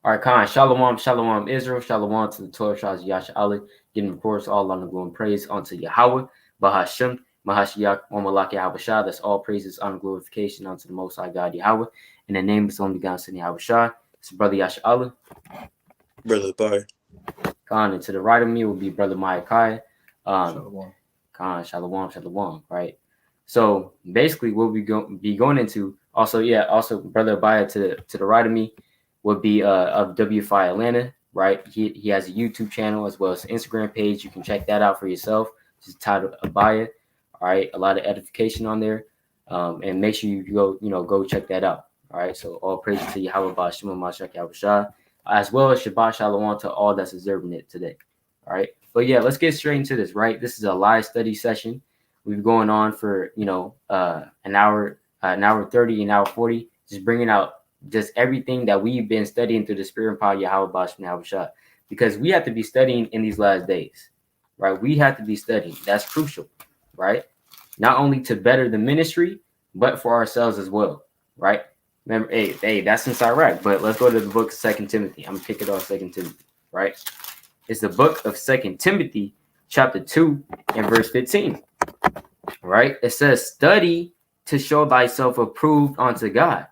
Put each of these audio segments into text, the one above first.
All right, Khan. Shalom, shalom, Israel. Shalom to the 12 tribes of Yasha Allah. Giving, of course, all honor, glory, and praise unto Yahweh, Bahashem, Mahashiach, Wamalak Yahabashah. That's all praises, honor, glorification unto the Most High God Yahweh. In the name of His only God, Son Yahabashah. It's Brother Yasha Allah. Brother Bar. Khan. And to the right of me will be Brother Ma'akai. Shalom. Khan, shalom, shalom, right? So basically what we be going into, also Brother Ahbayah to the right of me would be of WFI Atlanta, right? He has a YouTube channel as well as an Instagram page. You can check that out for yourself. Just titled Ahbayah. All right, a lot of edification on there. And make sure you go check that out. All right, so all praise to Yahweh Ba'ashim Mashak Yahushua, as well as Shabbat Shalom to all that's observing it today. All right, but yeah, let's get straight into this, right? This is a live study session. We've been going on for an hour 30, an hour 40, just bringing out just everything that we've been studying through the Spirit and power of Yahweh Ba'ashim Yahushua, because we have to be studying in these last days, right? We have to be studying. That's crucial, right? Not only to better the ministry, but for ourselves as well, right? Remember, hey, that's inside right. But let's go to the book of 2 Timothy. I'm gonna kick it off 2 Timothy, right? It's the book of 2 Timothy, chapter 2, and verse 15. Right? It says, study to show thyself approved unto God,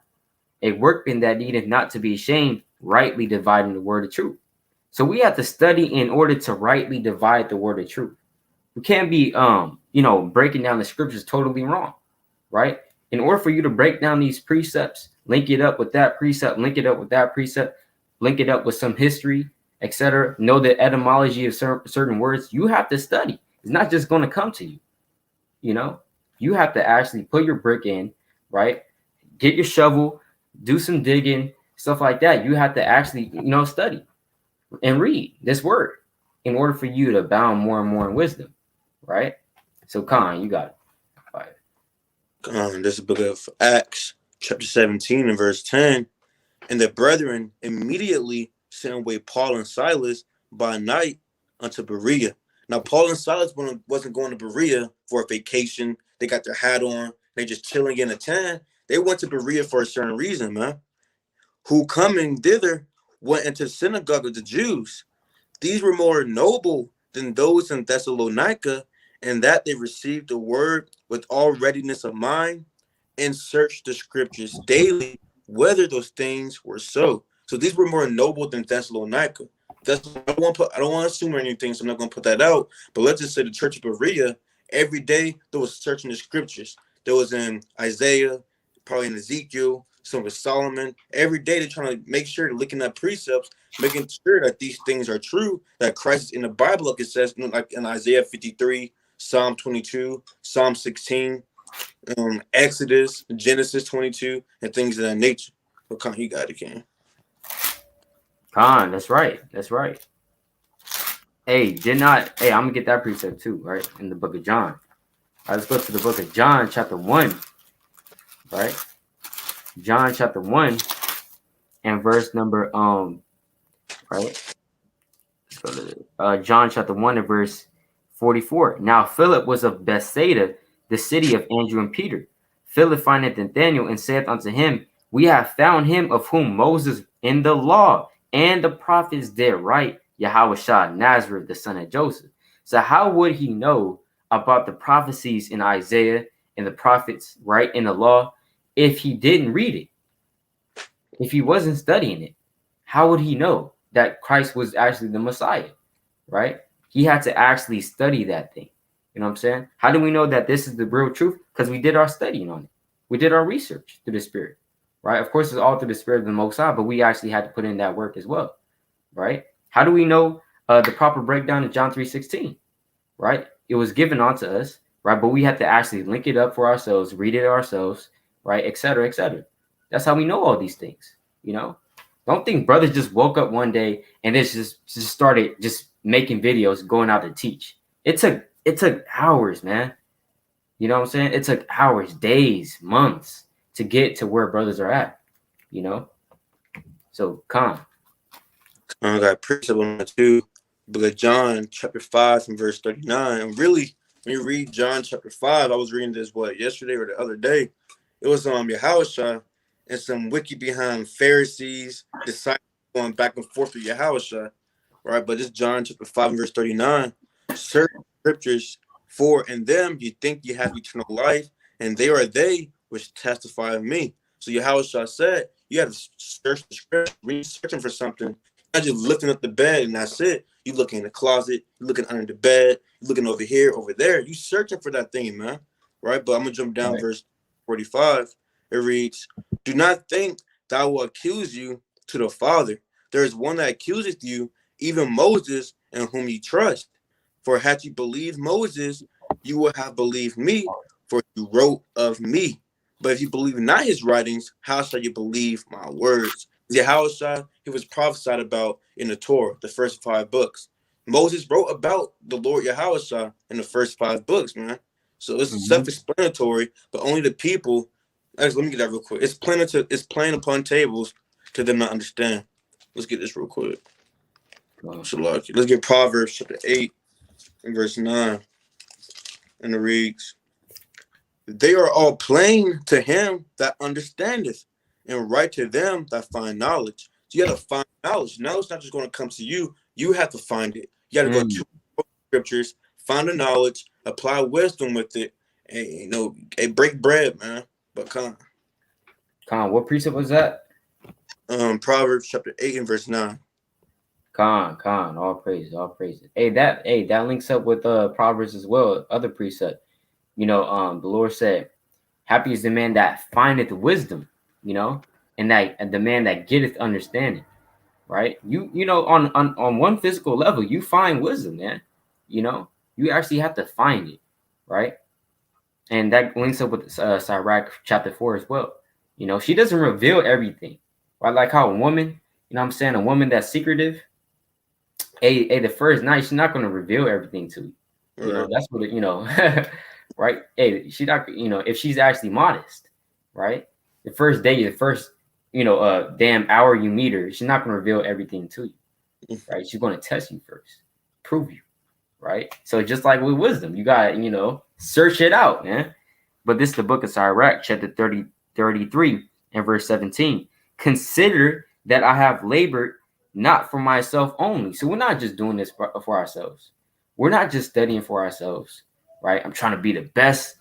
a workman that needeth not to be ashamed, rightly dividing the word of truth. So we have to study in order to rightly divide the word of truth. We can't be breaking down the scriptures totally wrong, right? In order for you to break down these precepts, link it up with that precept, link it up with that precept, link it up with some history, etc. Know the etymology of certain words. You have to study. It's not just going to come to you. You have to actually put your brick in, right? Get your shovel, do some digging, stuff like that. You have to actually, study and read this word in order for you to abound more and more in wisdom, right? So, Khan, you got it. This is the book of Acts, chapter 17 and verse 10. And the brethren immediately sent away Paul and Silas by night unto Berea. Now, Paul and Silas wasn't going to Berea for a vacation. They got their hat on. They just chilling in a tent. They went to Berea for a certain reason, man. Who coming thither went into the synagogue of the Jews. These were more noble than those in Thessalonica, in that they received the word with all readiness of mind and searched the scriptures daily, whether those things were so. So these were more noble than Thessalonica. I don't want to assume anything, so I'm not going to put that out. But let's just say the church of Berea, every day they was searching the scriptures. There was in Isaiah, probably in Ezekiel, some with Solomon. Every day they're trying to make sure they're looking at precepts, making sure that these things are true, that Christ is in the Bible, like it says, like in Isaiah 53, Psalm 22, Psalm 16, Exodus, Genesis 22, and things of that nature. But Khan, you got it, Ken. Khan, that's right. That's right. Hey, I'm gonna get that precept too, right? In the book of John. All right, let's go to the book of John, chapter 1. Right? John chapter 1 and verse number right? Let's go to John chapter 1 and verse 44. Now Philip was of Bethsaida, the city of Andrew and Peter. Philip findeth Nathanael and saith unto him, we have found him of whom Moses in the law and the prophets did write, Yahushua Nazareth, the son of Joseph. So how would he know about the prophecies in Isaiah and the prophets, right, in the law, if he didn't read it? If he wasn't studying it, how would he know that Christ was actually the Messiah, right? He had to actually study that thing. You know what I'm saying? How do we know that this is the real truth? Because we did our studying on it. We did our research through the Spirit, right? Of course, it's all through the Spirit of the Most High, but we actually had to put in that work as well, right? How do we know the proper breakdown of John 3:16, right? It was given onto us, right? But we had to actually link it up for ourselves, read it ourselves, right? Et cetera, et cetera. That's how we know all these things, Don't think brothers just woke up one day and they just started just making videos, going out to teach. It took hours, man. You know what I'm saying? It took hours, days, months to get to where brothers are at, So, Khan. I got precept on that too. Book of John, chapter 5, and verse 39. And really, when you read John chapter 5, I was reading this, yesterday or the other day. It was Yahushua and some wiki behind Pharisees, disciples going back and forth with Yahushua, right? But this John chapter 5 and verse 39, certain scriptures for in them you think you have eternal life, and they are they which testify of me. So Yahushua said you have to search the scripture, researching for something, not just lifting up the bed and that's it. You looking in the closet, you looking under the bed, you looking over here, over there. You searching for that thing, man. Right? But I'm gonna jump down verse 45. It reads, do not think that I will accuse you to the Father. There is one that accuseth you, even Moses, in whom you trust. For had you believed Moses, you would have believed me, for he wrote of me. But if you believe not his writings, how shall you believe my words? Yahushua, he was prophesied about in the Torah, the first 5 books. Moses wrote about the Lord Yahushua in the first 5 books, man. So it's self-explanatory, but only the people. Actually, let me get that real quick. It's plain upon tables to them not understand. Let's get this real quick. Let's get Proverbs chapter 8 and verse 9. And it reads, they are all plain to him that understandeth, and right to them that find knowledge. So you have to find knowledge. Knowledge is not just going to come to you. You have to find it. You got to go to scriptures, find the knowledge, apply wisdom with it, and break bread, man. But Con, what precept was that? Proverbs chapter 8 and verse 9. All praises, all praises. That links up with Proverbs as well, other precept. The Lord said, happy is the man that findeth wisdom, and the man that getteth understanding. Right? On one physical level, you find wisdom, man. You actually have to find it, right? And that links up with Sirach chapter 4 as well. She doesn't reveal everything, right? Like how a woman, a woman that's secretive, the first night, she's not going to reveal everything to you. Right. That's what right? She's not, if she's actually modest, right? The first day, the first, damn hour you meet her, she's not going to reveal everything to you, right? She's going to test you first, prove you, right? So just like with wisdom, you got to, search it out, man. But this is the book of Sirach, chapter 33 and verse 17. Consider that I have labored not for myself only. So we're not just doing this for ourselves. We're not just studying for ourselves, right? I'm trying to be the best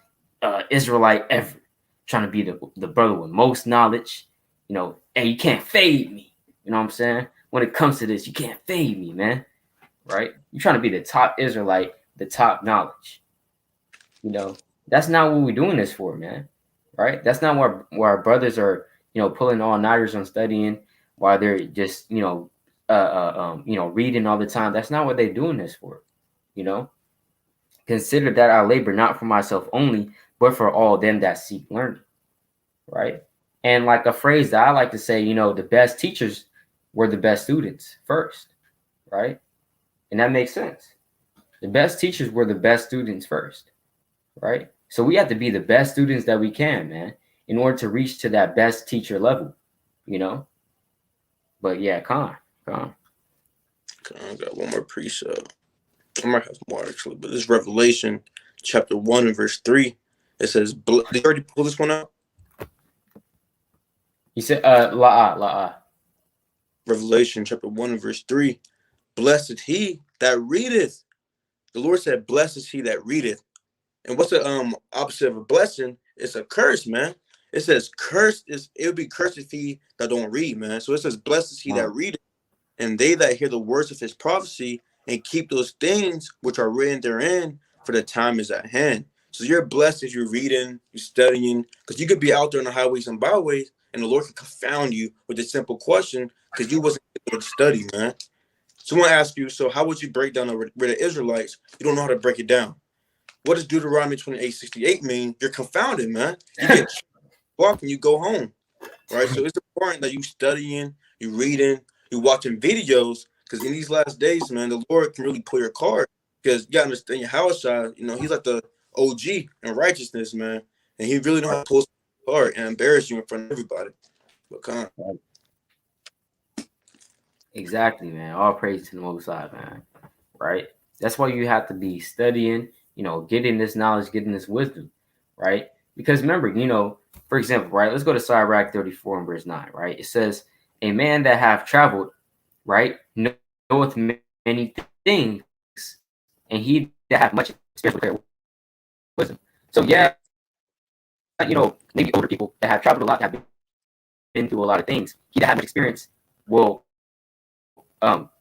Israelite ever. Trying to be the brother with most knowledge. Hey, you can't fade me. You know what I'm saying? When it comes to this, you can't fade me, man. Right? You're trying to be the top Israelite, the top knowledge. That's not what we're doing this for, man. Right? That's not where our brothers are, pulling all-nighters on studying while they're just, reading all the time. That's not what they're doing this for. Consider that I labor not for myself only, but for all them that seek learning. Right? And like a phrase that I like to say, the best teachers were the best students first. Right? And that makes sense. The best teachers were the best students first. Right? So we have to be the best students that we can, man, in order to reach to that best teacher level, But yeah, Con. I got one more precept. I might have more actually, but this Revelation chapter 1 and verse 3. It says, did you already pull this one out? You said la. Revelation chapter 1 and verse 3. Blessed he that readeth. The Lord said, blessed is he that readeth. And what's the opposite of a blessing? It's a curse, man. It says it would be cursed if he that don't read, man. So it says, blessed is he that readeth, and they that hear the words of his prophecy and keep those things which are written therein, for the time is at hand. So you're blessed if you're reading, you're studying, because you could be out there on the highways and byways, and the Lord can confound you with a simple question because you wasn't able to study, man. Someone asked you, so how would you break down the Israelites? You don't know how to break it down. What does Deuteronomy 28:68 mean? You're confounded, man. You get walk and you go home, right? So it's important that you studying, you reading, you watching videos, because in these last days, man, the Lord can really pull your card. Because you gotta understand your house side, he's like the OG in righteousness, man, and he really know how to pull your card and embarrass you in front of everybody. But come on. Exactly, man. All praise to the Most High, man. Right? That's why you have to be studying, getting this knowledge, getting this wisdom, right? Because remember, for example, right? Let's go to Sirach 34 and verse 9, right? It says, a man that hath traveled right, knoweth many things, and he that hath much experience with prayer wisdom. So yeah, maybe older people that have traveled a lot, that have been through a lot of things, he that have much experience will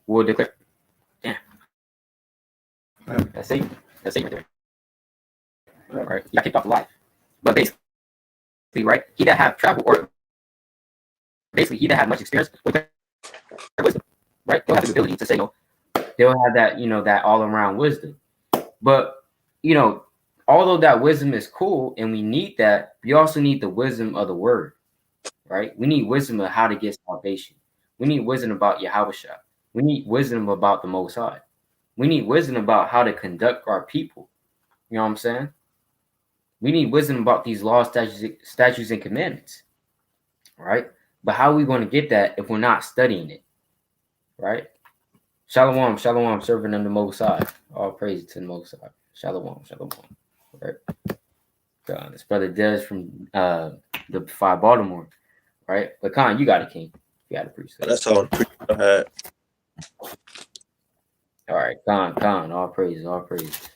will declare, damn, that's safe. That's safe right there. All right, you got kicked off the live. But basically, right, he that have traveled, or basically he that have much experience will declare wisdom, right? They'll have the ability to say, they'll have that, that all around wisdom. But although that wisdom is cool and we need that, we also need the wisdom of the word, right? We need wisdom of how to get salvation. We need wisdom about Yahushua. We need wisdom about the Most High. We need wisdom about how to conduct our people. You know what I'm saying? We need wisdom about these laws, statutes and commandments, right? But how are we going to get that if we're not studying it, right? Shalom, shalom, serving under Most High. All praise to the Most High. Shalom, shalom. Right. This brother Des from the 5 Baltimore, right? But Khan, you got a king. You got a priest. That's all the preachers I had. All right, Khan, all praises, all praises.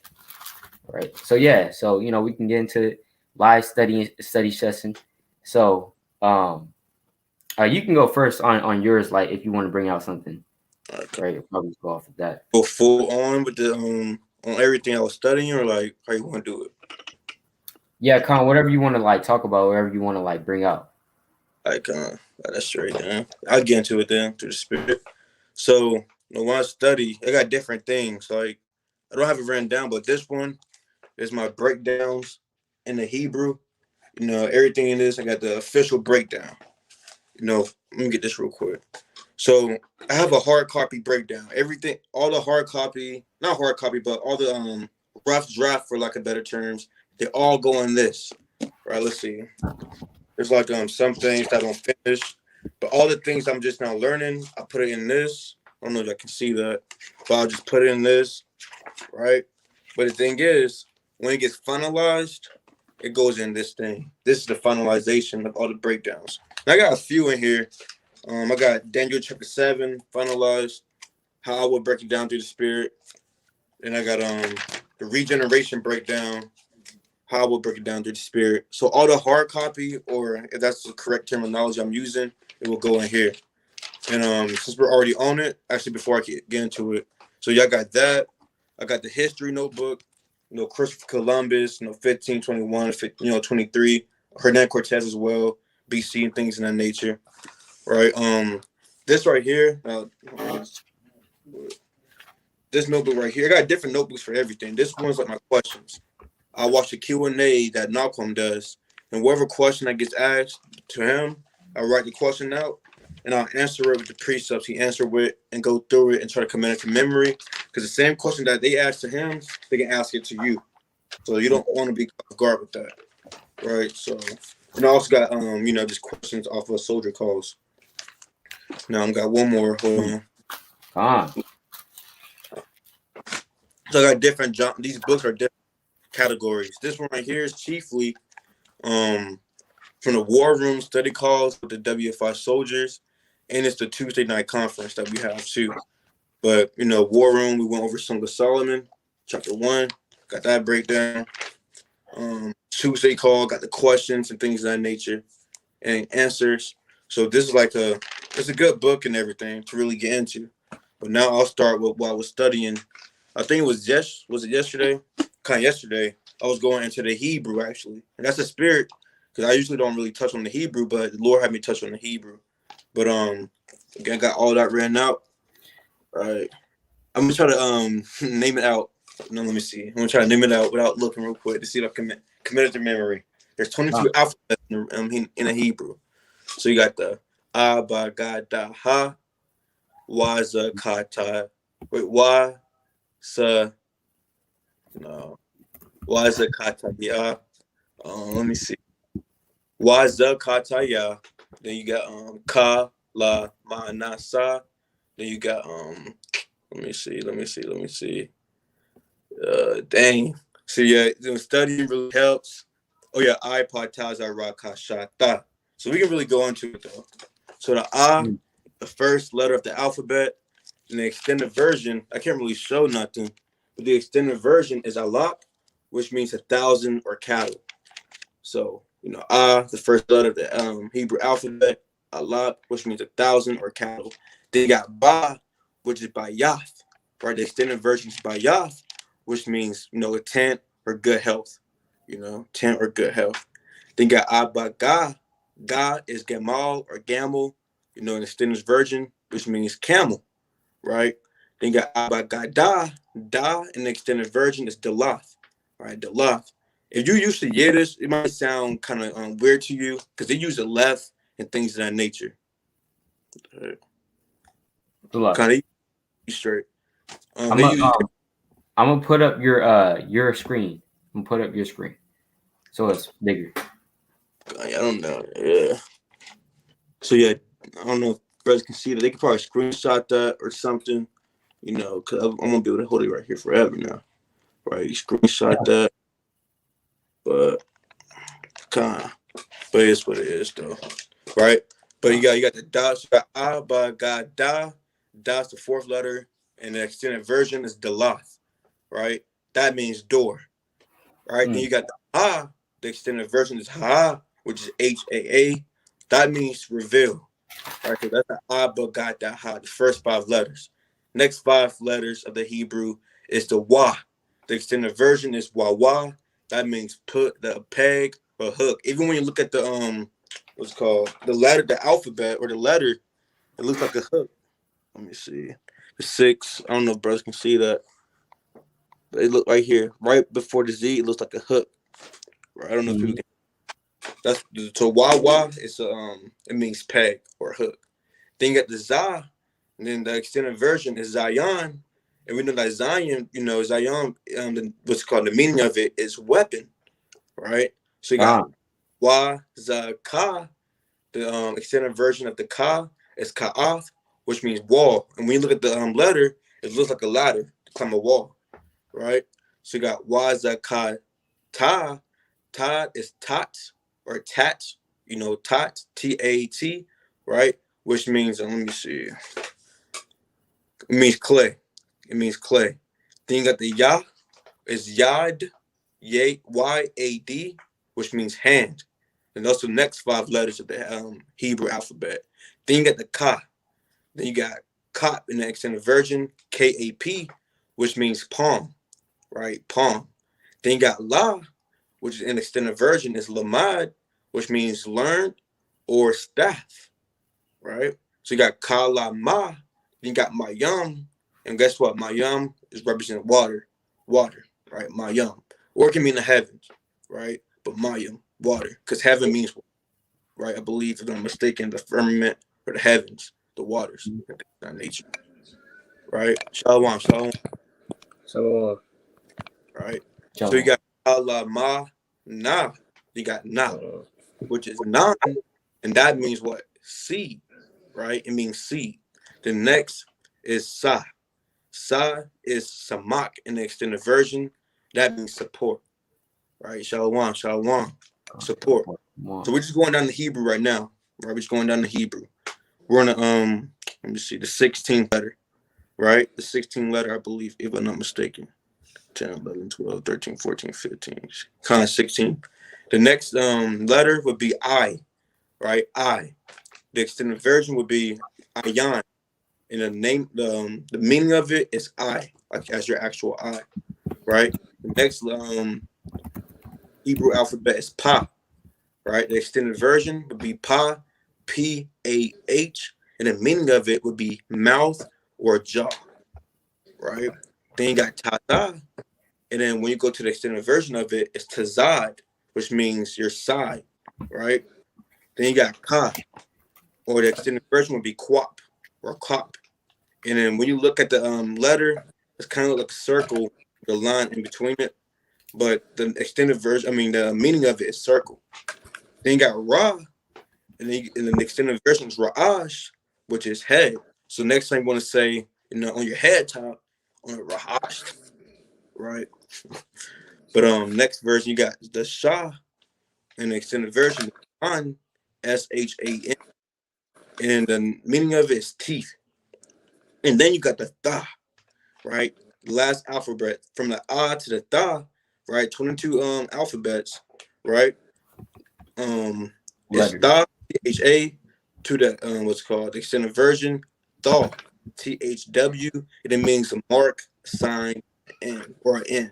All right. So yeah, so we can get into live study session. So you can go first on yours, like if you want to bring out something. Right, you'll probably go off of that. Go full on with the on everything I was studying, or like how you want to do it? Yeah, Khan, whatever you want to like talk about, whatever you want to like bring out. Like that's straight, man. I'll get into it then through the spirit. So when I study, I got different things. Like I don't have it written down, but this one is my breakdowns in the Hebrew. Everything in this, I got the official breakdown. Let me get this real quick. So I have a hard copy breakdown. Everything, all the hard copy, not hard copy, but all the rough draft, for lack of better terms, they all go in this. Right, let's see. There's like some things that I don't finish, but all the things I'm just now learning, I put it in this. I don't know if I can see that, but I'll just put it in this, right? But the thing is, when it gets finalized, it goes in this thing. This is the finalization of all the breakdowns. And I got a few in here. I got Daniel chapter 7 finalized, how I would break it down through the spirit. And I got the regeneration breakdown, how I would break it down through the spirit. So all the hard copy, or if that's the correct terminology I'm using, it will go in here. And since we're already on it, actually before I get into it, so y'all got that. I got the history notebook, Christopher Columbus, 1521, 23, Hernan Cortez as well, BC and things in that nature. Right. This right here, this notebook right here, I got different notebooks for everything. This one's like my questions. I watch the Q&A that Malcolm does, and whatever question that gets asked to him, I write the question out, and I'll answer it with the precepts he answered with, and go through it and try to commit it to memory. Because the same question that they asked to him, they can ask it to you. So you don't want to be off guard with that, right? So, and I also got just questions off of soldier calls. Now I've got one more. Hold on. So I got different. These books are different categories. This one right here is chiefly from the War Room study calls with the WFI soldiers, and it's the Tuesday night conference that we have too. But War Room, we went over Song of Solomon, chapter 1, got that breakdown. Tuesday call, got the questions and things of that nature, and answers. So this is like it's a good book and everything to really get into. But now I'll start with what I was studying. I think it was yesterday? Kind of yesterday. I was going into the Hebrew actually, and that's the spirit, because I usually don't really touch on the Hebrew, but the Lord had me touch on the Hebrew. But again, I got all that written out. All right, I'm gonna try to name it out. No, let me see. I'm gonna try to name it out without looking real quick to see if I can commit it to memory. There's 22 alphabets in the Hebrew. So you got the Ahbayah, Waza Kata. Wait, Waza Kataya. Let me see. Waza Kataya. Then you got Ka La Manasa. Then you got let me see. Dang. So yeah, studying really helps. Oh yeah, iPod Tazaiyar Rakashata. So we can really go into it though. So the the first letter of the alphabet. And the extended version, I can't really show nothing, but the extended version is alak, which means 1,000 or cattle. So, the first letter of the Hebrew alphabet, alak, which means 1,000 or cattle. Then you got ba, which is bayath, right? The extended version is bayath, which means, a tent or good health, tent or good health. Then you got abaga, ga is gamal or gamel, an extended version, which means camel, right? Then you got abagada, da in the extended version is delath, right? Delath. If you used to hear this, it might sound kind of weird to you because they use the left and things of that nature. Kind of straight. I'm gonna put up your screen. I'm gonna put up your screen so it's bigger. I don't know. Yeah. So yeah, I don't know if brothers can see that. They could probably screenshot that or something. Because I'm gonna be able to hold it right here forever now. Right? You screenshot that, but it's what it is though. Right? But you got the dots. You got da. That's the fourth letter, and the extended version is delath. Right? That means door. Right? Then you got the the extended version is ha, which is HAA. That means reveal. Right? So that's the ha, the first 5 letters. Next 5 letters of the Hebrew is the wa. The extended version is wa. That means put the peg or hook. Even when you look at the what's called the letter, the alphabet or the letter, it looks like a hook. Let me see. The 6. I don't know if brothers can see that. But it look right here, right before the Z. It looks like a hook. Right? I don't know if people can. That's so wa. It's it means peg or hook. Then you got the za, and then the extended version is Zion. And we know that Zion, Zion, what's called the meaning of it is weapon, right? So you got wa, za, ka. The extended version of the ka is ka'ath, which means wall. And when you look at the letter, it looks like a ladder to climb a wall, right? So you got wa, za, ka, ta. Ta is tat or tat, tat, T-A-T, right? Which means, let me see. It means clay. Then you got the ya is yad, Y-A-D, which means hand. And those are the next 5 letters of the Hebrew alphabet. Then you got the ka. Then you got kap in the extended version, K-A-P, which means palm, right? Palm. Then you got la, which is in extended version is lamad, which means learn or staff, right? So you got kalama, then you got mayam, and guess what? Mayam is representing water, right? Mayam, or it can mean the heavens, right? But mayam, water, because heaven means, right? I believe, if I'm mistaken, the firmament or the heavens, the waters, that nature, right? Shalom, So right? So you got kalama na, you got na, which is non, and that means what? Seed, right? It means seed. The next is sa. Sa is samak in the extended version. That means support, right? Shalom, support. So we're just going down to Hebrew right now, right? We're just going down to Hebrew. We're on the let me see, the 16th letter, right? The 16th letter, I believe, if I'm not mistaken. 10, 11, 12, 13, 14, 15, kind of 16. The next letter would be I, right? I. The extended version would be ayan. And the meaning of it is I, like as your actual I, right? The next Hebrew alphabet is Pa, right? The extended version would be Pa, P-A-H, and the meaning of it would be mouth or jaw, right? Then you got Taza, and then when you go to the extended version of it, it's Tazad, which means your side, right? Then you got Ka, or the extended version would be Quap or Quap. And then when you look at the letter, it's kind of like a circle, the line in between it. But the extended version, the meaning of it is circle. Then you got Ra, and then the extended version is Ra'ash, which is head. So next time you want to say, on your head top, on a Ra'ash, right? But next version you got the Shah, and the extended version is Shan, S-H-A-N, and the meaning of it is teeth. And then you got the tha, right? The last alphabet from the ah to the tha, right? 22 alphabets, right? It's Letters. tha, tha, to the what's called the extended version, thaw, thw. It means a mark, a sign, and or an N,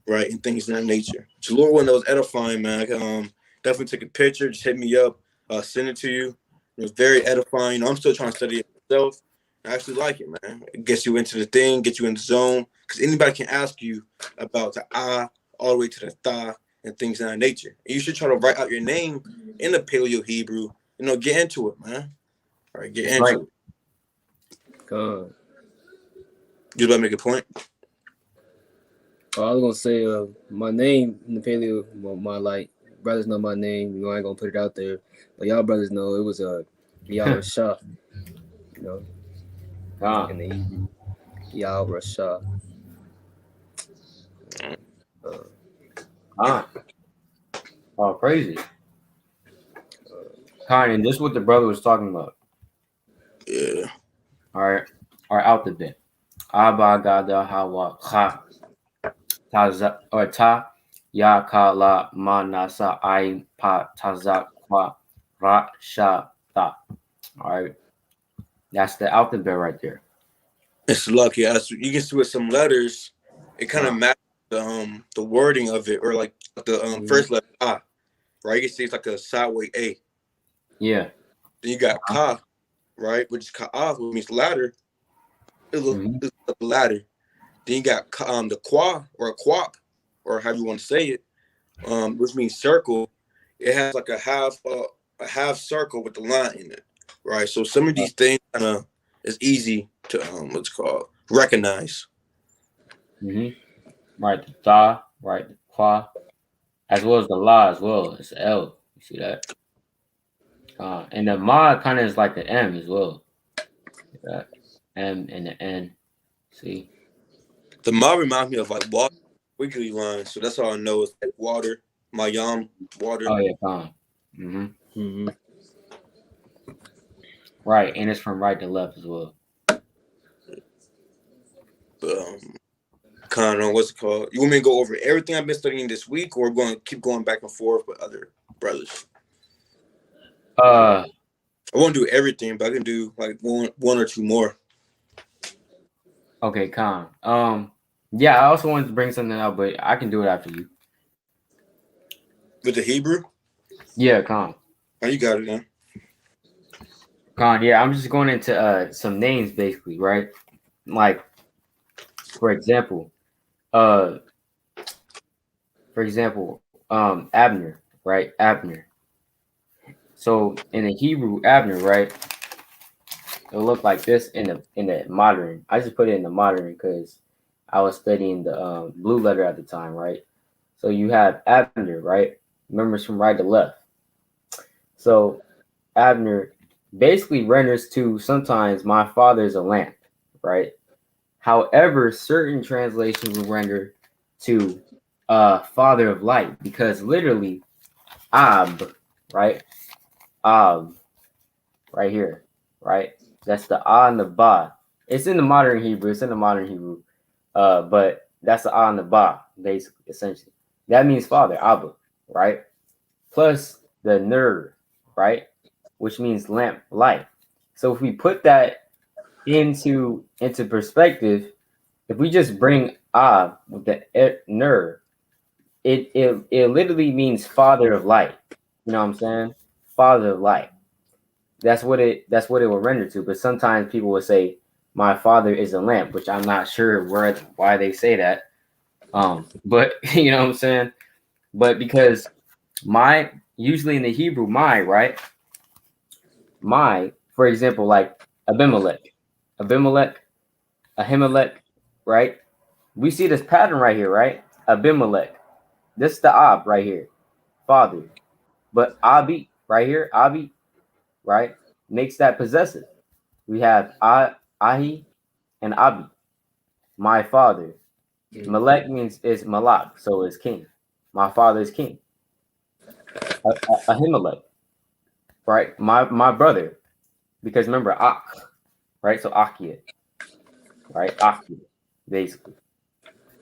right? And things of that nature. So Lord, one that was edifying, man. I can, definitely take a picture, just hit me up, send it to you. It was very edifying. I'm still trying to study it myself. I actually like it, man. It gets you into the thing, gets you in the zone. Because anybody can ask you about the ah all the way to the tha and things of that nature. And you should try to write out your name in the Paleo Hebrew. Get into it, man. All right, get Right. into it. God. You about to make a point? I was gonna say my name in the paleo, my like brothers know my name. You know, I ain't gonna put it out there, but y'all brothers know it was Yahweh Shah. You know, God. in the Hebrew, Yahweh Shah. God. Oh, crazy. Kind, and this is what the brother was talking about. Yeah. All right. All right, out the bit. Abba gada hawa ha taza or ta ya kala manasa I pa taza kwa ra sha ta. All right. That's the alphabet right there. It's lucky. As you can see with some letters, it kind of Wow. matches the wording of it, or like the first letter ah, right? You can see it's like a sideways A. Yeah. Then you got ka, right, which is ka'ah, which means ladder. Mm-hmm. It's like a ladder. Then you got the qua or a quap, or however you want to say it, which means circle. It has like a half circle with the line in it, right? So some of these things kind of is easy to what's called recognize. Mm-hmm. Right. The ta, right. The qua, as well as the la as well. It's L. You see that? And the ma kind of is like the M as well. That M and the N. See? The ma reminds me of like water, wiggly lines. So that's how I know it's like water. Mayam, water. Oh yeah, Mm-hmm. Mm-hmm. Right, and it's from right to left as well. Kind of what's it called? You want me to go over everything I've been studying this week, or we're going to keep going back and forth with other brothers? Uh, I won't do everything, but I can do like one or two more. okay, Con. Yeah, I also wanted to bring something up, but I can do it after you. With the Hebrew? Yeah, Con. Oh, you got it, man. Con, yeah, I'm just going into some names basically, right? Like, for example, uh, Abner, right? Abner. So in the Hebrew, Abner, right? It'll look like this in the modern. I just put it in the modern because I was studying the blue letter at the time, right? So you have Abner, right? Remember, it's from right to left. So Abner basically renders to sometimes my father is a lamp, right? However, certain translations will render to father of light because literally Ab, right? Ab, right here, right? That's the ah and the ba. It's in the modern Hebrew. It's in the modern Hebrew. But that's the ah and the ba, basically, essentially. That means father, Abba, right? Plus the nur, right? Which means lamp, light. So if we put that into perspective, if we just bring ab with the nur, it literally means father of light. You know what I'm saying? Father of light. That's what it will render to. But sometimes people will say, "My father is a lamp," which I'm not sure why they say that. But you know what I'm saying? But because my usually in the Hebrew, my right, my for example, like Abimelech, Ahimelech, right? We see this pattern right here, right? Abimelech. This is the Ab right here, father. But Abi right here, Abi, right, makes that possessive. We have Ahi and Abi, my father. Melech means is Malak, so is king. My father is king. Ahimelech, right? My brother. because remember Ak, right? So Akia, right? Akia, basically.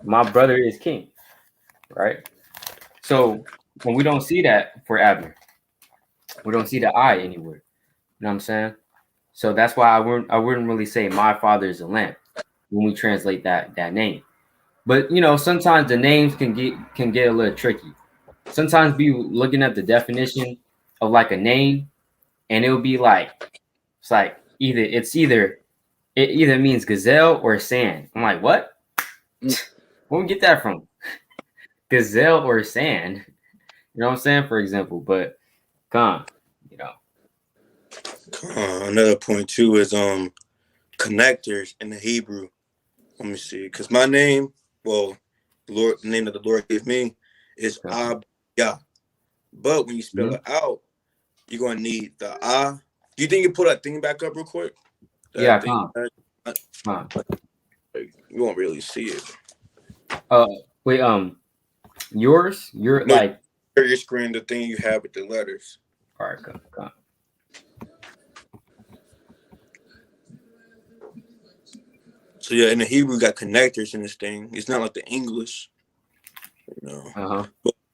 My brother is king, right? So when we don't see that for Abner, we don't see the I anywhere. You know what I'm saying? So that's why I wouldn't really say my father is a lamp when we translate that name. But sometimes the names can get a little tricky. Sometimes be looking at the definition of like a name, and it'll be like it's like it either means gazelle or sand. I'm like, what? Where we get that from? Gazelle or sand? You know what I'm saying? For example, but come, you know. Another point too is connectors in the Hebrew. Let me see, because my name, well, the name that the Lord gave me is Ahbayah. But when you spell it out, you're gonna need the ah. Do you think you pull that thing back up real quick? Yeah, That thing, come. you won't really see it. Wait, you're No, like, your screen, the thing you have with the letters. all right, come. So yeah, in the Hebrew, we got connectors in this thing. It's not like the English, you know. Uh-huh.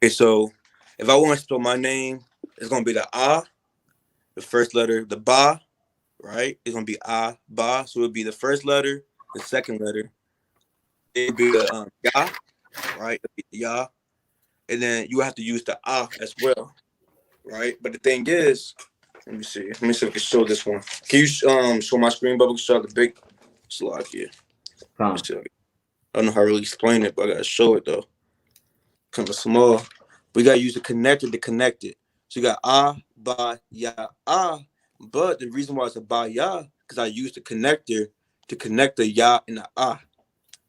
Okay, so if I want to spell my name, it's gonna be the ah, the first letter, the ba, right? It's gonna be ah ba. So it'll be the first letter, the second letter. It'll be the ya, right? It'll be the ya, and then you have to use the ah as well, right? But the thing is, let me see. Let me see if I can show this one. Can you show my screen bubble? Show the big slide here. Let me Come. see. I don't know how to really explain it, but I gotta show it though. Kind of small. We gotta use the connector to connect it. So you got ah, ba, ya, ah. But the reason why it's a ba ya, because I used the connector to connect the ya and the ah.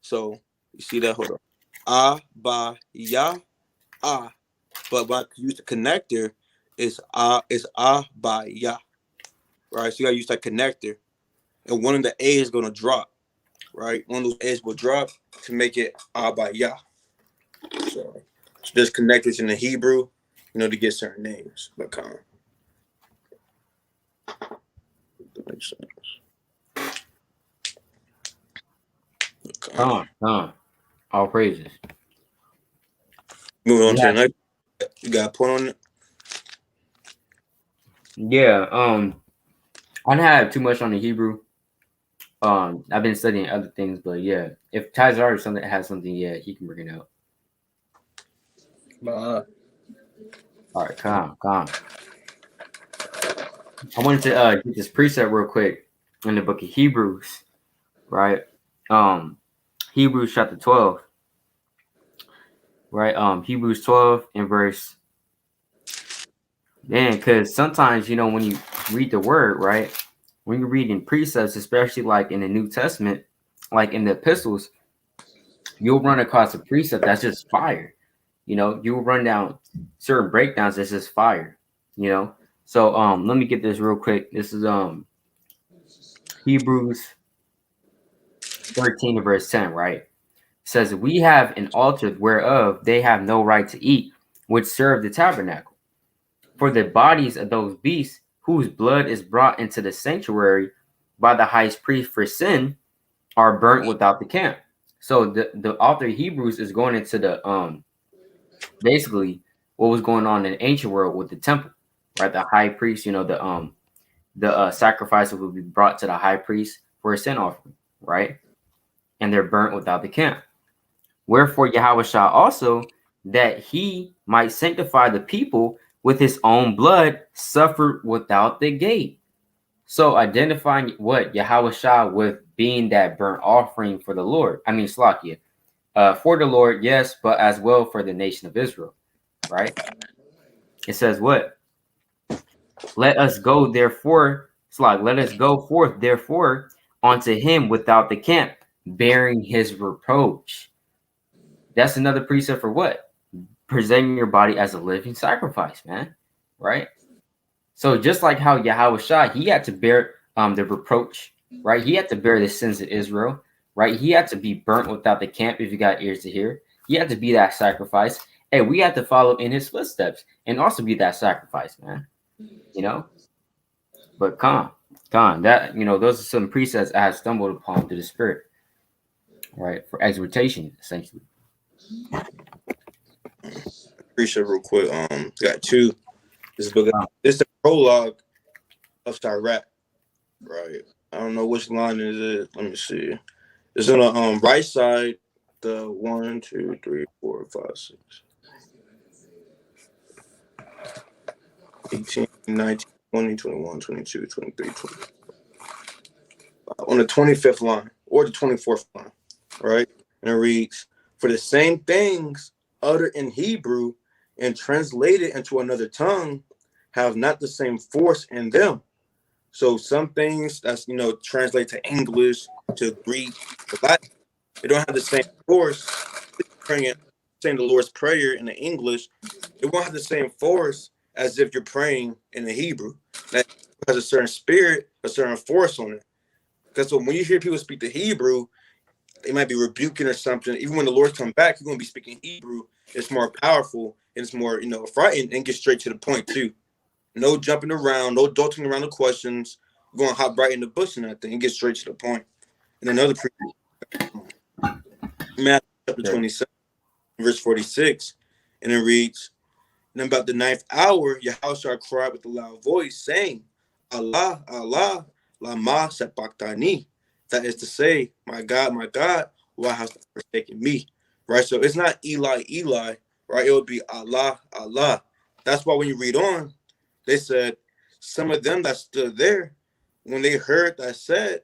So you see that? Hold on. Ah, ba, ya, ah. But when I use the connector, it's ah, ba, ya. Right? So you gotta use that connector. And one of the A is gonna drop. Right? One of those A's will drop to make it ah, ba, ya. So there's connectors in the Hebrew, to get certain names. But that makes sense. Come. All praises. Moving on to the next. You got a point on it? Yeah. I don't have too much on the Hebrew. I've been studying other things, but yeah, if Tazaiyar or something has something, yeah, he can bring it out. All right, come. I wanted to get this precept real quick in the book of Hebrews, right? Hebrews chapter 12, right? Hebrews 12 and verse. Man, because sometimes when you read the word, right? When you read in precepts, especially like in the New Testament, like in the epistles, you'll run across a precept that's just fire. You'll run down certain breakdowns that's just fire. So let me get this real quick. This is Hebrews 13 to verse 10, right? It says, we have an altar whereof they have no right to eat, which serve the tabernacle. For the bodies of those beasts whose blood is brought into the sanctuary by the high priest for sin are burnt without the camp. So the author of Hebrews is going into the basically what was going on in the ancient world with the temple, right? The high priest, the sacrifice will be brought to the high priest for a sin offering, right? And they're burnt without the camp. Wherefore Yahweh also, that he might sanctify the people with his own blood, suffered without the gate. So identifying what Yahweh with being that burnt offering for the Lord. I mean, Slakia, for the Lord, yes, but as well for the nation of Israel, right? It says what? Let us go therefore, let us go forth therefore unto him without the camp, bearing his reproach. That's another precept for what? Presenting your body as a living sacrifice, man. Right? So just like how Yahweh he had to bear the reproach, right? He had to bear the sins of Israel, right? He had to be burnt without the camp, if you got ears to hear. He had to be that sacrifice. Hey, we had to follow in his footsteps and also be that sacrifice, man. But come. Con, that those are some precepts I have stumbled upon through the Spirit, right? For exhortation, essentially. Appreciate real quick. Got two. This book. This is the prologue of Sirach, right? I don't know which line is it. Let me see. It's on the right side. The 1, 2, 3, 4, 5, 6, 18, 19, 20, 21, 22, 23, 24. On the 25th line or the 24th line, right? And it reads, "For the same things uttered in Hebrew and translated into another tongue have not the same force in them." So some things that's translate to English, to Greek, to Latin, they don't have the same force. Saying the Lord's Prayer in the English, it won't have the same force as if you're praying in the Hebrew. That has a certain spirit, a certain force on it. Because when you hear people speak the Hebrew, they might be rebuking or something. Even when the Lord comes back, you're going to be speaking Hebrew. It's more powerful and it's more, frightening, and get straight to the point too. No jumping around, no dodging around the questions. You're going to hop right in the bush and that thing and get straight to the point. And another Matthew chapter 27, verse 46, and it reads, "And about the 9th hour, Yahushua cried with a loud voice, saying, Allah, Allah, lama sabachthani." That is to say, my God, why hast thou forsaken me? Right? So it's not Eli, Eli, right? It would be Allah, Allah. That's why when you read on, they said, some of them that stood there, when they heard that said,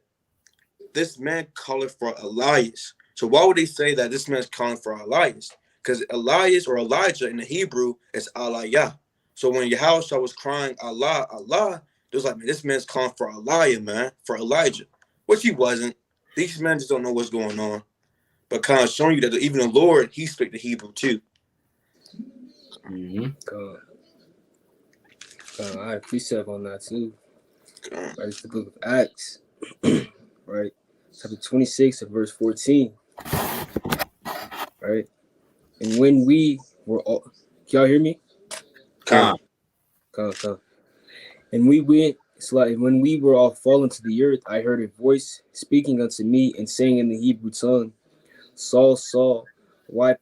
"This man calleth for Elias." So why would they say that this man's calling for Elias? Because Elias or Elijah in the Hebrew is Aliyah. So when Yahushua was crying Allah, Allah, it was like, man, this man's calling for Elijah, man, for Elijah. Which he wasn't. These men just don't know what's going on. But kind of showing you that even the Lord, he spoke the Hebrew too. Mm-hmm. I have precept on that too. Right, it's the book of Acts, right? Chapter 26 and verse 14. Right? And when we were all, can y'all hear me? Come. And we went, it's like when we were all fallen to the earth, I heard a voice speaking unto me and saying in the Hebrew tongue, "Saul, Saul, why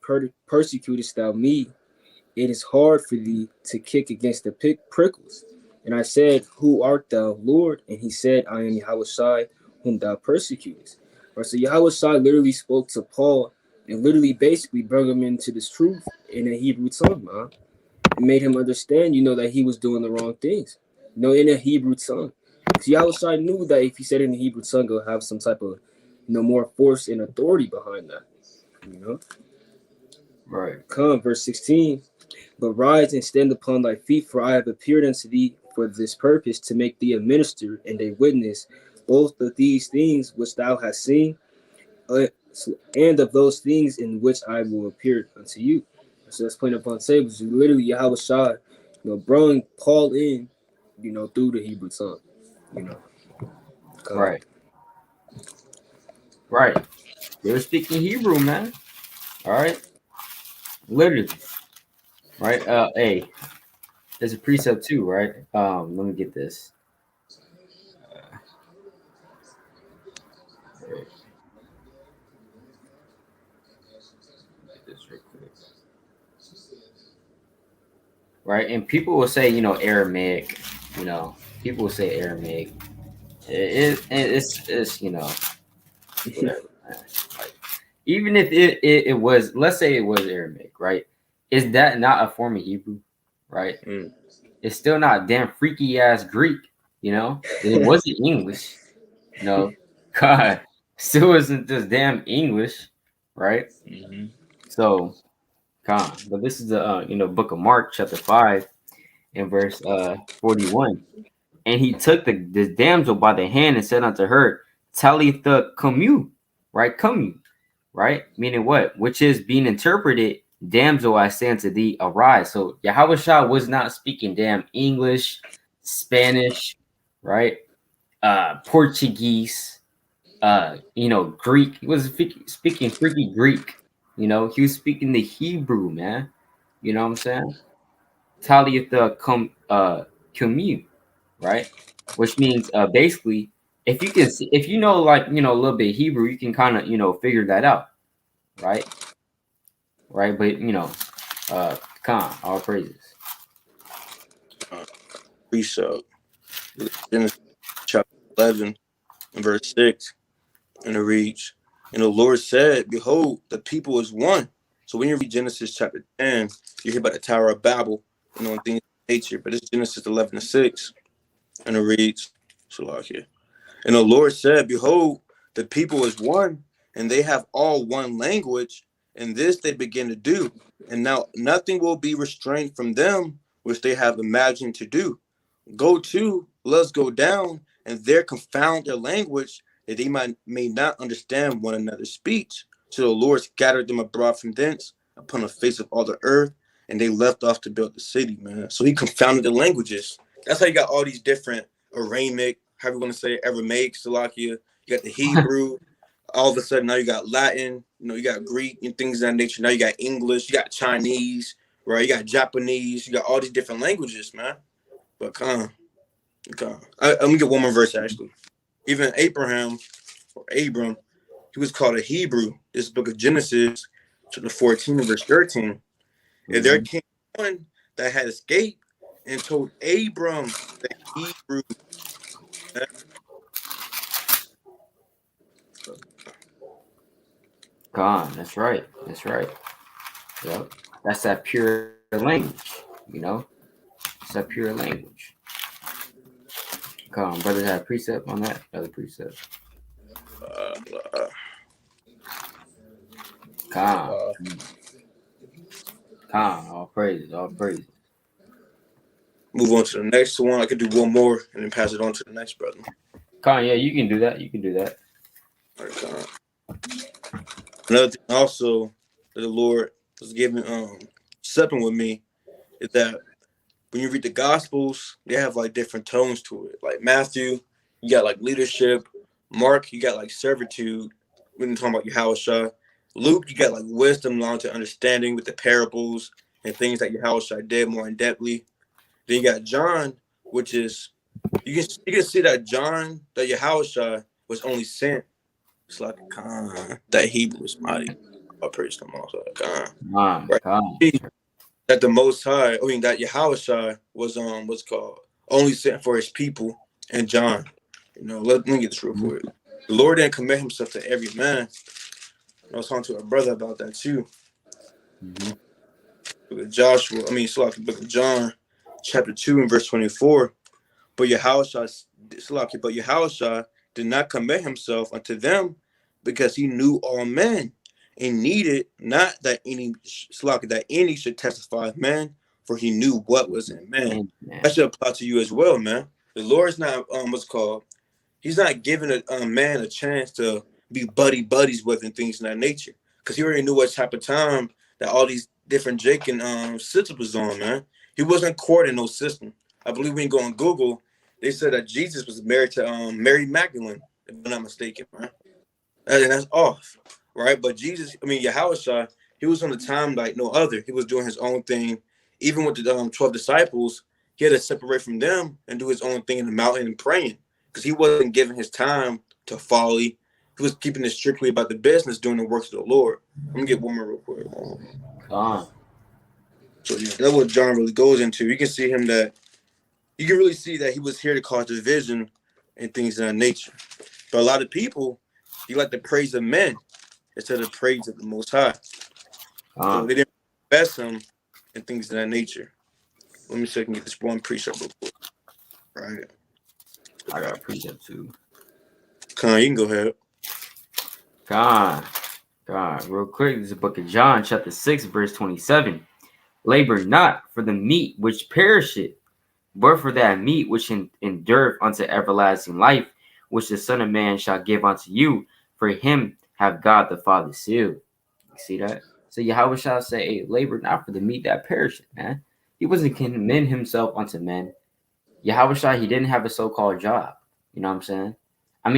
persecutest thou me? It is hard for thee to kick against the prickles." And I said, "Who art thou, Lord?" And he said, "I am Yahushua, whom thou persecutest." Right, so Yahushua literally spoke to Paul and literally basically brought him into this truth in a Hebrew tongue, man. It made him understand, that he was doing the wrong things, in a Hebrew tongue. Because Yahushua knew that if he said it in the Hebrew tongue, it'll have some type of, more force and authority behind that, Right. Come, verse 16. "But rise and stand upon thy feet, for I have appeared unto thee for this purpose, to make thee a minister and a witness, both of these things which thou hast seen, and of those things in which I will appear unto you." So that's point upon tables. Literally, Yahweh Shai, bringing Paul in, through the Hebrew tongue, Right. Right. They were speaking Hebrew, man. All right. Literally. Right. Hey, there's a precept too, right? Let me get this. Right. Get this real quick. Right. And people will say, Aramaic. People will say Aramaic. It's whatever. Man. Like, even if it was, let's say it was Aramaic, right? Is that not a form of Hebrew, right? It's still not damn freaky ass Greek, It wasn't English, God, still isn't just damn English, right? Mm-hmm. So, God, but this is the book of Mark, chapter 5, and verse 41. "And he took the damsel by the hand and said unto her, Talitha cumi," right? Cumi, right? Meaning what? Which is being interpreted, "Damsel, I say unto thee, arise." So Yahweh Shah was not speaking damn English, Spanish, right? Portuguese, Greek. He was speaking freaky Greek. He was speaking the Hebrew, man. You know what I'm saying? Talitha cumi, right? Which means basically, if you can see, if you know like a little bit Hebrew, you can kind of figure that out, right? Right, but Khan, all praises. Precept. Genesis chapter 11 and verse 6. And it reads, and the Lord said, behold, the people is one. So when you read Genesis chapter 10, you hear about the Tower of Babel, and things of nature. But it's Genesis 11 and 6. And it reads, Salakia. And the Lord said, behold, the people is one, and they have all one language, and this they begin to do. And now nothing will be restrained from them, which they have imagined to do. Go to, let's go down, and there confound their language, that they may not understand one another's speech. So the Lord scattered them abroad from thence upon the face of all the earth, and they left off to build the city, man. So he confounded the languages. That's how you got all these different Aramic, however you want to say, Aramaic, Salakia. You got the Hebrew. All of a sudden, now you got Latin. You got Greek and things of that nature. Now you got English. You got Chinese, right? You got Japanese. You got all these different languages, man. But I'm gonna get one more verse actually. Even Abraham or Abram, he was called a Hebrew. This book of Genesis, chapter 14, verse 13. Mm-hmm. And there came one that had escaped and told Abram the Hebrew. God, that's right. That's right. Yep. That's that pure language, It's that pure language. Come on, brothers have precept on that. Other precept. Calm. All praises. All praises. Move on to the next one. I could do one more and then pass it on to the next brother. Yeah, you can do that. You can do that. All right, another thing also that the Lord was giving stepping with me is that when you read the Gospels, they have like different tones to it. Like Matthew, you got like leadership. Mark, you got like servitude. When you're talking about Yahushua. Luke, you got like wisdom, knowledge, and understanding with the parables and things that Yahushua did more in depthly. Then you got John, which is you can see that John, that Yahushua was only sent. It's like that Hebrew was mighty. I praise them also. Right? That the Most High, that Yahushua was what's called only sent for his people, and John. Let me get this real quick. The Lord didn't commit himself to every man. I was talking to a brother about that too. Mm-hmm. Book of Joshua, the book of John, chapter 2 and verse 24. But Yahushua did not commit himself unto them, because he knew all men, and needed not that any should testify of man, for he knew what was in man. That should apply to you as well, man. The Lord is not he's not giving a man a chance to be buddies with and things of that nature, because he already knew what type of time that all these different Jake and systems was on, man. He wasn't courting no system. I believe when you go on Google, they said that Jesus was married to Mary Magdalene, if I'm not mistaken, right? And that's off, right? But Jesus, Yahushua, he was on the time like no other. He was doing his own thing. Even with the 12 disciples, he had to separate from them and do his own thing in the mountain and praying, because he wasn't giving his time to folly. He was keeping it strictly about the business, doing the works of the Lord. Let me get one more real quick. So yeah, that's what John really goes into. You can see him that you can really see that he was here to cause division and things of that nature. But a lot of people, you like the praise of men instead of praise of the Most High. So they didn't confess him and things of that nature. Let me see if I can get this one precept real quick. Right. I got a precept too. Khan, you can go ahead. God, real quick. This is the book of John, chapter 6, verse 27. Labor not for the meat which perisheth, but for that meat which endureth unto everlasting life, which the Son of Man shall give unto you. For him have God the Father sealed. You see that? So Yahweh shall say, hey, labor not for the meat that perisheth, man. He wasn't commend himself unto men. Yahweh Shai, he didn't have a so-called job. You know what I'm saying?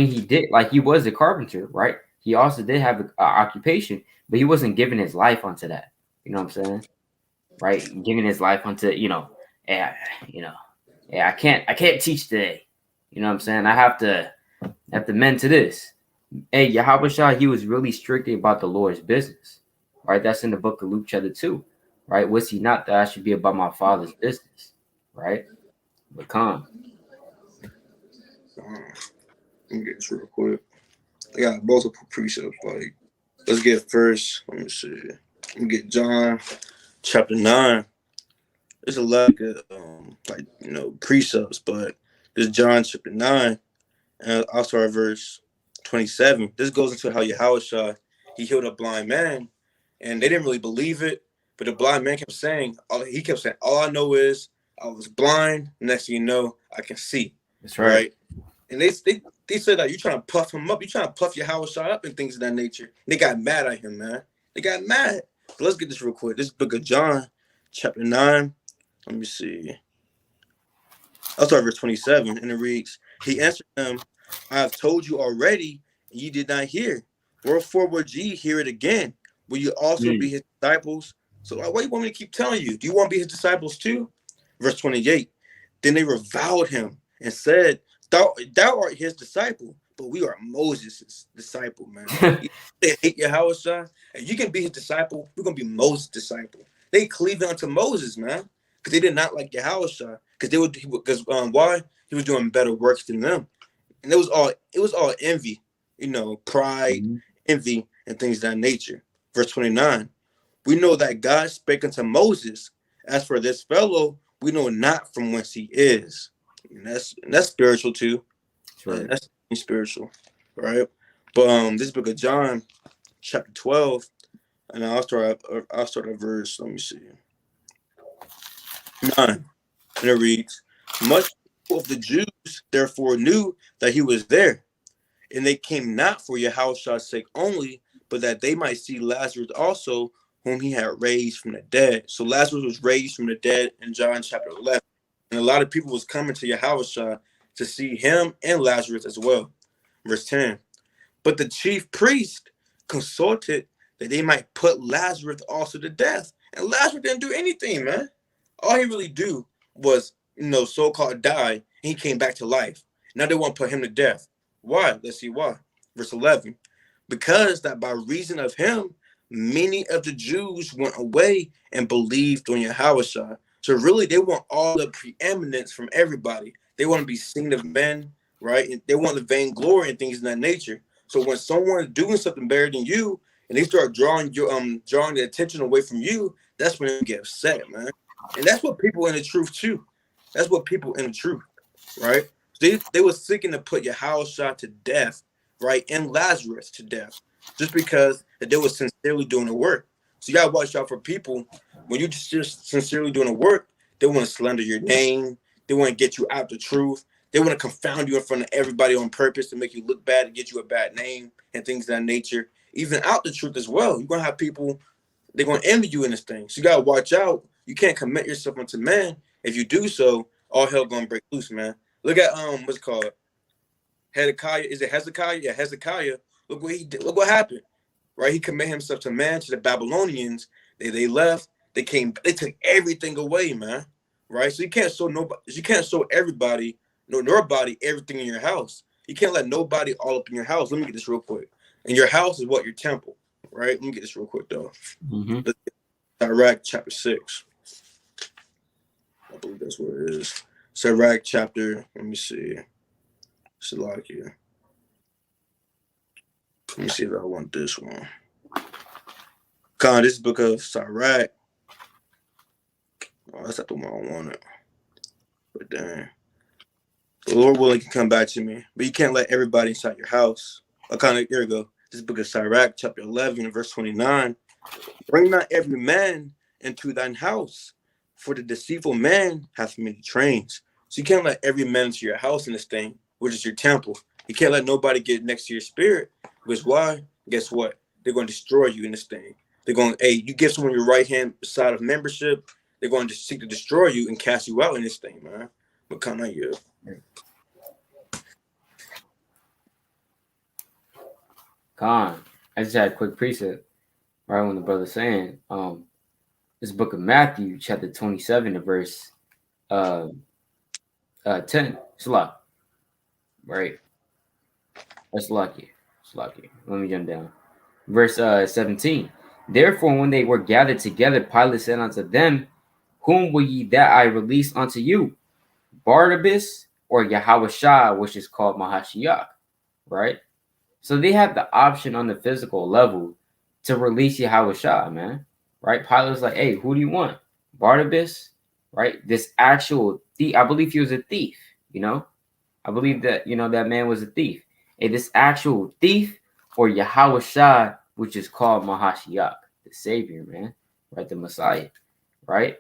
He did, like, he was a carpenter, right? He also did have an occupation, but he wasn't giving his life unto that. You know what I'm saying? Right? Giving his life unto, yeah, I can't teach today. You know what I'm saying? I have to mend to this. Hey, Yahweh he was really strict about the Lord's business. Right? That's in the book of Luke chapter 2. Right? Was he not that I should be about my father's business? Right? But come. Let me get this real quick. I got multiple precepts. Like, let's get first. Let me see. Let me get John chapter 9. There's a lot of good, precepts, but this John chapter 9, and I'll start at verse 27. This goes into how Yahushua, he healed a blind man, and they didn't really believe it, but the blind man kept saying, all I know is I was blind. Next thing you know, I can see. That's right. And they said that you're trying to puff him up. You're trying to puff Yahushua up and things of that nature. And they got mad at him, man. They got mad. But let's get this real quick. This book of John, chapter 9. Let me see. I'll start verse 27, and it reads, he answered them, I have told you already, and ye did not hear. Wherefore would ye hear it again? Will you also be his disciples? So what do you want me to keep telling you? Do you want to be his disciples too? Verse 28, then they reviled him and said, thou art his disciple, but we are Moses' disciple, man. They hate Yahushua, and you can be his disciple. We're going to be Moses' disciple. They cleaved unto Moses, man, because they did not like Yahushua. Why? He was doing better works than them, and it was all envy, pride, envy, and things of that nature. Verse 29, we know that God spake unto Moses. As for this fellow, we know not from whence he is, and that's spiritual too. Right. That's spiritual, right? But this book of John, chapter 12, and I'll start at verse. Let me see, 9. And it reads, much of the Jews therefore knew that he was there, and they came not for Yahushua's sake only, but that they might see Lazarus also, whom he had raised from the dead. So Lazarus was raised from the dead in John chapter 11. And a lot of people was coming to Yahushua to see him and Lazarus as well. Verse 10. But the chief priest consulted that they might put Lazarus also to death. And Lazarus didn't do anything, man. All he really do was, so-called die, and he came back to life. Now they want to put him to death. Why? Let's see why. Verse 11. Because that by reason of him, many of the Jews went away and believed on Yahushua. So really, they want all the preeminence from everybody. They want to be seen of men, right? And they want the vainglory and things of that nature. So when someone is doing something better than you, and they start drawing the attention away from you, that's when they get upset, man. And that's what people in the truth too. That's what people in the truth, right? They were seeking to put Yahushua to death, right, and Lazarus to death, just because that they were sincerely doing the work. So you gotta watch out for people when you just sincerely doing the work. They want to slander your name. They want to get you out the truth. They want to confound you in front of everybody on purpose to make you look bad and get you a bad name and things of that nature. Even out the truth as well. You're gonna have people, they're gonna envy you in this thing. So you gotta watch out. You can't commit yourself unto man. If you do so, all hell gonna break loose, man. Look at what's it called? Hezekiah. Is it Hezekiah? Yeah, Hezekiah. Look what he did. Look what happened. Right? He committed himself to man, to the Babylonians. They left. They came. They took everything away, man. Right? So you can't show nobody. You can't show everybody, nobody, everything in your house. You can't let nobody all up in your house. Let me get this real quick. And your house is what? Your temple. Right? Let me get this real quick though. Let's get Sirach chapter 6. I believe that's what it is. Sirach chapter. Let me see. Salakia. Let me see if I want this one. This is book of Sirach. Oh, that's not the one I wanted. But dang. The Lord willing can come back to me. But you can't let everybody inside your house. Here we go. This book of Sirach, chapter 11, verse 29. Bring not every man into thine house, for the deceitful man hath many trains. So you can't let every man into your house in this thing, which is your temple. You can't let nobody get next to your spirit. Because why? Guess what? They're going to destroy you in this thing. They're going, you give someone your right hand side of membership, they're going to seek to destroy you and cast you out in this thing, man. But come on, you. I just had a quick precept, right, when the brother's saying, this book of Matthew, chapter 27, verse 10. Salah. Right? That's lucky. It's lucky. Let me jump down. Verse 17. Therefore, when they were gathered together, Pilate said unto them, whom will ye that I release unto you? Barnabas or Yahushua, which is called Mahashiach, right? So they have the option on the physical level to release Yahushua, man, right? Pilate was like, hey, who do you want? Barnabas, right? This actual thief, I believe he was a thief, you know? I believe that, that man was a thief. Hey, this actual thief or Yahushua, which is called Mahashiach, the Savior, man, right? The Messiah, right?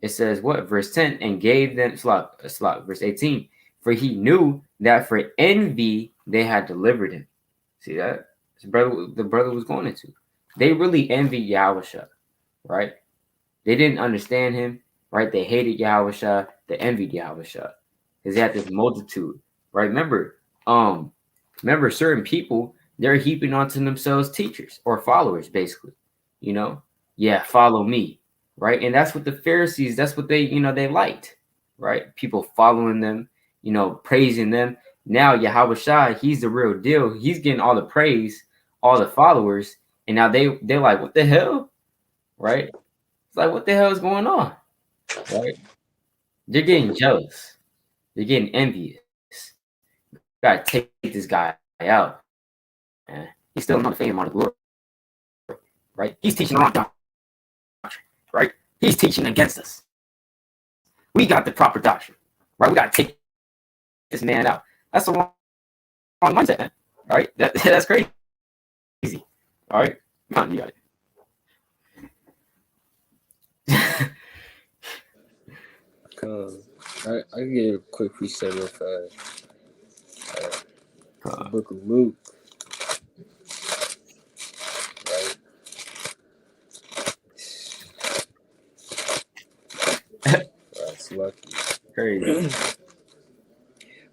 It says what? Verse 10, and gave them verse 18. For he knew that for envy they had delivered him. See that? The brother was going into. They really envied Yahushua, right? They didn't understand him, right? They hated Yahushua, they envied Yahushua. Because they had this multitude, right? Remember certain people, they're heaping onto themselves teachers or followers, basically. Yeah, follow me. Right. And that's what the Pharisees, that's what they liked, right? People following them, praising them. Now Yahushua, he's the real deal. He's getting all the praise, all the followers, and now they're like, what the hell? Right? It's like, what the hell is going on? Right? They're getting jealous. They're getting envious. Gotta take this guy out, man. He's still on the fame, on the glory. Right? He's teaching the wrong doctrine. Right? He's teaching against us. We got the proper doctrine, right? We got to take this man out. That's the wrong mindset, man. All right, that's crazy. All right, come on, you got it. I can get a quick precept real fast. The book of Luke, right? That's lucky. Crazy.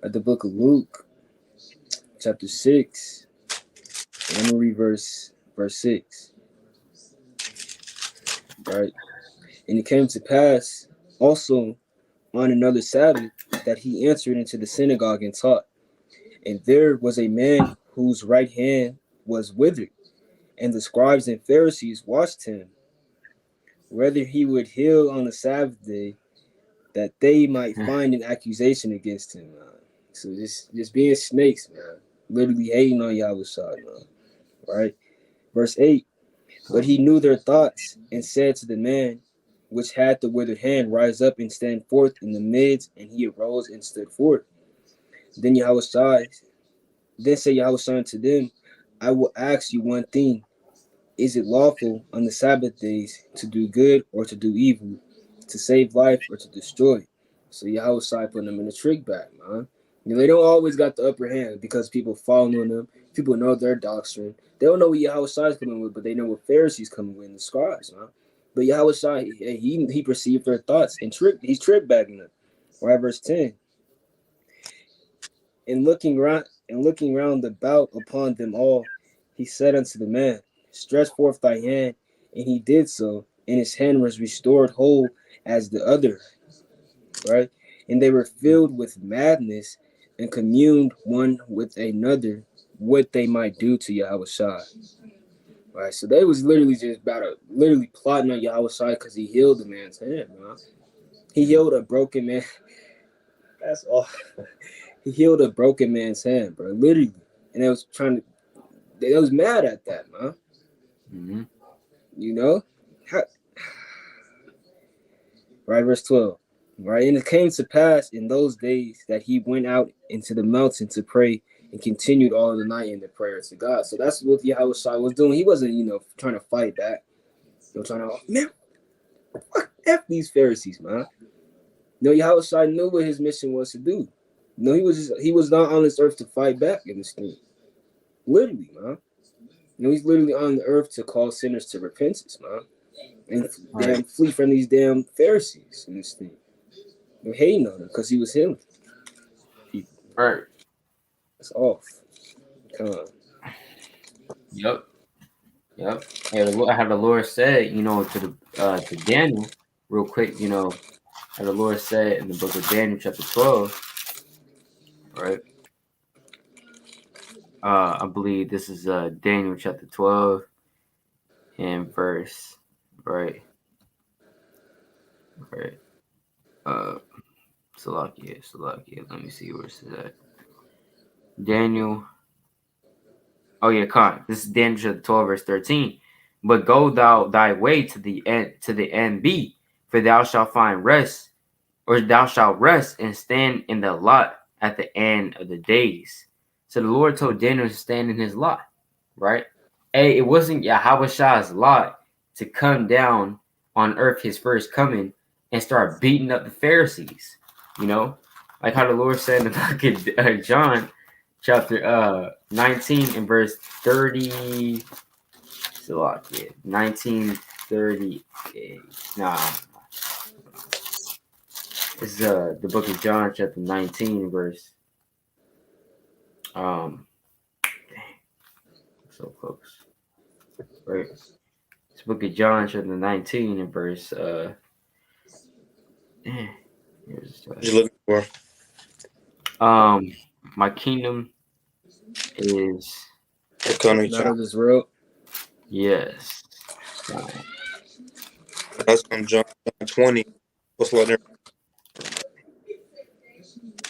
At the book of Luke, chapter 6, and I'm gonna read verse 6. Right? And it came to pass also on another Sabbath that he entered into the synagogue and taught. And there was a man whose right hand was withered, and the scribes and Pharisees watched him, whether he would heal on the Sabbath day, that they might find an accusation against him. So just being snakes, man. Literally hating on Yahushua, man. Right? Verse 8. But he knew their thoughts and said to the man which had the withered hand, rise up and stand forth in the midst. And he arose and stood forth. Then said Yahushua unto them, I will ask you one thing. Is it lawful on the Sabbath days to do good or to do evil, to save life or to destroy? So Yahushua put them in a trick bag, man. They don't always got the upper hand because people follow them. People know their doctrine. They don't know what Yahushua is coming with, but they know what Pharisees coming with and the scribes, man. But Yahushua, he perceived their thoughts and he's trick bagging them. Right, verse 10. And looking round about upon them all, he said unto the man, stretch forth thy hand. And he did so, and his hand was restored whole as the other. Right? And they were filled with madness and communed one with another what they might do to Yahushua. Right? So they was literally just literally plotting on Yahushua because he healed the man's hand, man. He healed a broken man. That's all. He healed a broken man's hand, bro. Literally. And they was mad at that, man. Mm-hmm. You know? Right, verse 12. Right, and it came to pass in those days that he went out into the mountain to pray and continued all the night in the prayer to God. So that's what Yahushua was doing. He wasn't, trying to fight back. Man, F these Pharisees, man. Yahushua knew what his mission was to do. He was not on this earth to fight back in this thing. Literally, man. He's literally on the earth to call sinners to repentance, man. And flee from these damn Pharisees in this thing. They're hating on him because he was healing people. Right. It's off. Come on. Yep. Hey, I have the Lord said, to Daniel, real quick, how the Lord said in the book of Daniel, chapter 12, right? I believe this is Daniel chapter 12 and verse, right? Salakia. Let me see where this is at. Daniel. Oh yeah, Khan. This is Daniel chapter 12, verse 13. But go thou thy way to the end be, for thou shalt find rest, or thou shalt rest and stand in the lot at the end of the days. So the Lord told Daniel to stand in his lot, right? Hey, it wasn't Yahweh's lot to come down on earth, his first coming, and start beating up the Pharisees. You know, like how the Lord said in the book of John, chapter 19 and verse 30. So like, yeah, 1938. Nah, this is the book of John, chapter 19, verse. Dang, so close. Right. This book of John, chapter 19, and verse. Here's You're looking for. My kingdom is. Not of this world. Yes. That's on John 20. What's like there?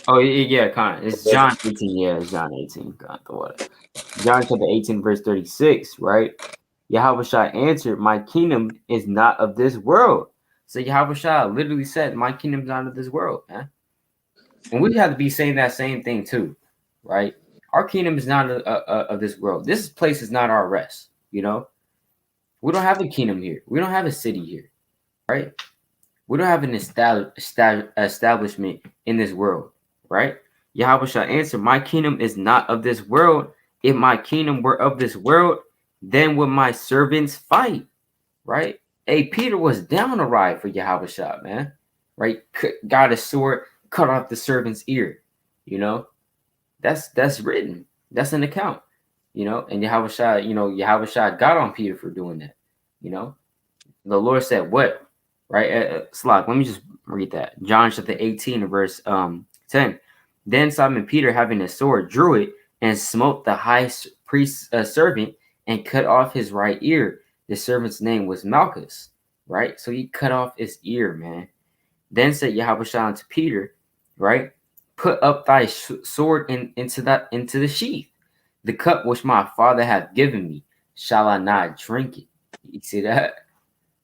Oh yeah, kind of. It's John 18. Yeah, it's John 18. God, the what? John chapter 18, verse 36. Right. Yahweh answered, "My kingdom is not of this world." So Yahweh literally said, "My kingdom is not of this world, man." And we have to be saying that same thing too, right? Our kingdom is not of this world. This place is not our rest. You know, we don't have a kingdom here. We don't have a city here, right? We don't have an establishment in this world, right? Yahweh shall answer, "My kingdom is not of this world. If my kingdom were of this world, then would my servants fight," right? Hey, Peter was down a ride for Yahweh Shah, man, right? Got a sword, cut off the servant's ear, you know? That's written. That's an account, you know? And Yahweh Shah got on Peter for doing that, you know? The Lord said, what? Right? Slok, let me just read that. John chapter 18, verse 10. Then Simon Peter, having a sword, drew it and smote the high priest's servant and cut off his right ear. The servant's name was Malchus, right? So he cut off his ear, man. Then said Yahweh unto Peter, right? Put up thy sword into the sheath. The cup which my Father hath given me, shall I not drink it? You see that?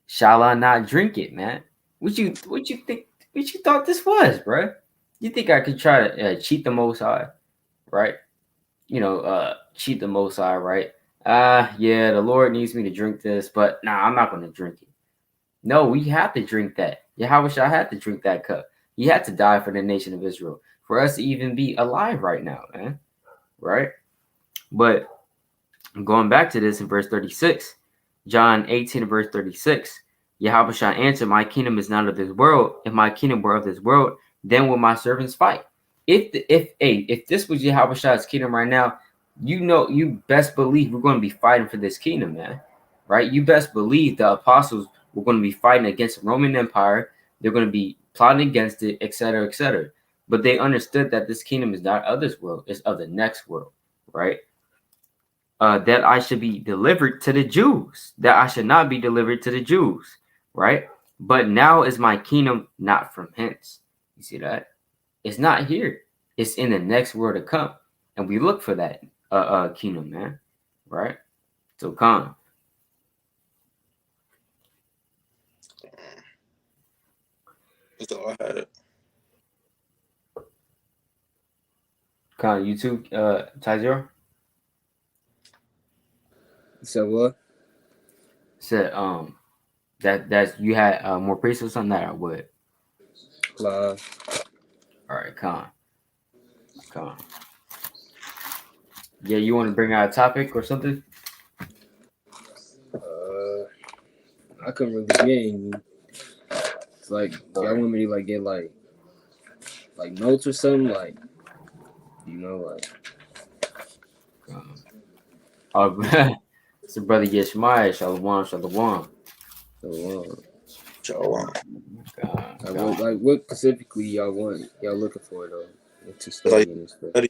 Shall I not drink it, man? What you think? What you thought this was, bro? You think I could try to cheat the Most High, right? You know, cheat the Most High, right? Yeah, the Lord needs me to drink this, but nah, I'm not going to drink it. No, we have to drink that. Yahweh Shah had to drink that cup. He had to die for the nation of Israel for us to even be alive right now, man. Right? But going back to this in verse 36, John 18 verse 36, Yahweh Shah answered, "My kingdom is not of this world. If my kingdom were of this world, then will my servants fight." If this was Yahweh Shah's kingdom right now, you best believe we're going to be fighting for this kingdom, man. Right? You best believe the apostles were going to be fighting against the Roman Empire. They're going to be plotting against it, etc., etc. But they understood that this kingdom is not of this world; it's of the next world, right? That I should be delivered to the Jews, that I should not be delivered to the Jews, right? But now is my kingdom not from hence. You see that? It's not here. It's in the next world to come. And we look for that kingdom, man. Right? So come. That's all I had. Come, you too, Tazaiyar? So what? Said that's you had more priests on that or what? Live. All right, come. Yeah, you want to bring out a topic or something? I couldn't really get any. It's like y'all want me to like get like notes or something, like like. Oh, it's a brother Yeshmai, Shalom. So Shalom. What specifically y'all looking for though to study Like, in this stuff? study.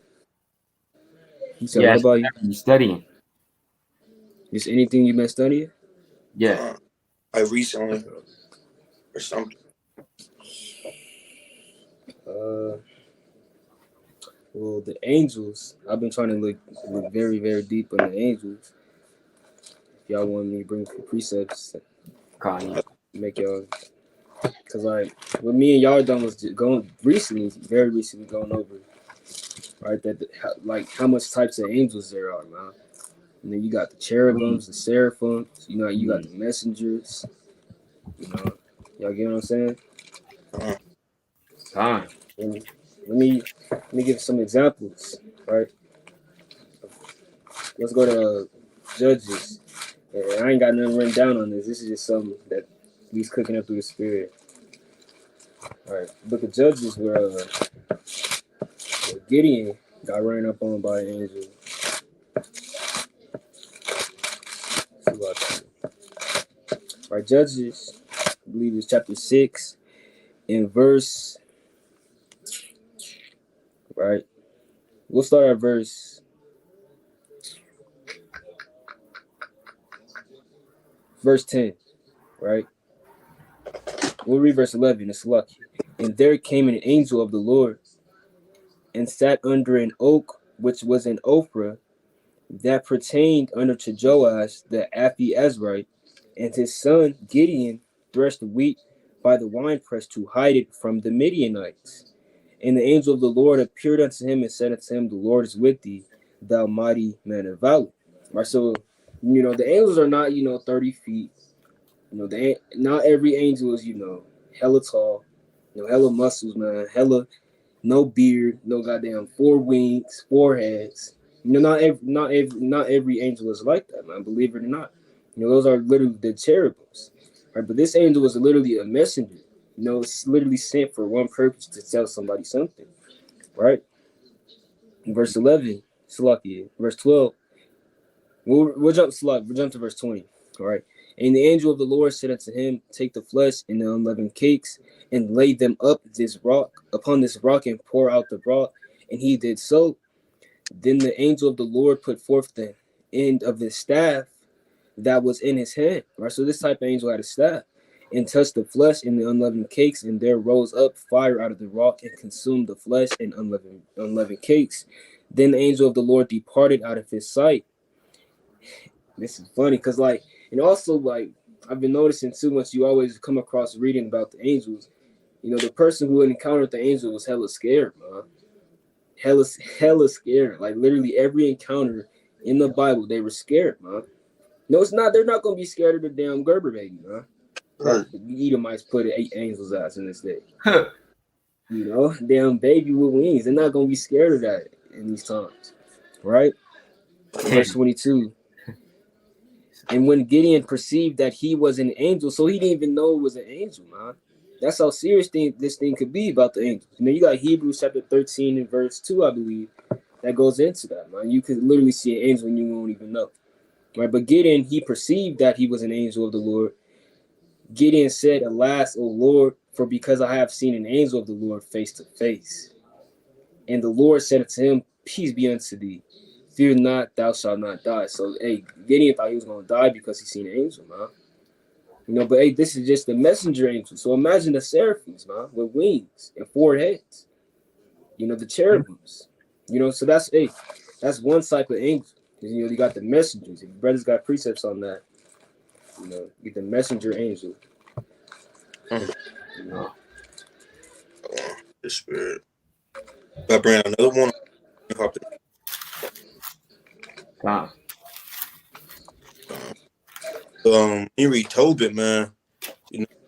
You said Yeah, what about you? you studying? Just anything you've been studying? Yeah. Like recently or something. Well, the angels. I've been trying to look very, very deep on the angels. If y'all want me to bring precepts, Connie. make y'all. Cause like what me and y'all done was going recently, very recently going over, right? Like how much types of angels there are, man. And then you got the cherubims, the seraphims. You know, you got the messengers. You know, y'all get what I'm saying? Con. And let me give some examples, right? Let's go to Judges. And I ain't got nothing written down on this. This is just something that he's cooking up through the spirit. All right, Book of Judges, where Gideon got ran up on by an angel. All right, Judges, I believe it's chapter 6, in verse. Right, we'll start at verse 10. Right, we'll read verse 11. It's lucky. And there came an angel of the Lord and sat under an oak which was in Ophrah, that pertained unto Joash the Abiezrite, and his son Gideon threshed wheat by the winepress to hide it from the Midianites. And the angel of the Lord appeared unto him and said unto him, the Lord is with thee, thou mighty man of valor. Right, so the angels are not 30 feet. Not every angel is hella tall, hella muscles, man, hella no beard, no goddamn 4 wings, 4 heads. Not every angel is like that, man. Believe it or not, those are literally the cherubims, right? But this angel was literally a messenger. It's literally sent for one purpose, to tell somebody something, right? Verse 11, Salakia. Verse 12. We'll jump to verse 20. All right. And the angel of the Lord said unto him, take the flesh and the unleavened cakes, and lay them upon this rock, and pour out the broth. And he did so. Then the angel of the Lord put forth the end of the staff that was in his hand. Right. So this type of angel had a staff, and touched the flesh and the unleavened cakes, and there rose up fire out of the rock and consumed the flesh and unleavened cakes. Then the angel of the Lord departed out of his sight. This is funny because, and also, I've been noticing too much. You always come across reading about the angels. The person who encountered the angel was hella scared, man. Hella scared. Like, literally every encounter in the Bible, they were scared, man. No, it's not. They're not gonna be scared of the damn Gerber baby, man. Right. The Edomites put 8 angels' ass in this day. Damn baby with wings. They're not gonna be scared of that in these times, right? Verse 22. And when Gideon perceived that he was an angel, so he didn't even know it was an angel, man. That's how serious this thing could be about the angels. You got Hebrews chapter 13 and verse 2, I believe, that goes into that, man. You could literally see an angel and you won't even know. Right? But Gideon, he perceived that he was an angel of the Lord. Gideon said, alas, O Lord, for because I have seen an angel of the Lord face to face. And the Lord said unto him, peace be unto thee. Fear not, thou shalt not die. So, hey, Gideon thought he was going to die because he seen an angel, man. But hey, this is just the messenger angel. So imagine the seraphims, man, with wings and 4 heads. The cherubims. So that's one type of angel. You got the messengers. If brothers got precepts on that, you get the messenger angel. The spirit. I bring another one. You read Tobit, man.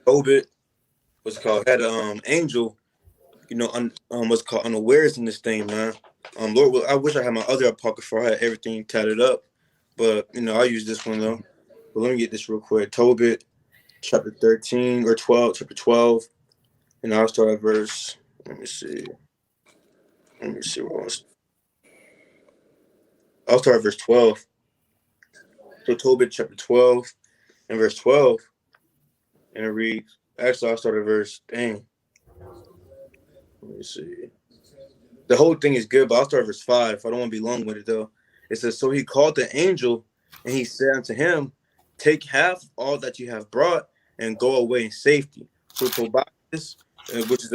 Tobit was called had an angel. What's called unawares in this thing, man. Lord, I wish I had my other apocrypha. I had everything tatted up, but I'll use this one though. But let me get this real quick. Tobit, chapter 13 or 12, chapter 12, and I'll start at verse. Let me see what I'll start at verse 12. So Tobit, chapter 12, and verse 12, and it reads, Actually, I'll start at verse. Dang. Let me see. The whole thing is good, but I'll start at verse 5. I don't want to be long with it, though. It says, So he called the angel, and he said unto him, Take half all that you have brought, and go away in safety. So Tobias, which is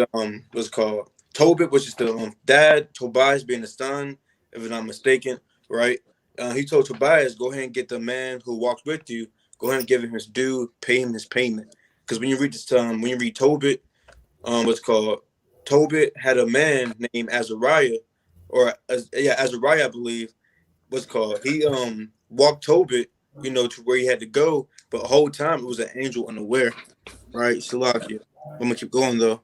what's called Tobit, which is the dad, Tobias being the son, if I'm not mistaken, right? He told Tobias, Go ahead and get the man who walks with you. Go ahead and give him his due, pay him his payment. Because when you read this, when you read Tobit, what's called Tobit had a man named Azariah, or Azariah, I believe, what's called. He walked Tobit, to where he had to go, but the whole time it was an angel unaware, right? Salakia. I'm gonna keep going though.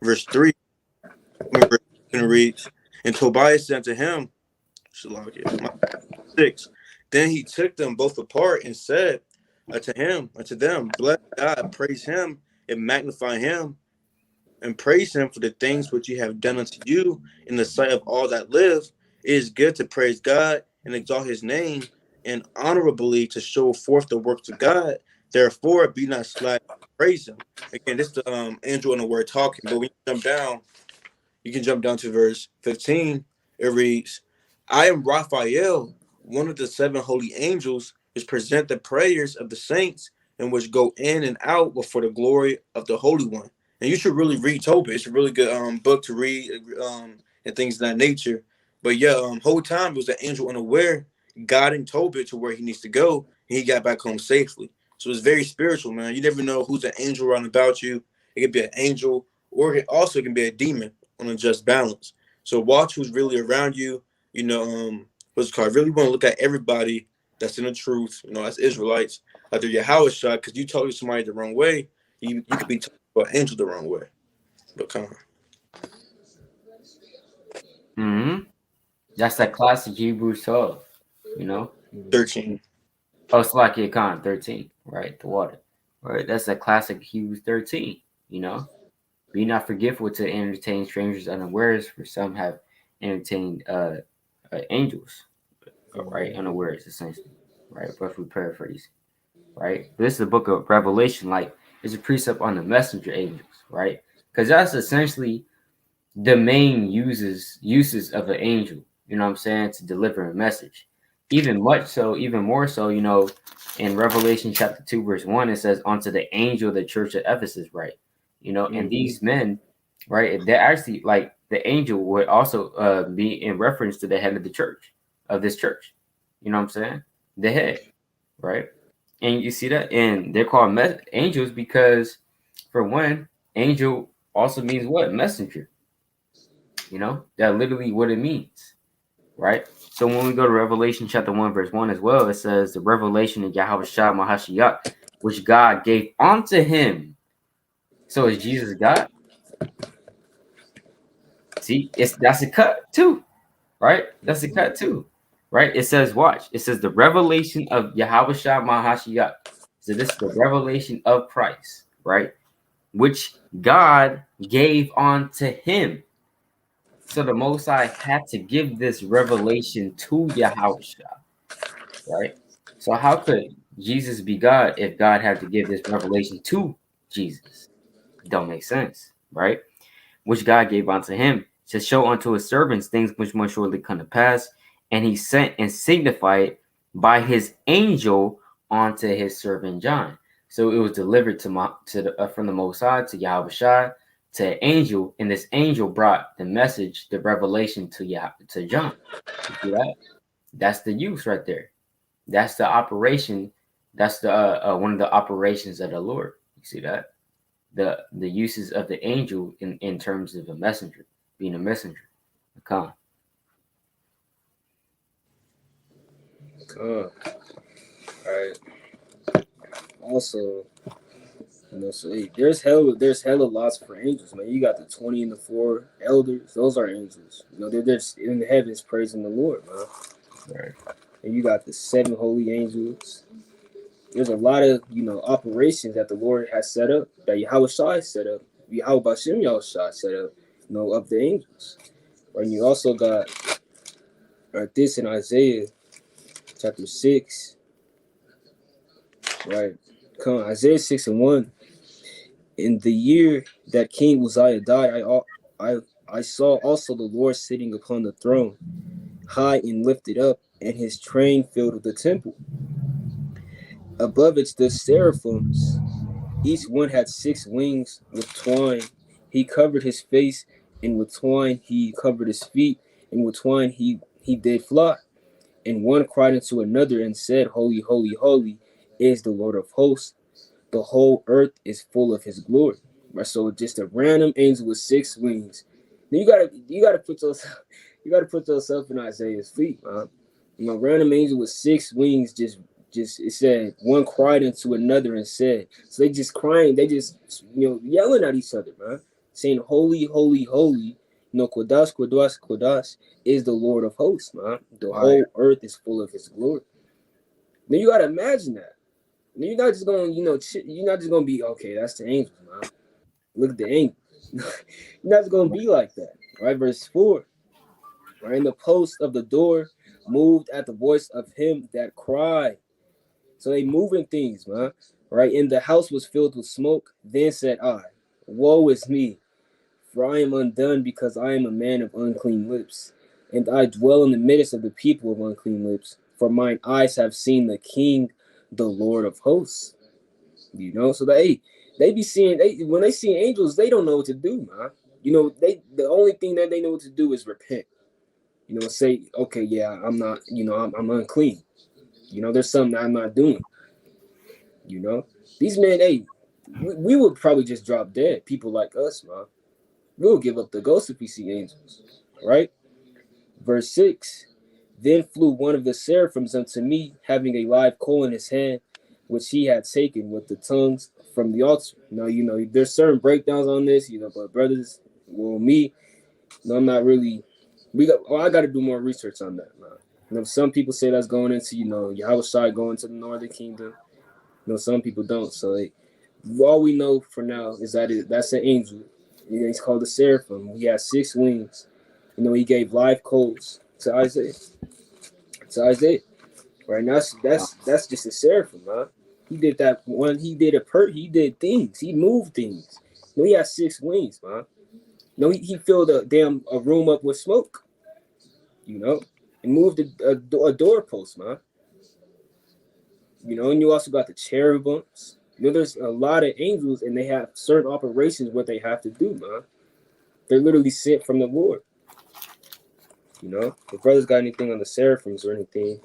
Verse 3, verse reads, and Tobias said to him, Salakia, 6. Then he took them both apart and said unto them, bless God, praise him, and magnify him, and praise him for the things which he have done unto you in the sight of all that live. It is good to praise God and exalt his name, and honorably to show forth the works of God. Therefore, be not slack, praise him. Again, this is the angel in the word talking, but when you can jump down to verse 15. It reads, I am Raphael, one of the 7 holy angels, which present the prayers of the saints, and which go in and out before the glory of the Holy One. And you should really read Tobit. It's a really good book to read, and things of that nature. But yeah, whole time it was an angel unaware, guiding Tobit to where he needs to go, and he got back home safely. So it's very spiritual, man. You never know who's an angel around about you. It could be an angel, or it also can be a demon on a just balance. So watch who's really around you. What's it called? Really want to look at everybody that's in the truth. As Israelites, after your house shot, because you told somebody the wrong way, you could be talking about angel the wrong way. But come on. That's that classic Hebrews 12. 13. Oh, Salakia Khan 13. Right, the water. Right, that's a classic Hebrews 13. Be not forgetful to entertain strangers unawares, for some have entertained angels, right? Unawares, essentially, right? But if we paraphrase, right? This is the book of Revelation, like it's a precept on the messenger angels, right? Because that's essentially the main uses of an angel. You know what I'm saying? To deliver a message. Even more so, in Revelation chapter 2, verse 1, it says, unto the angel of the church of Ephesus, right? And these men, right, they're actually like the angel would also be in reference to the head of the church, of this church. You know what I'm saying? The head, right? And you see that? And they're called angels because, for one, angel also means what? Messenger. That literally what it means, right? So when we go to Revelation chapter 1, verse 1 as well, it says the revelation of Yahweh Shah Mahashiach, which God gave unto him. So is Jesus God? See, that's a cut too, right? That's a cut too, right? It says, watch, it says the revelation of Yahweh Shah Mahashiach. So this is the revelation of Christ, right? Which God gave unto him. So the Most High had to give this revelation to Yahushua, right? So how could Jesus be God if God had to give this revelation to Jesus? Don't make sense, right? Which God gave unto him to show unto his servants things which must surely come to pass, and he sent and signified by his angel unto his servant John. So it was delivered from the Most High to Yahushua to an angel, and this angel brought the message, the revelation to John. You see that? That's the use right there. That's the operation. That's the one of the operations of the Lord. You see that? The uses of the angel in terms of a messenger, being a messenger. Come. All right. Also, so there's hella lots for angels, man. You got the 20 and the 4 elders; those are angels. They're just in the heavens praising the Lord, man. Right. And you got the 7 holy angels. There's a lot of operations that the Lord has set up, that Yahweh Shai set up, Yahweh Bashem Yahweh Shai set up, of the angels. And you also got this in Isaiah chapter 6, right? Come on, Isaiah 6 and 1. In the year that King Uzziah died, I saw also the Lord sitting upon the throne, high and lifted up, and his train filled the temple. Above it stood seraphims. Each one had 6 wings. With twine he covered his face, and with twine he covered his feet, and with twine he did fly. And one cried unto another and said, Holy, holy, holy is the Lord of hosts. The whole earth is full of his glory. Right, so just a random angel with 6 wings. Now you gotta put yourself in Isaiah's feet, man. Random angel with 6 wings just it said one cried unto another and said. So they just crying, they just yelling at each other, man, saying holy, holy, holy. Kodash, Kodash, Kodash is the Lord of hosts, man. The whole earth is full of his glory. Now you gotta imagine that. You're not just gonna, you're not just gonna be okay. That's the angels, man. Look at the angels. You're not just gonna be like that, right? Verse 4. Right, and the post of the door moved at the voice of him that cried. So they moving things, man. Right, and the house was filled with smoke. Then said I, woe is me, for I am undone, because I am a man of unclean lips, and I dwell in the midst of the people of unclean lips. For mine eyes have seen the King, the Lord of hosts. So they be seeing when they see angels, they don't know what to do, man. The only thing that they know what to do is repent. Say, okay, yeah, I'm not, I'm unclean. There's something I'm not doing. These men, we would probably just drop dead. People like us, man. We'll give up the ghost if we see angels, right? Verse 6. Then flew one of the seraphims unto me, having a live coal in his hand, which he had taken with the tongues from the altar. Now, there's certain breakdowns on this, but brothers, me, I'm not really. I got to do more research on that, man. Some people say that's going into, Yahushua going to the northern kingdom. Some people don't. So, all we know for now is that's an angel. He's called a seraphim. He has 6 wings. He gave live coals to Isaiah. Right now, that's just a seraphim, man. He did that one. He did things. He moved things. He had 6 wings, man. He filled a room up with smoke. And moved a doorpost, man. And you also got the cherubims. There's a lot of angels, and they have certain operations what they have to do, man. They're literally sent from the Lord. If brothers got anything on the seraphims or anything,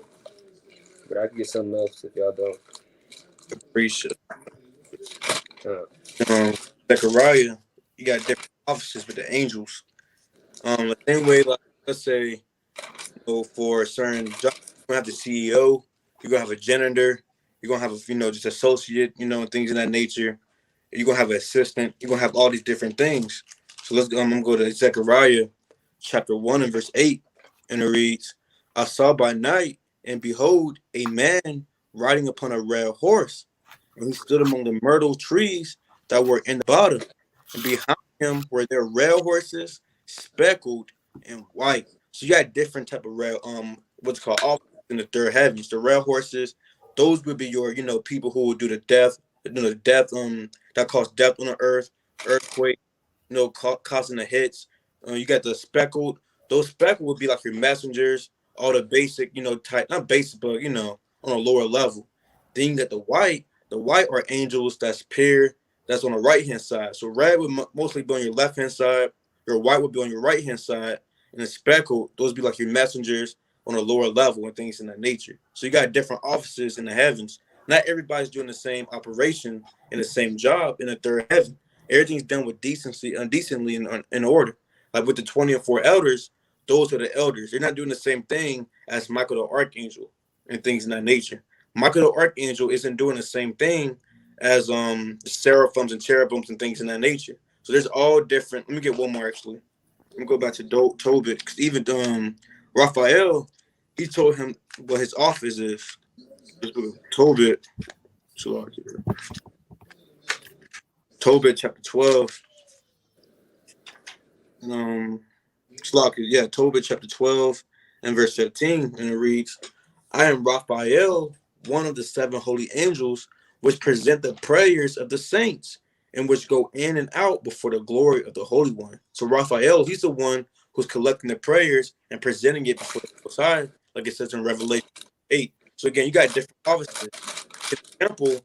but I can get something else if y'all don't. Appreciate. Zechariah, you got different offices with the angels. The same way, like let's say, for a certain job, you're gonna have the CEO, you're gonna have a janitor, you're gonna have a just associate, things of that nature. You're gonna have an assistant. You're gonna have all these different things. So let's go. I'm gonna go to Zechariah, chapter 1 and verse 8, and it reads, "I saw by night, and behold, a man riding upon a red horse, and he stood among the myrtle trees that were in the bottom, and behind him were their red horses, speckled and white." So you got different type of red, what's called officers in the third heavens. The red horses, those would be your, people who would do the death, that caused death on the earth, earthquake, causing the hits. You got the speckled. Those speckled would be like your messengers, all the basic, type, not basic, but on a lower level. Then you got the white. The white are angels that's pure, that's on the right hand side. So red would mostly be on your left hand side. Your white would be on your right hand side, and the speckled, those be like your messengers on a lower level and things in that nature. So you got different offices in the heavens. Not everybody's doing the same operation in the same job in the third heaven. Everything's done with decency, undecently in order. Like with the 24 elders, those are the elders. They're not doing the same thing as Michael the Archangel and things in that nature. Michael the Archangel isn't doing the same thing as seraphims and cherubims and things in that nature. So there's all different. Let me get one more actually. Let me go back to Tobit, because even Raphael, he told him what his office is. Tobit, Tobit chapter 12. Tobit chapter 12 and verse 15, and it reads, "I am Raphael, one of the 7 holy angels, which present the prayers of the saints, and which go in and out before the glory of the Holy One. So Raphael, he's the one who's collecting the prayers and presenting it before the Most High, like it says in Revelation 8. So again, you got different offices. In the temple,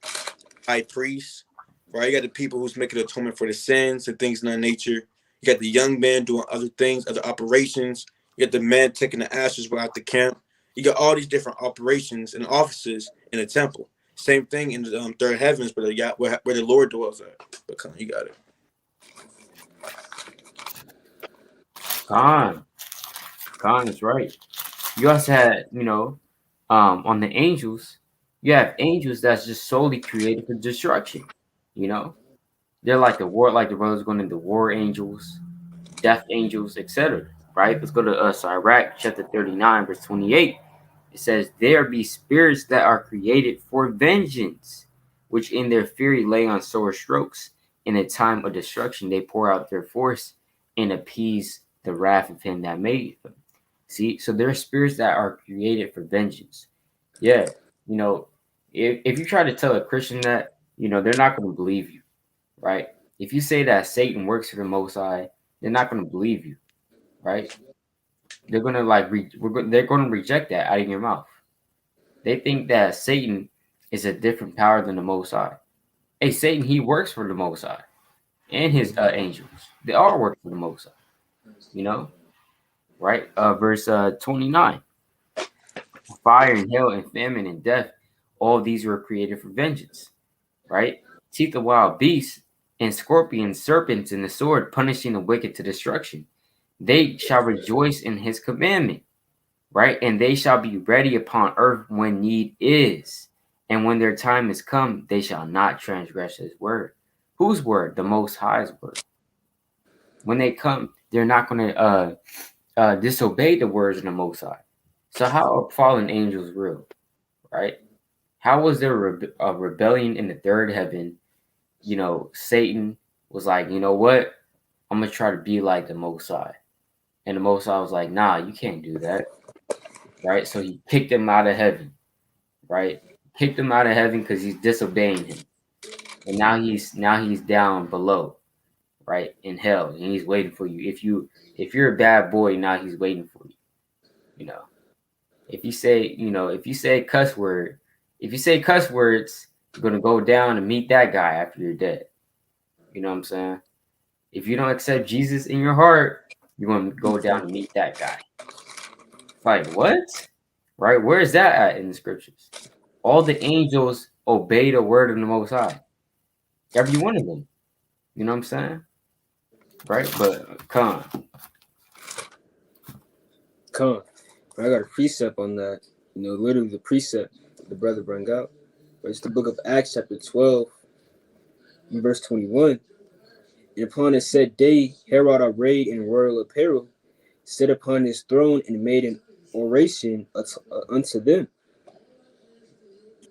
high priest, right? You got the people who's making atonement for the sins and things of that nature. You got the young men doing other things, other operations. You got the men taking the ashes out the camp. You got all these different operations and offices in the temple. Same thing in the third heavens, where the Lord dwells at. But come on, you got it. Khan is right. You also had, on the angels, you have angels that's just solely created for destruction. You know, they're like the brothers going into war angels, death angels, etc. Right? Let's go to Sirach chapter 39, verse 28. It says, "There be spirits that are created for vengeance, which in their fury lay on sore strokes. In a time of destruction, they pour out their force and appease the wrath of him that made them." See, so there are spirits that are created for vengeance. Yeah, if you try to tell a Christian that, they're not going to believe you, right? If you say that Satan works for the Most High, they're not going to believe you, right? They're going to they're going to reject that out of your mouth. They think that Satan is a different power than the Most High. Hey, Satan, he works for the Most High and his angels. They all work for the Most High, right? Verse 29. Fire and hail and famine and death, all these were created for vengeance, right? Teeth of wild beasts and scorpions, serpents, and the sword, punishing the wicked to destruction. They shall rejoice in his commandment, right? And they shall be ready upon earth when need is. And when their time is come, they shall not transgress his word. Whose word? The Most High's word. When they come, they're not going to disobey the words of the Most High. So how are fallen angels real, right? How was there a rebellion in the third heaven? Satan was like, you know what? I'm going to try to be like the Most High. And the Most High was like, nah, you can't do that, right? So he kicked him out of heaven, right? Kicked him out of heaven because he's disobeying him. And now he's down below, right? In hell. And he's waiting for you. If you're a bad boy, now he's waiting for you. If you say cuss words, you're gonna go down and meet that guy after you're dead. You know what I'm saying? If you don't accept Jesus in your heart, you're gonna go down and meet that guy. Like what? Right? Where is that at in the scriptures? All the angels obey the word of the Most High. Every one of them. You know what I'm saying? Right? But Khan. I got a precept on that. Literally the precept the brother brought out. It's the book of Acts, chapter 12, verse 21. And upon a said day, Herod, arrayed in royal apparel, sat upon his throne and made an oration unto them.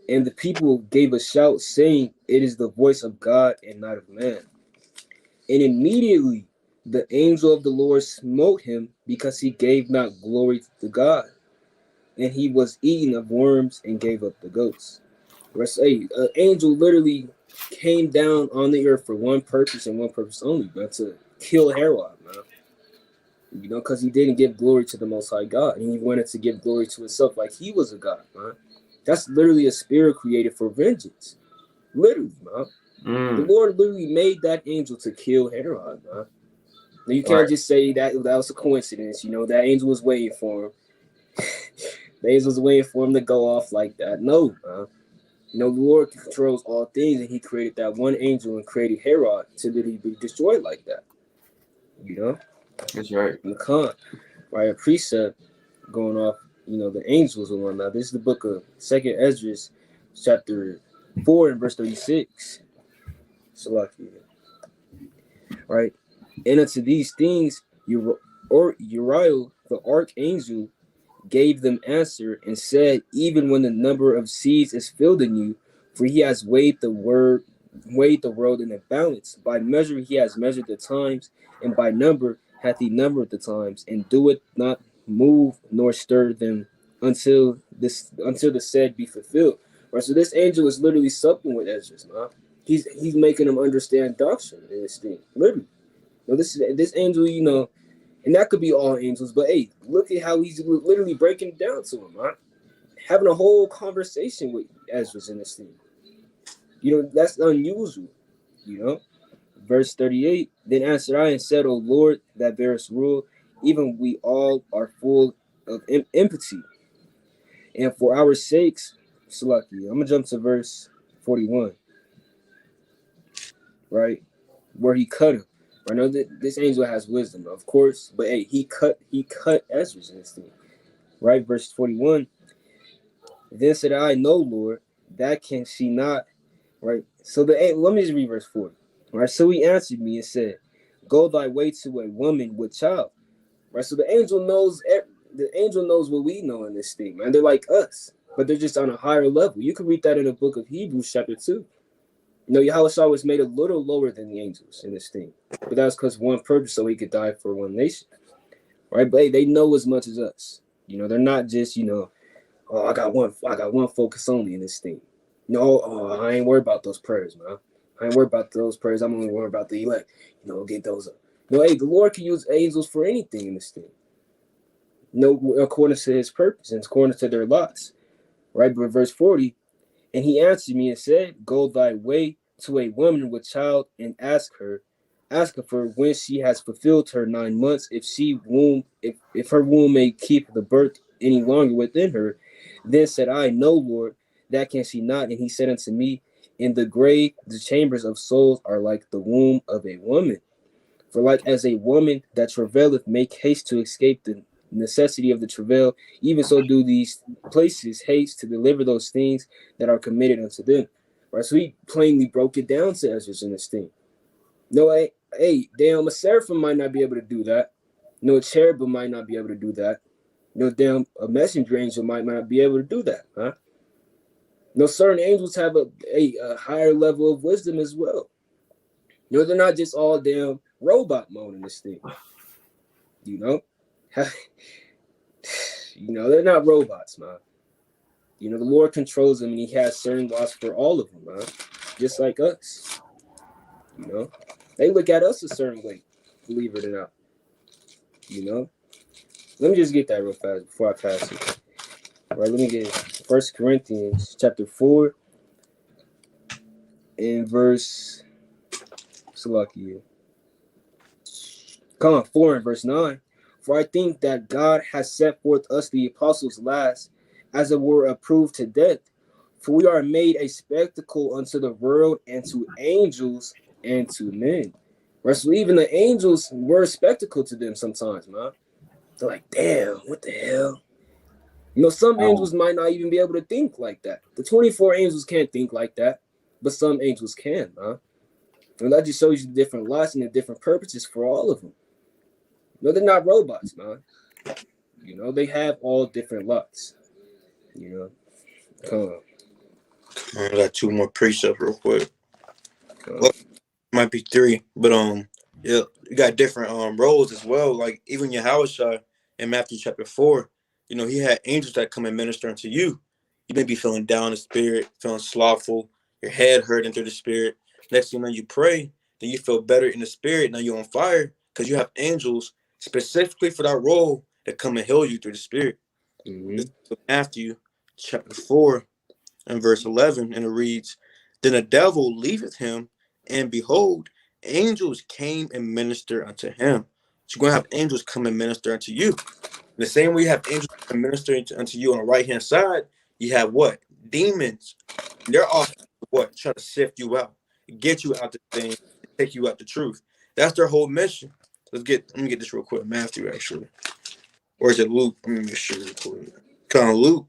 And the people gave a shout, saying, "It is the voice of God and not of man." And immediately the angel of the Lord smote him, because he gave not glory to God. And he was eaten of worms and gave up the ghost. Verse 8, an angel literally came down on the earth for one purpose and one purpose only, but to kill Herod, man. Because he didn't give glory to the Most High God. And he wanted to give glory to himself like he was a God, man. That's literally a spirit created for vengeance. Literally, man. The Lord literally made that angel to kill Herod, man. Now, you can't just say that was a coincidence. That angel was waiting for him. The angel was waiting for him to go off like that. No, man. The Lord controls all things, and he created that one angel and created Herod to literally be destroyed like that. That's right. And Khan, right? A precept going off, the angels and whatnot. This is the book of 2nd Ezra, chapter 4 and verse 36. Right? And unto these things, Uriel, the archangel, gave them answer and said, even when the number of seas is filled in you, for he has weighed the world in a balance. By measure he has measured the times, and by number hath he numbered the times, and doeth not move nor stir them until the said be fulfilled. Right, so this angel is literally supping with Ezra, man. he's making them understand doctrine in this thing. Literally. No, this angel, and that could be all angels, but hey, look at how he's literally breaking it down to him, right? Having a whole conversation with Ezra in this thing. That's unusual, Verse 38, then answered I and said, O Lord, that bearest rule, even we all are full of empathy. And for our sakes, Salaki, I'm going to jump to verse 41, right? Where he cut him. I know that this angel has wisdom, of course, but hey, he cut Ezra in this thing, right? Verse 41, then said I, no, Lord, that can she not, right? So let me just read verse 40. Right, so he answered me and said, go thy way to a woman with child. Right, so the angel knows what we know in this thing, man. They're like us, but they're just on a higher level. You can read that in the book of Hebrews chapter 2. Yahushua was made a little lower than the angels in this thing, but that's because one purpose, so he could die for one nation, right? But hey, they know as much as us. They're not just oh, I got one focus only in this thing. I ain't worried about those prayers, man. I ain't worried about those prayers. I'm only worried about the elect. Get those up. Hey, the Lord can use angels for anything in this thing. According to his purpose and according to their lots. Right? But verse 40, and he answered me and said, go thy way to a woman with child and ask her when she has fulfilled her 9 months, if her womb may keep the birth any longer within her. Then said I, no, Lord, that can she not. And he said unto me, in the grave, the chambers of souls are like the womb of a woman. For like as a woman that travaileth make haste to escape the necessity of the travail, even so do these places haste to deliver those things that are committed unto them. Right, so he plainly broke it down to Ezra in this thing. Damn, a seraphim might not be able to do that. A cherubim might not be able to do that. A messenger angel might not be able to do that, huh? Certain angels have a higher level of wisdom as well. They're not just all damn robot mode in this thing. They're not robots, man. The Lord controls them and he has certain laws for all of them, man. Just like us. They look at us a certain way, believe it or not. Let me just get that real fast before I pass it. All right, let me get 1 Corinthians chapter 4 and verse 4 and verse 9. For I think that God has set forth us the apostles last, as it were approved to death. For we are made a spectacle unto the world and to angels and to men. Right, so even the angels were a spectacle to them sometimes, man. They're like, damn, what the hell? Some angels might not even be able to think like that. The 24 angels can't think like that, but some angels can, man. And that just shows you the different lots and the different purposes for all of them. They're not robots, man. They have all different lots. Come on. I got 2 more precepts real quick. Well, might be 3, but yeah, you got different roles as well. Like even Yahushua in Matthew chapter 4, he had angels that come and minister unto you. You may be feeling down in the spirit, feeling slothful, your head hurting through the spirit. Next thing you pray, then you feel better in the spirit. Now you're on fire because you have angels specifically for that role that come and heal you through the spirit. Mm-hmm. This is Matthew chapter 4 and verse 11, and it reads, then the devil leaveth him, and behold, angels came and minister unto him. So you're going to have angels come and minister unto you. In the same way you have angels come and minister unto you on the right-hand side, you have what? Demons. They're off what? Trying to sift you out, get you out the thing, take you out the truth. That's their whole mission. Let me get this real quick. Matthew, actually. Or is it Luke? Let me make sure real quick. Kind of Luke,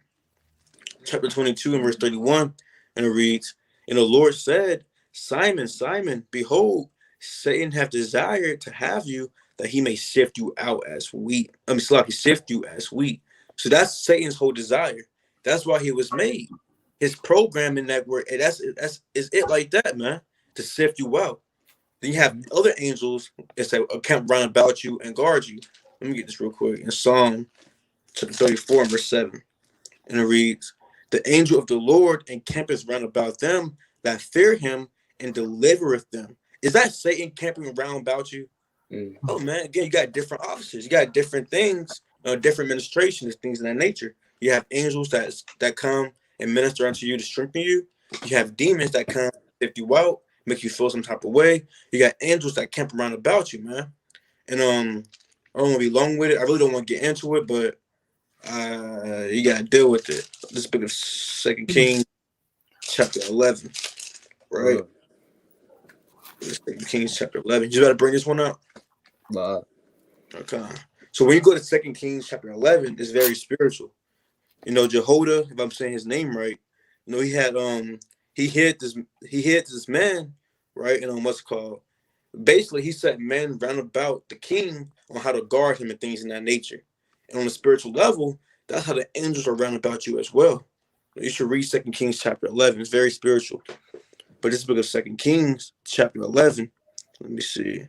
chapter 22 and verse 31, and it reads, and the Lord said, Simon, Simon, behold, Satan hath desired to have you, that he may sift you out as wheat. Sift you as wheat. So that's Satan's whole desire. That's why he was made. His program in that word, that's is it like that, man, to sift you out. Then you have other angels that say, camp round about you and guard you. Let me get this real quick. In Psalm chapter 34 and verse 7. And it reads, the angel of the Lord encampeth round about them that fear him, and delivereth them. Is that Satan camping around about you? Mm. Oh man, again, you got different officers, you got different things, different administrations, things of that nature. You have angels that come and minister unto you to strengthen you. You have demons that come, lift you out, make you feel some type of way. You got angels that camp around about you, man. And I don't want to be long with it. I really don't want to get into it, but you gotta deal with it. This book of 2 Kings, chapter 11, right? 2 Kings, chapter 11. You got to bring this one up. Okay. So when you go to 2 Kings, chapter 11, it's very spiritual. You know, Jehoiada, if I'm saying his name right, you know, he hid this man, right? And what's it called? Basically, he set men round about the king on how to guard him and things in that nature. And on a spiritual level, that's how the angels are round about you as well. You should read 2 Kings chapter 11. It's very spiritual. But this book of 2 Kings chapter 11, let me see.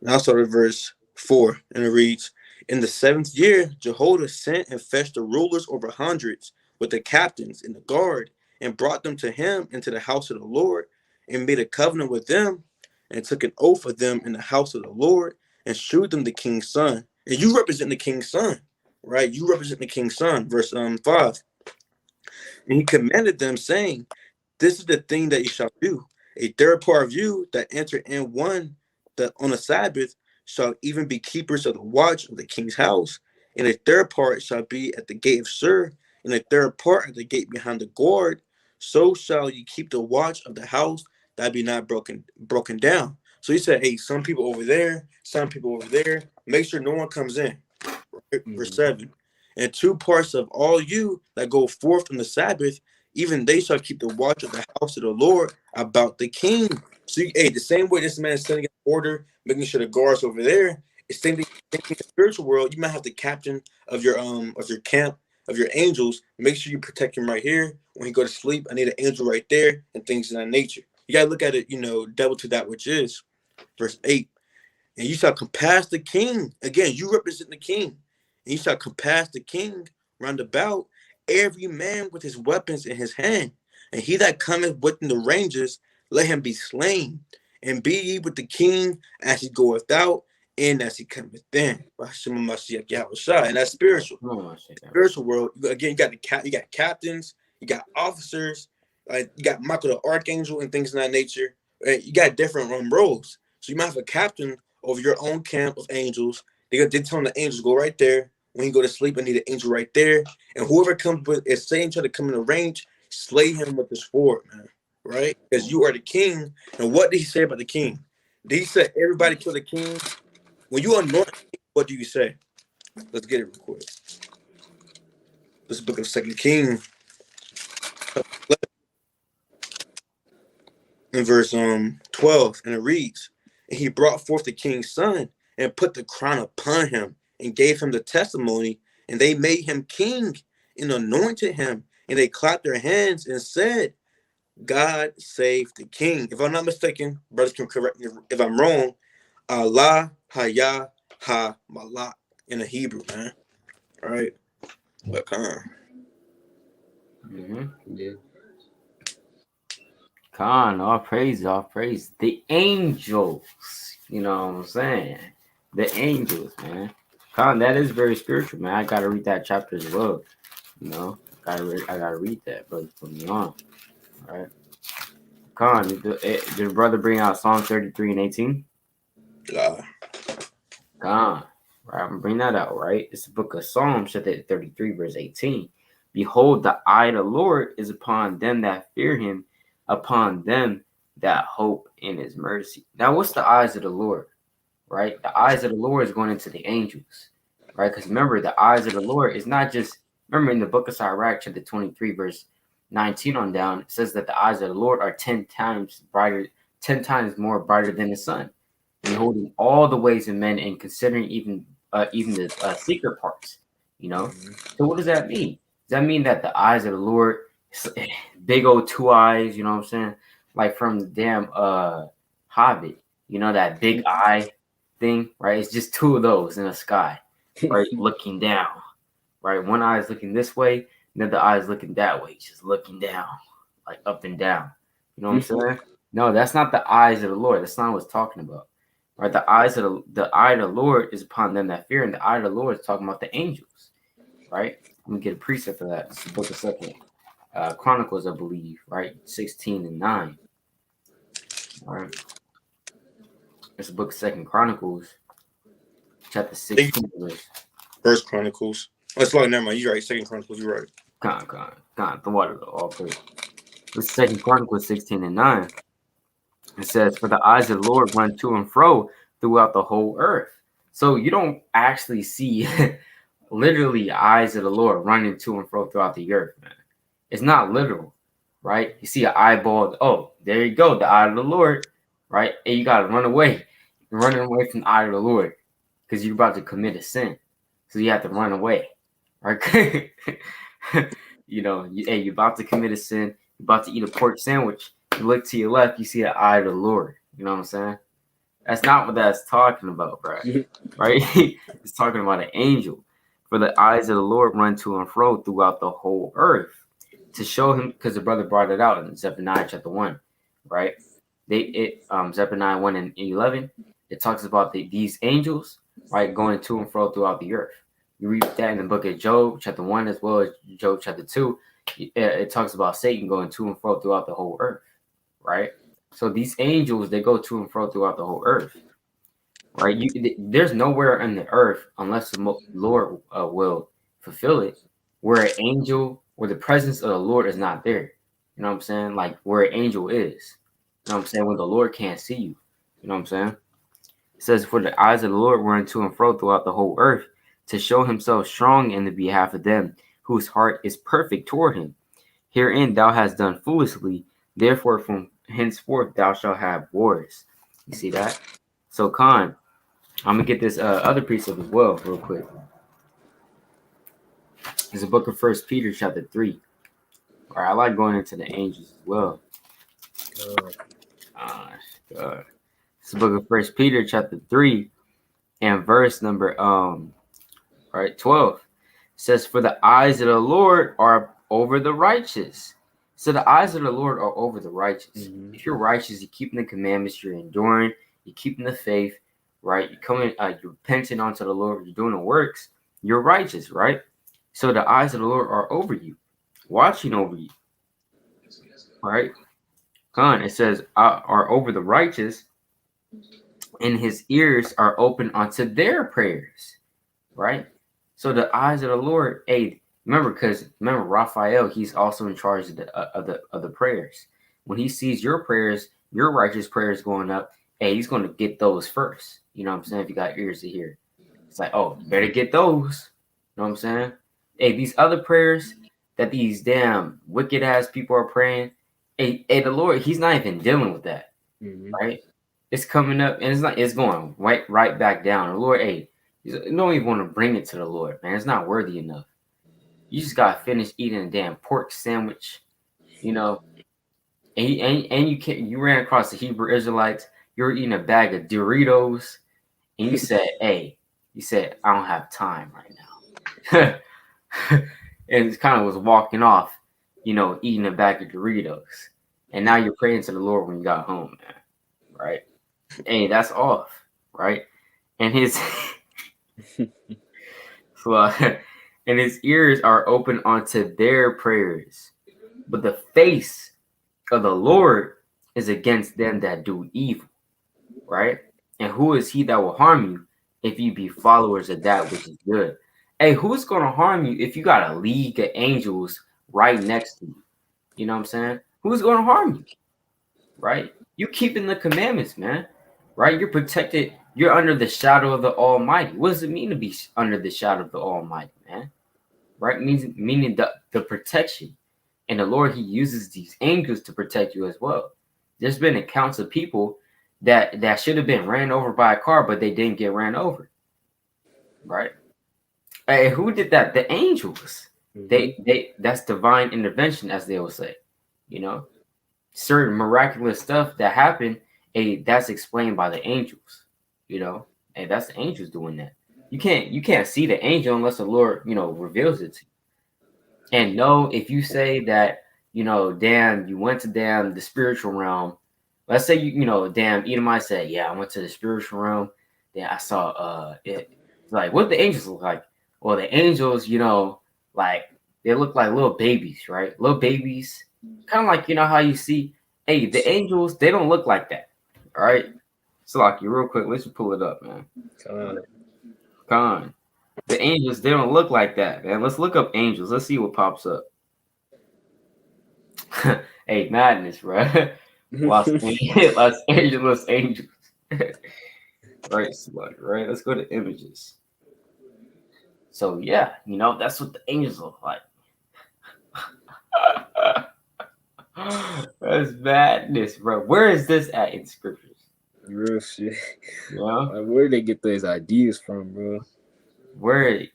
Now I'll start at verse 4, and it reads, in the 7th year, Jehoiada sent and fetched the rulers over hundreds with the captains and the guard, and brought them to him into the house of the Lord, and made a covenant with them, and took an oath of them in the house of the Lord, and shewed them the king's son. And you represent the king's son, right? You represent the king's son. Verse 5. And he commanded them, saying, this is the thing that you shall do. A third part of you that enter in one that on the Sabbath shall even be keepers of the watch of the king's house, and a third part shall be at the gate of Sir, and a third part at the gate behind the guard. So shall you keep the watch of the house that be not broken down. So he said, hey, some people over there, some people over there. Make sure no one comes in. Right? Verse 7. And 2 parts of all you that go forth on the Sabbath, even they shall keep the watch of the house of the Lord about the king. So, the same way this man is setting up order, making sure the guards over there, it's same thing in the spiritual world. You might have the captain of your camp, of your angels. Make sure you protect him right here. When he go to sleep, I need an angel right there, and things of that nature. You gotta look at it, double to that which is. Verse 8. And you shall compass the king. Again, you represent the king. And you shall compass the king round about, every man with his weapons in his hand. And he that cometh within the ranges, let him be slain. And be ye with the king as he goeth out, and as he cometh in. And that's spiritual. Spiritual world. Again, you got captains, you got officers, you got Michael the archangel and things of that nature. You got different roles. So you might have a captain over your own camp of angels. They tell the angels go right there. When you go to sleep, I need an angel right there. And whoever comes with is saying try to come in the range, slay him with the sword, man. Right? Because you are the king. And what did he say about the king? Did he say everybody kill the king? When you anoint, what do you say? Let's get it real quick. This book of 2 Kings, in verse 12, and it reads, and he brought forth the king's son and put the crown upon him and gave him the testimony, and they made him king and anointed him, and they clapped their hands and said, God save the king. If I'm not mistaken, brothers can correct me if I'm wrong. Allah Hayah Ha Malak in the Hebrew, man. All right. But Yeah. Khan, all praise, all praise. The angels, you know what I'm saying? The angels, man. Khan, that is very spiritual, man. I gotta read that chapter as well. You know, I gotta read that, brother. Put me on. All right. Khan, did your brother bring out Psalm 33 and 18? Khan. Right, I'm gonna bring that out, right? It's the book of Psalms, chapter 33, verse 18. Behold, the eye of the Lord is upon them that fear him, upon them that hope in his mercy. Now, what's the eyes of the Lord, right? The eyes of the Lord is going into the angels, right? Because remember, the eyes of the Lord is not just, remember in the book of Sirach, chapter 23, verse 19 on down, it says that the eyes of the Lord are 10 times brighter, 10 times more brighter than the sun, beholding all the ways of men and considering even the secret parts, you know? So what does that mean? Does that mean that the eyes of the Lord, big old 2 eyes, you know what I'm saying? Like from the damn Hobbit, you know, that big eye thing, right? It's just 2 of those in the sky, right? Looking down, right? One eye is looking this way, and the other eye is looking that way, just looking down, like up and down. You know what I'm saying? No, that's not the eyes of the Lord. That's not what it's talking about. Right? The eye of the Lord is upon them that fear, and the eye of the Lord is talking about the angels. Right? Let me get a precept for that. It's the book of Second Chronicles, I believe, right? 16 and 9. All right. It's the book of Second Chronicles, chapter 16. First Chronicles. That's like, never mind. You're right. Second Chronicles. You're right. The water, all praise. It's Second Chronicles 16 and 9. It says, "For the eyes of the Lord run to and fro throughout the whole earth." So you don't actually see literally eyes of the Lord running to and fro throughout the earth, man. It's not literal, right? You see an eyeball. Oh, there you go, the eye of the Lord, right? And you gotta run away. You're running away from the eye of the Lord because you're about to commit a sin, so you have to run away, right? You're about to commit a sin. You're about to eat a pork sandwich. You look to your left, you see the eye of the Lord. You know what I'm saying? That's not what that's talking about, bro. Right? It's talking about an angel. For the eyes of the Lord run to and fro throughout the whole earth to show him, because the brother brought it out in Zephaniah chapter 1, right? Zephaniah 1 and 11, it talks about these angels, right, going to and fro throughout the earth. You read that in the book of Job chapter 1 as well as Job chapter 2. It talks about Satan going to and fro throughout the whole earth, right? So these angels, they go to and fro throughout the whole earth, right? There's nowhere in the earth, unless the Lord will fulfill it, where an angel, where the presence of the Lord is not there. You know what I'm saying? Like where an angel is. You know what I'm saying? When the Lord can't see you. You know what I'm saying? It says, "For the eyes of the Lord run to and fro throughout the whole earth to show himself strong in the behalf of them whose heart is perfect toward him. Herein thou hast done foolishly. Therefore, from henceforth thou shalt have wars." You see that? So, Khan, I'm gonna get this other precept as well, real quick. It's a book of First Peter, chapter 3. All right, I like going into the angels as well. It's the book of First Peter, chapter 3, and verse number 12. It says, "For the eyes of the Lord are over the righteous." So the eyes of the Lord are over the righteous. Mm-hmm. If you're righteous, you're keeping the commandments, you're enduring, you're keeping the faith, right? You're coming, you're repenting unto the Lord, you're doing the works, you're righteous, right? So the eyes of the Lord are over you, watching over you, right? Con, it says, are over the righteous, and his ears are open unto their prayers, right? So the eyes of the Lord, hey, remember Raphael, he's also in charge of the prayers. When he sees your prayers, your righteous prayers going up, hey, he's going to get those first. You know what I'm saying? If you got ears to hear, it's like, oh, you better get those. You know what I'm saying? Hey, these other prayers that these damn wicked ass people are praying, hey, the Lord, he's not even dealing with that, right? It's coming up and it's going right back down. The Lord, hey, you don't even want to bring it to the Lord, man. It's not worthy enough. You just got to finish eating a damn pork sandwich, you know. And you ran across the Hebrew Israelites. You were eating a bag of Doritos, and you said, "Hey," you said, "I don't have time right now," and it kind of was walking off, eating a bag of Doritos. And now you're praying to the Lord when you got home, man. Right? Hey, that's off, right? And his and his ears are open unto their prayers, but the face of the Lord is against them that do evil, right? And who is he that will harm you if you be followers of that which is good? Hey, who's gonna harm you if you got a league of angels right next to you? You know what I'm saying? Who's gonna harm you? Right? You keeping the commandments, man. Right? You're protected. You're under the shadow of the Almighty. What does it mean to be under the shadow of the Almighty, man? Right? Meaning the protection. And the Lord, he uses these angels to protect you as well. There's been accounts of people that should have been ran over by a car, but they didn't get ran over. Right? Hey, who did that? The angels. That's divine intervention, as they will say. Certain miraculous stuff that happened, that's explained by the angels. That's the angels doing that. You can't see the angel unless the Lord, reveals it to you. And no, if you say that, damn, you went to damn the spiritual realm. Let's say damn, Edomite said, yeah, I went to the spiritual realm. Then I saw it like what the angels look like. Well, the angels, like they look like little babies, right? Little babies, kind of like how you see. Hey, the angels, they don't look like that. All right. So like you real quick, let's just pull it up, man. Come on. The angels, they don't look like that, man. Let's look up angels. Let's see what pops up. Hey, madness, bro. Los Angeles angels. Right, right. Let's go to images. So yeah, that's what the angels look like. That's madness, bro. Where is this at in scriptures? Real shit. Yeah. Like, where did they get those ideas from, bro? Where did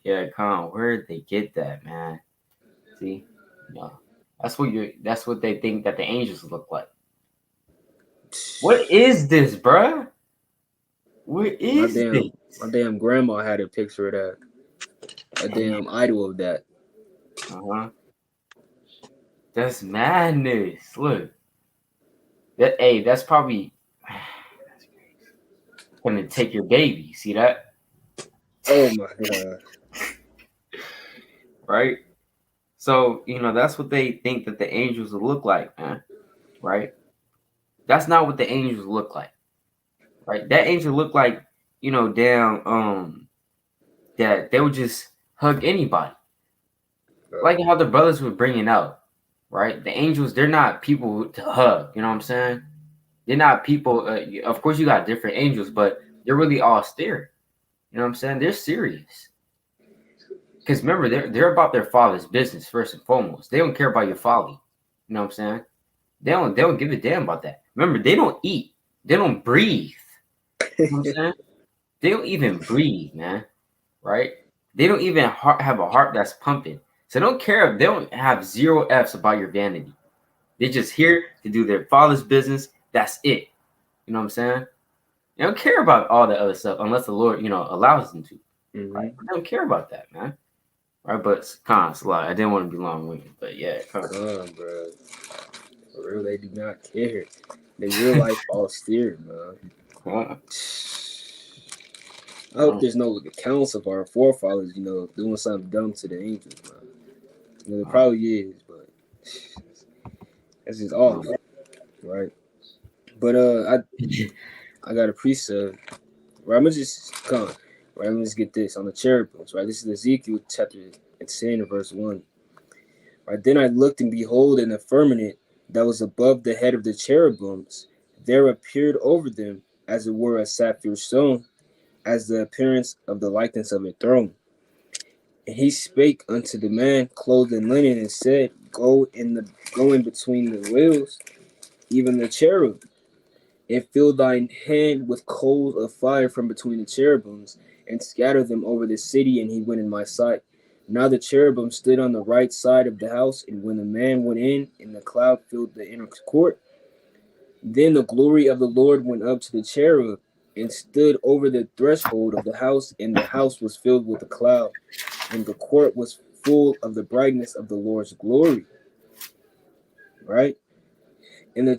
they get that, man? See, that's what they think that the angels look like. What is this, bro? What is this? My damn grandma had a picture of that. A damn idol of that. That's madness. Look. That's probably gonna take your baby. See that? Oh my god. Right? So, that's what they think that the angels will look like, man. Right? That's not what the angels look like. Right? That angel look like, damn, that they would just hug anybody. Like how the brothers were bringing out, right? The angels, they're not people to hug. You know what I'm saying? They're not people. Of course, you got different angels, but they're really austere. You know what I'm saying? They're serious. Because remember, they're about their father's business first and foremost. They don't care about your folly. You know what I'm saying? They don't give a damn about that. Remember, they don't eat. They don't breathe. You know what I'm saying? They don't even breathe, man. Right? They don't even have a heart that's pumping. So they don't care. They don't have zero F's about your vanity. They're just here to do their father's business. That's it. You know what I'm saying? They don't care about all the other stuff unless the Lord, allows them to. Right? They don't care about that, man. Right? But it's a lot. I didn't want to be long-winded, but yeah. Come on, bro. For real, they do not care. They real life austere, man. I hope there's no accounts of our forefathers, doing something dumb to the angels, man. There probably is, but that's just off, right? But I got a precept. Right, I'm gonna just get this on the cherubims. Right, this is Ezekiel chapter 10, verse 1. Right, then I looked, and behold, in the firmament that was above the head of the cherubims, there appeared over them, as it were, a sapphire stone, as the appearance of the likeness of a throne. And he spake unto the man clothed in linen, and said, Go in between the wheels, even the cherub, and fill thine hand with coals of fire from between the cherubims, and scatter them over the city. And he went in my sight. Now the cherubim stood on the right side of the house, and when the man went in, and the cloud filled the inner court, then the glory of the Lord went up to the cherub, and stood over the threshold of the house, and the house was filled with a cloud, and the court was full of the brightness of the Lord's glory. Right? And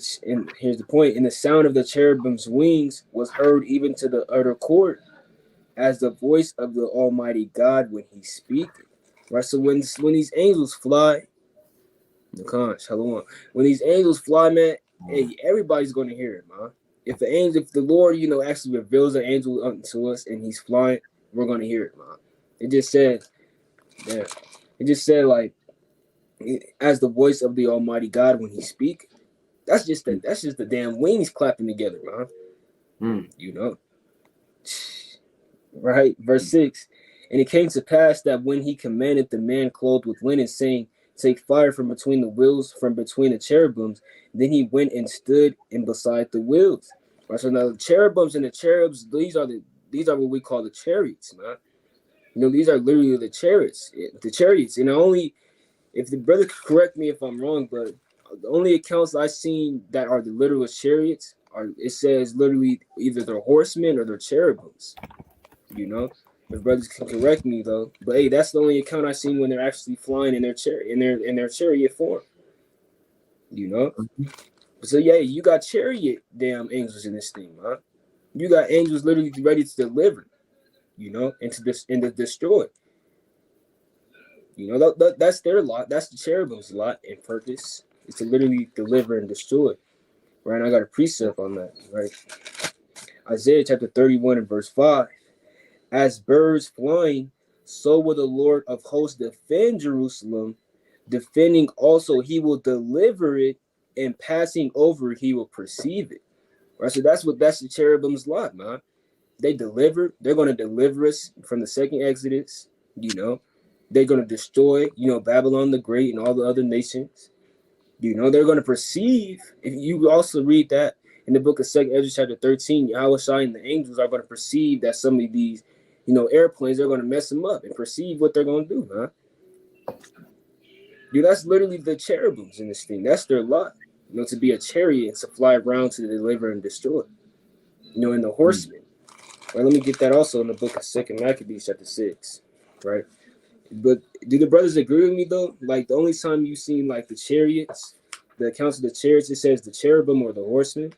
here's the point. And the sound of the cherubim's wings was heard even to the utter court, as the voice of the Almighty God when he speaketh. Right? So when these angels fly, when these angels fly, man, hey, everybody's going to hear it, man. If the Lord, actually reveals an angel unto us and he's flying, we're going to hear it, man. It just said, like, as the voice of the Almighty God when he speak. That's just the damn wings clapping together, man. Right? Verse 6. And it came to pass that when he commanded the man clothed with linen, saying, Take fire from between the wheels, from between the cherubims, then he went and stood in beside the wheels. Right, so now the cherubims and the cherubs, these are what we call the chariots, man. These are literally the chariots. And only, if the brother could correct me if I'm wrong, but the only accounts I've seen that are the literal chariots it says literally either they're horsemen or they're cherubims. The brothers can correct me though, but hey, that's the only account I've seen when they're actually flying in their chariot form. You know. Mhm. So yeah, you got chariot damn angels in this thing, man. You got angels literally ready to deliver. You know, into this and to destroy. You know, that's their lot. That's the cherubim's lot and purpose is to literally deliver and destroy. Right? And I got a precept on that. Right? Isaiah chapter 31 and verse 5. As birds flying, so will the Lord of hosts defend Jerusalem. Defending also, he will deliver it, and passing over, he will perceive it. Right? So that's the cherubim's lot, man. They're gonna deliver us from the second Exodus, you know. They're gonna destroy, Babylon the Great and all the other nations. You know, they're gonna perceive, if you also read that in the book of Second Ezra chapter 13, Yahweh and the angels are gonna perceive that some of these, airplanes are gonna mess them up and perceive what they're gonna do, man. Dude, that's literally the cherubims in this thing. That's their lot. To be a chariot and to fly around to deliver and destroy. And the horsemen. Right, let me get that also in the book of Second Maccabees chapter 6. Right? But do the brothers agree with me though? Like the only time you've seen like the chariots, the accounts of the chariots, it says the cherubim or the horsemen,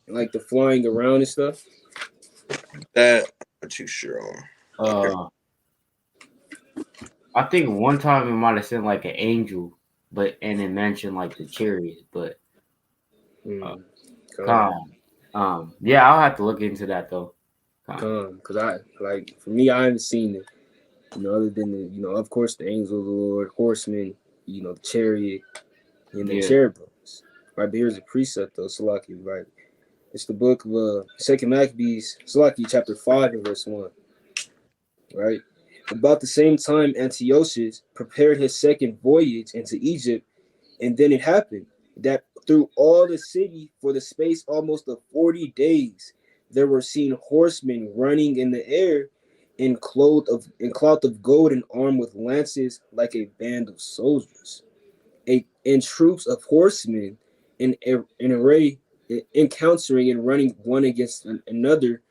like the flying around and stuff. That I'm not too sure on. I think one time it might have said like an angel, and it mentioned like the chariot, but yeah, I'll have to look into that though. Because I like for me, I haven't seen it. Other than the, of course, the angel of the Lord, horsemen, the chariot, and the cherubims. Right, but here's a precept though, Salaki, right? It's the book of Second Maccabees, Salaki, chapter 5 and verse 1. Right? About the same time, Antiochus prepared his second voyage into Egypt, and then it happened that through all the city, for the space almost of 40 days, there were seen horsemen running in the air in cloth of gold and armed with lances like a band of soldiers. And troops of horsemen in array, encountering and running one against another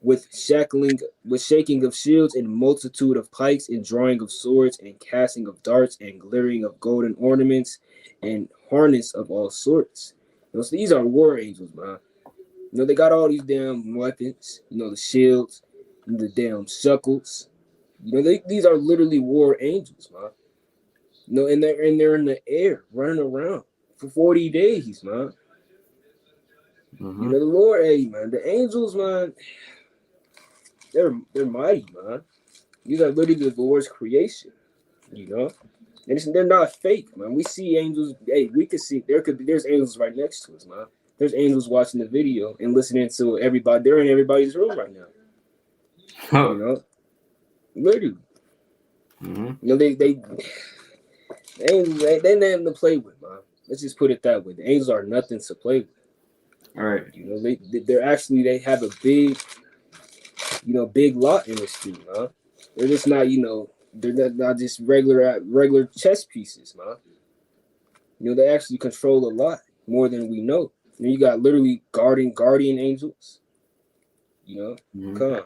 with shaking of shields and multitude of pikes and drawing of swords and casting of darts and glittering of golden ornaments and harness of all sorts. So these are war angels, man. They got all these damn weapons, the shields, the damn shuckles. These are literally war angels, man. And they're in the air running around for 40 days, man. Mm-hmm. The Lord, hey, man, the angels, man, they're mighty, man. These are literally the Lord's creation, and they're not fake, man. We see angels. Hey, we could see there's angels right next to us, man. There's angels watching the video and listening to everybody. They're in everybody's room right now. Literally. Mm-hmm. They angels, they're nothing to play with, man. Let's just put it that way. The angels are nothing to play with. All right. They have a big, big lot in this thing, man. They're just not, they're not just regular chess pieces, man. They actually control a lot more than we know. You got literally guardian angels. Come.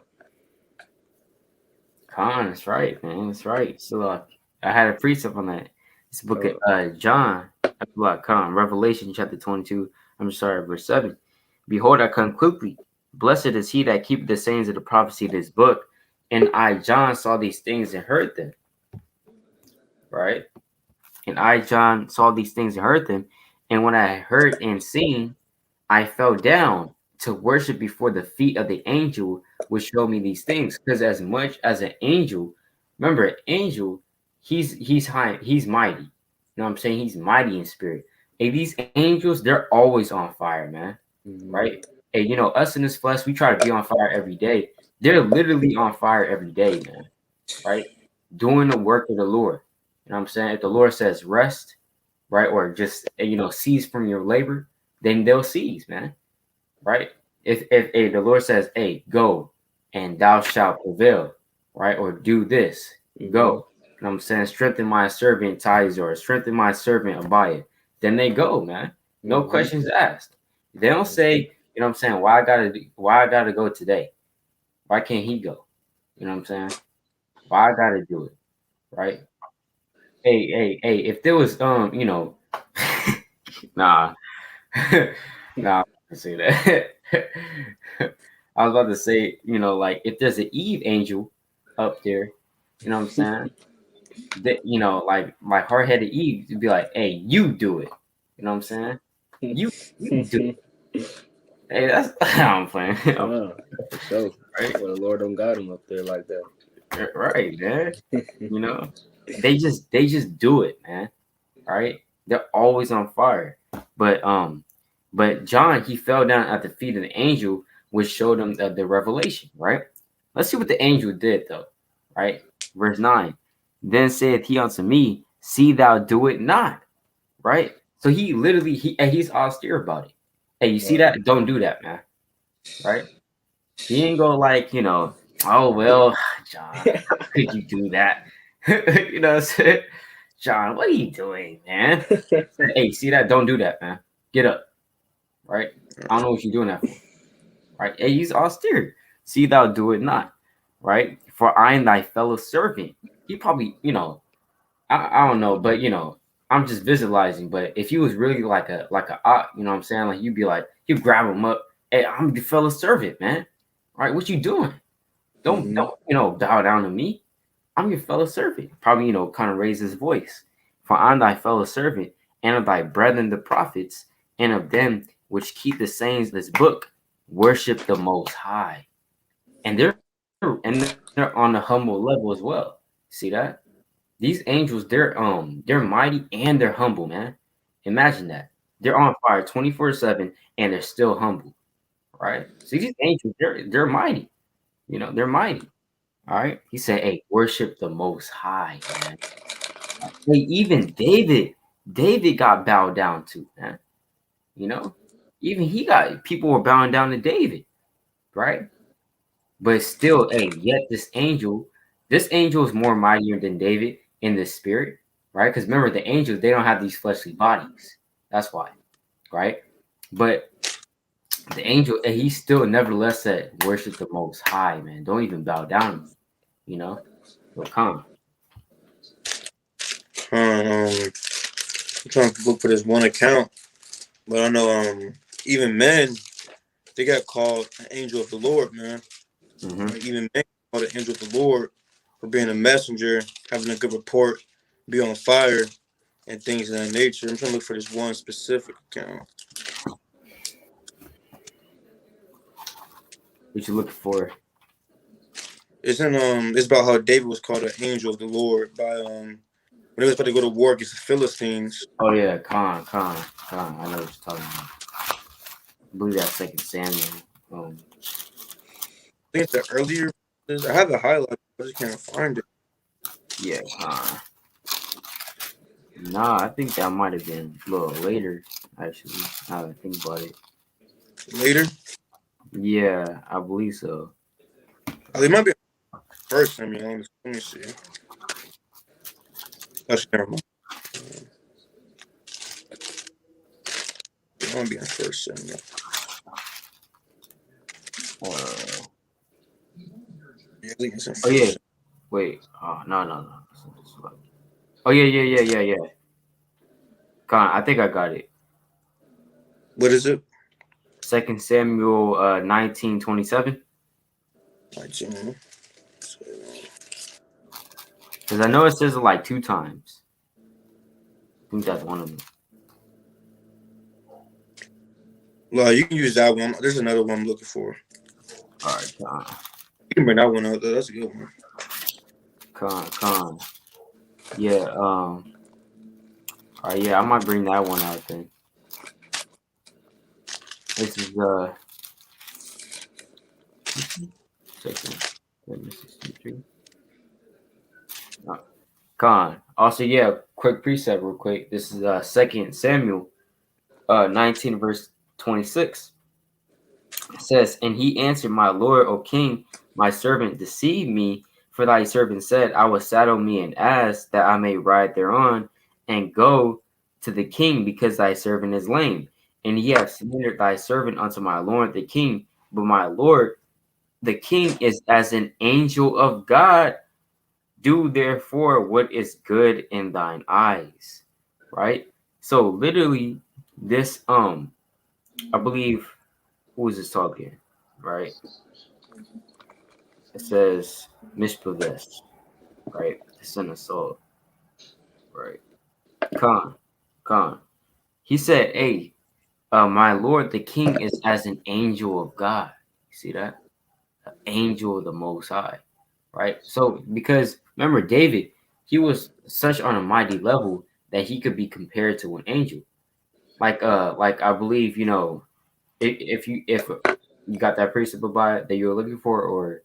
That's right, man. That's right. So I had a precept on that. It's the book of John, Revelation chapter 22. I'm sorry, verse 7. Behold, I come quickly. Blessed is he that keepeth the sayings of the prophecy of this book. And I, John, saw these things and heard them. Right? And I, John, saw these things and heard them. And when I heard and seen, I fell down to worship before the feet of the angel which showed me these things. Because as much as an angel, remember, an angel, he's high, he's mighty. You know what I'm saying? He's mighty in spirit. And these angels, they're always on fire, man. Right? And us in this flesh, we try to be on fire every day. They're literally on fire every day, man. Right? Doing the work of the Lord. You know what I'm saying? If the Lord says rest, right, or just cease from your labor, then they'll cease, man. Right? If the Lord says, "Hey, go, and thou shalt prevail," right, or do this, go. You know what I'm saying? Strengthen my servant Tazaiyar, strengthen my servant Ahbayah. Then they go, man. No questions asked. They don't say, you know what I'm saying, why I gotta go today? Why can't he go? You know what I'm saying? Why I gotta do it, right? hey, if there was nah, nah, I can say that. I was about to say, like if there's an Eve angel up there, you know what I'm saying? That like hard-headed Eve to be like, hey, you do it. You know what I'm saying? You do it. Hey, that's I'm playing. For sure. Right? Well, the Lord don't got him up there like that. Right, man. You know, they just do it, man. Right? They're always on fire. But John, he fell down at the feet of the angel, which showed him the revelation. Right? Let's see what the angel did, though. Right? Verse 9. Then saith he unto me, see thou do it not. Right? So he literally he's austere about it. Hey, you see that? Don't do that, man. Right? He ain't go like, oh well, John, how could you do that? You know what I'm saying? John, what are you doing, man? Hey, see that? Don't do that, man. Get up. Right? I don't know what you're doing that for. Right? Hey, he's austere. See thou do it not. Right? For I am thy fellow servant. He probably, I don't know, but I'm just visualizing. But if he was really like a op, you know what I'm saying? Like you'd be like, you grab him up. Hey, I'm the fellow servant, man. Right? What you doing? Don't bow down to me. I'm your fellow servant. Probably, kind of raise his voice. For I'm thy fellow servant, and of thy brethren the prophets, and of them which keep the sayings of this book, worship the most high. And they're on a humble level as well. See that? These angels, they're mighty and they're humble, man. Imagine that. They're on fire 24/7 and they're still humble. Right? See, these angels, they're mighty. They're mighty. All right. He said, hey, worship the most high, man. Hey, even David got bowed down to, man. Even people were bowing down to David, right? But still, hey, yet this angel is more mightier than David in the spirit, right? Because remember, the angels, they don't have these fleshly bodies. That's why, right? But the angel, he still nevertheless said, worship the most high, man. Don't even bow down, So come. I'm trying to look for this one account, but I know even men, they got called an angel of the Lord, man. Mm-hmm. Like, even men called an angel of the Lord for being a messenger, having a good report, be on fire, and things of that nature. I'm trying to look for this one specific account. What you looking for? It's about how David was called an angel of the Lord by when he was about to go to war against the Philistines. Oh yeah, Khan. I know what you're talking about. I believe that's Second Samuel. I think it's the earlier. I have the highlight, I just can't find it. Yeah, Khan. Nah, I think that might have been a little later, actually. Now that I think about it. Later? Yeah, I believe so. Oh, they might be first. I mean, let me see. That's never mind. It might be in first Samuel. Yeah, I think it's in first. Oh yeah. Wait. Oh no. Oh yeah. Khan, I think I got it. What is it? Second Samuel 19:27. 19. Because I know it says it like 2 times. I think that's one of them. Well, you can use that one. There's another one I'm looking for. All right, Khan. You can bring that one out though. That's a good one. Khan. Yeah, all right, yeah, I might bring that one out then. This is second 63. Khan. Also, yeah, quick precept real quick. This is Second Samuel 19 verse 26. It says, and he answered, my lord, O king, my servant deceived me, for thy servant said, I will saddle me an ass that I may ride thereon and go to the king, because thy servant is lame. And he hath slandered thy servant unto my lord the king. But my lord the king is as an angel of God. Do therefore what is good in thine eyes, right? So literally, this I believe, who is this talking, right? It says Mishpovesh, right? The son of Saul, right? Khan, Khan. He said, "Hey, my lord, the king is as an angel of God." You see that? An angel of the Most High, right? So because remember, David, he was such on a mighty level that he could be compared to an angel. Like I believe, if you got that precept by that you were looking for, or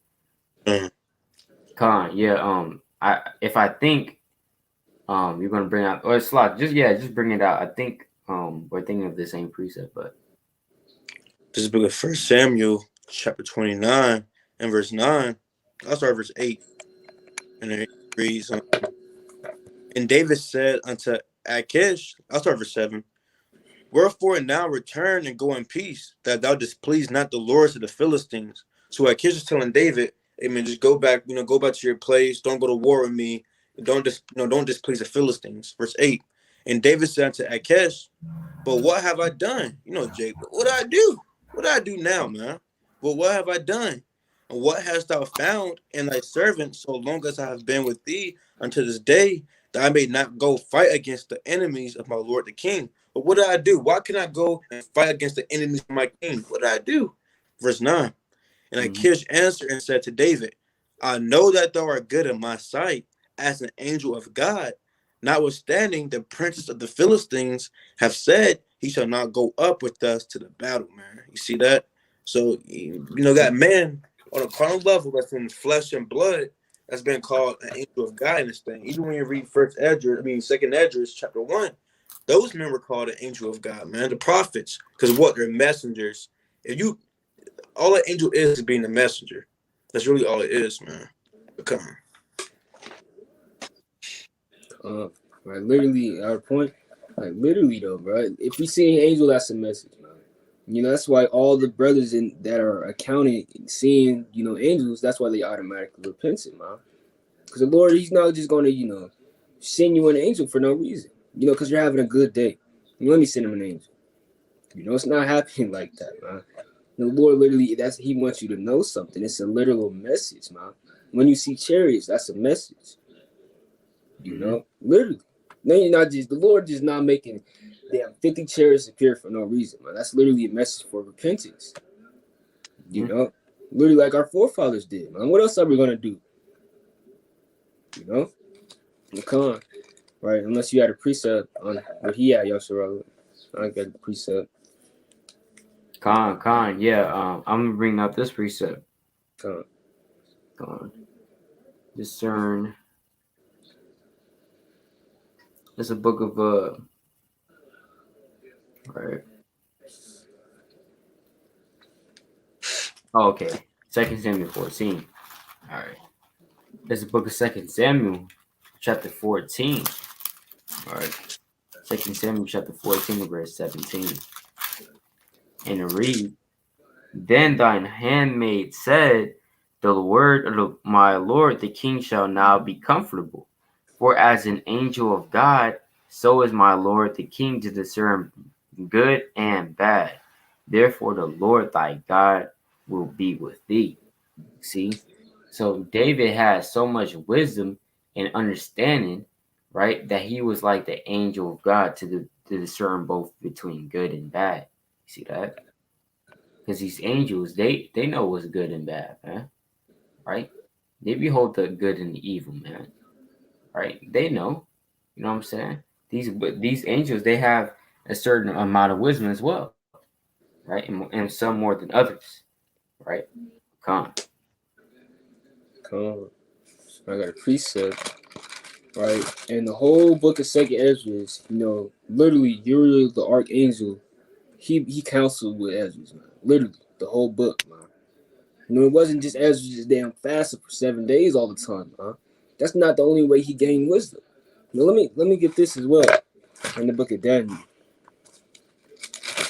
Mhm. Khan, yeah, I think you're gonna bring out, or it's like just bring it out. I think we're thinking of the same precept, but This is book of 1 Samuel, chapter 29, and verse 9. I'll start verse 8. And it reads, and David said unto Achish, I'll start verse 7. Wherefore now return and go in peace, that thou displease not the lords of the Philistines. So Achish is telling David, amen, just go back, go back to your place. Don't go to war with me. Don't displease the Philistines. Verse 8. And David said unto Achish, but what have I done? Jake, what did I do? What did I do now, man? Well, what have I done? And what hast thou found in thy servant so long as I have been with thee unto this day, that I may not go fight against the enemies of my lord the king? But what did I do? Why can I go and fight against the enemies of my king? What did I do? Verse 9. And Achish answered and said to David, I know that thou art good in my sight as an angel of God. Notwithstanding, the princes of the Philistines have said he shall not go up with us to the battle, man. You see that? So, that man on a carnal level that's in flesh and blood that's been called an angel of God in this thing. Even when you read Second Esdras, chapter 1, those men were called an angel of God, man. The prophets, because what? They're messengers. All an angel is being a messenger. That's really all it is, man. Come on. Right, literally, our point, like literally though, bro. If we see an angel, that's a message, man. That's why all the brothers that are accounting, seeing, angels, that's why they automatically repented, man. Because the Lord, He's not just going to, send you an angel for no reason, because you're having a good day. Let me send him an angel. It's not happening like that, man. The Lord literally, He wants you to know something. It's a literal message, man. When you see chariots, that's a message. Literally. No, you're not just, the Lord is not making damn 50 chariots appear for no reason, man. That's literally a message for repentance. Literally like our forefathers did, man. What else are we gonna do? Come on, right? Unless you had a precept on what he had, Yashara. I got a precept. Khan, yeah. I'm gonna bring up this precept. Khan. Discern. It's a book of right. Oh, okay. 2 Samuel 14. All right. There's a book of 2 Samuel, chapter 14. All right. 2 Samuel chapter 14, verse 17. And it reads, Then thine handmaid said, The word of my lord the king shall now be comfortable. For as an angel of God, so is my lord the king to discern good and bad. Therefore the Lord thy God will be with thee. See? So David has so much wisdom and understanding, right, that he was like the angel of God to discern both between good and bad. You see that? Because these angels, they know what's good and bad, man. Right? They behold the good and the evil, man. Right? They know. You know what I'm saying? These angels, they have a certain amount of wisdom as well, right? And some more than others, right? Come. I got a precept, right? And the whole book of Second Esdras, literally Uriel the archangel, he counseled with Esdras, man. Literally, the whole book, man. It wasn't just Ezra just damn fasting for 7 days all the time, huh? That's not the only way he gained wisdom. Let me get this as well in the book of Daniel,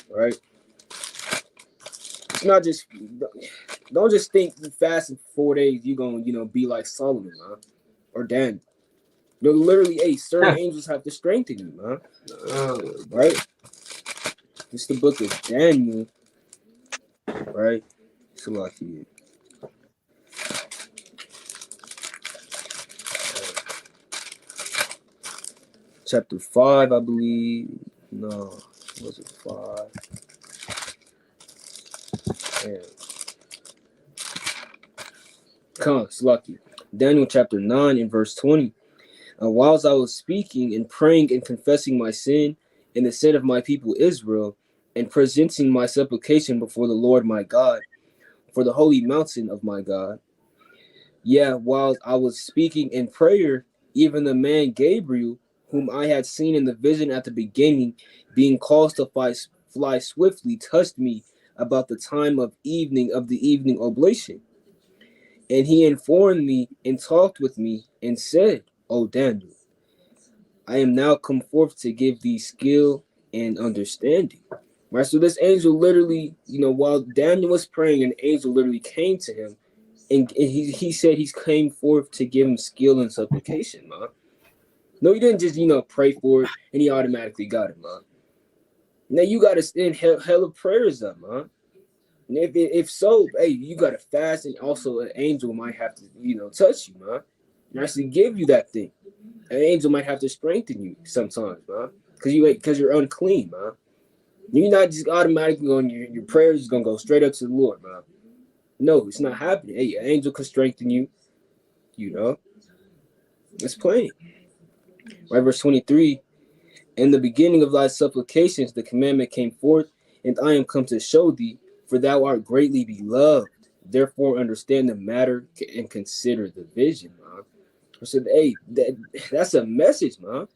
right? It's not just, don't just think you fasting for 4 days, you're gonna, be like Solomon, huh? or Daniel. No, literally, certain angels have to strengthen you, man. Right? It's the book of Daniel, right? Salakia. Chapter 5, I believe. No, was it 5? Yeah. Come on, Salakia. Daniel chapter 9 and verse 20. And whilst I was speaking and praying and confessing my sin and the sin of my people Israel, and presenting my supplication before the Lord my God, for the holy mountain of my God. Yeah, while I was speaking in prayer, even the man Gabriel, whom I had seen in the vision at the beginning, being caused to fly swiftly, touched me about the time of the evening oblation. And he informed me and talked with me and said, O Daniel, I am now come forth to give thee skill and understanding. Right, so this angel literally, while Daniel was praying, an angel literally came to him, and he said he's came forth to give him skill and supplication, man. No, he didn't just, pray for it and he automatically got it, man. Now you got to stand hella prayers up, man. And if so, hey, you got to fast, and also an angel might have to, touch you, man, and actually give you that thing. An angel might have to strengthen you sometimes, man, because you're unclean, man. You're not just automatically going, your prayers is going to go straight up to the Lord, man. No, it's not happening. Hey, an angel can strengthen you, It's plain. Right, verse 23. In the beginning of thy supplications, the commandment came forth, and I am come to show thee, for thou art greatly beloved. Therefore, understand the matter and consider the vision, man. I said, hey, that's a message, man.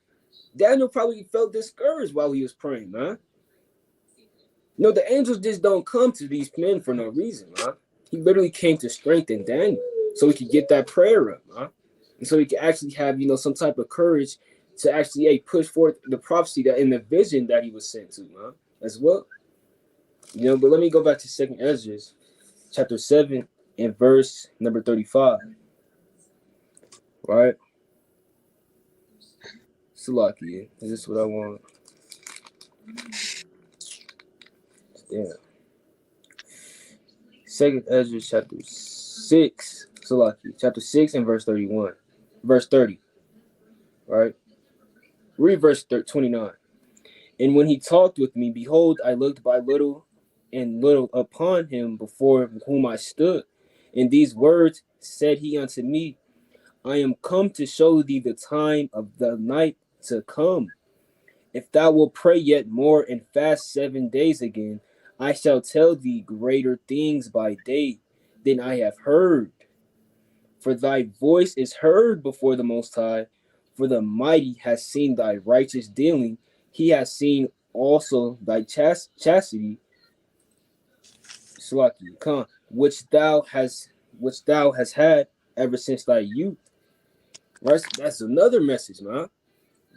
Daniel probably felt discouraged while he was praying, man. No, the angels just don't come to these men for no reason, man. He literally came to strengthen Daniel so he could get that prayer up, man. And so he could actually have, some type of courage to actually push forth the prophecy that in the vision that he was sent to, man, as well. But let me go back to 2nd Ezra, chapter 7 and verse number 35. Right? Salakia, is this what I want? Yeah. 2nd Ezra chapter 6, Salaki, chapter 6 and verse 31. Verse 30. Right? Read verse 29. And when he talked with me, behold, I looked by little and little upon him before whom I stood. And these words said he unto me, I am come to show thee the time of the night to come. If thou wilt pray yet more and fast 7 days again, I shall tell thee greater things by day than I have heard. For thy voice is heard before the Most High, for the Mighty has seen thy righteous dealing. He has seen also thy chastity, Slaki, which thou hast had ever since thy youth. Right? That's another message, man.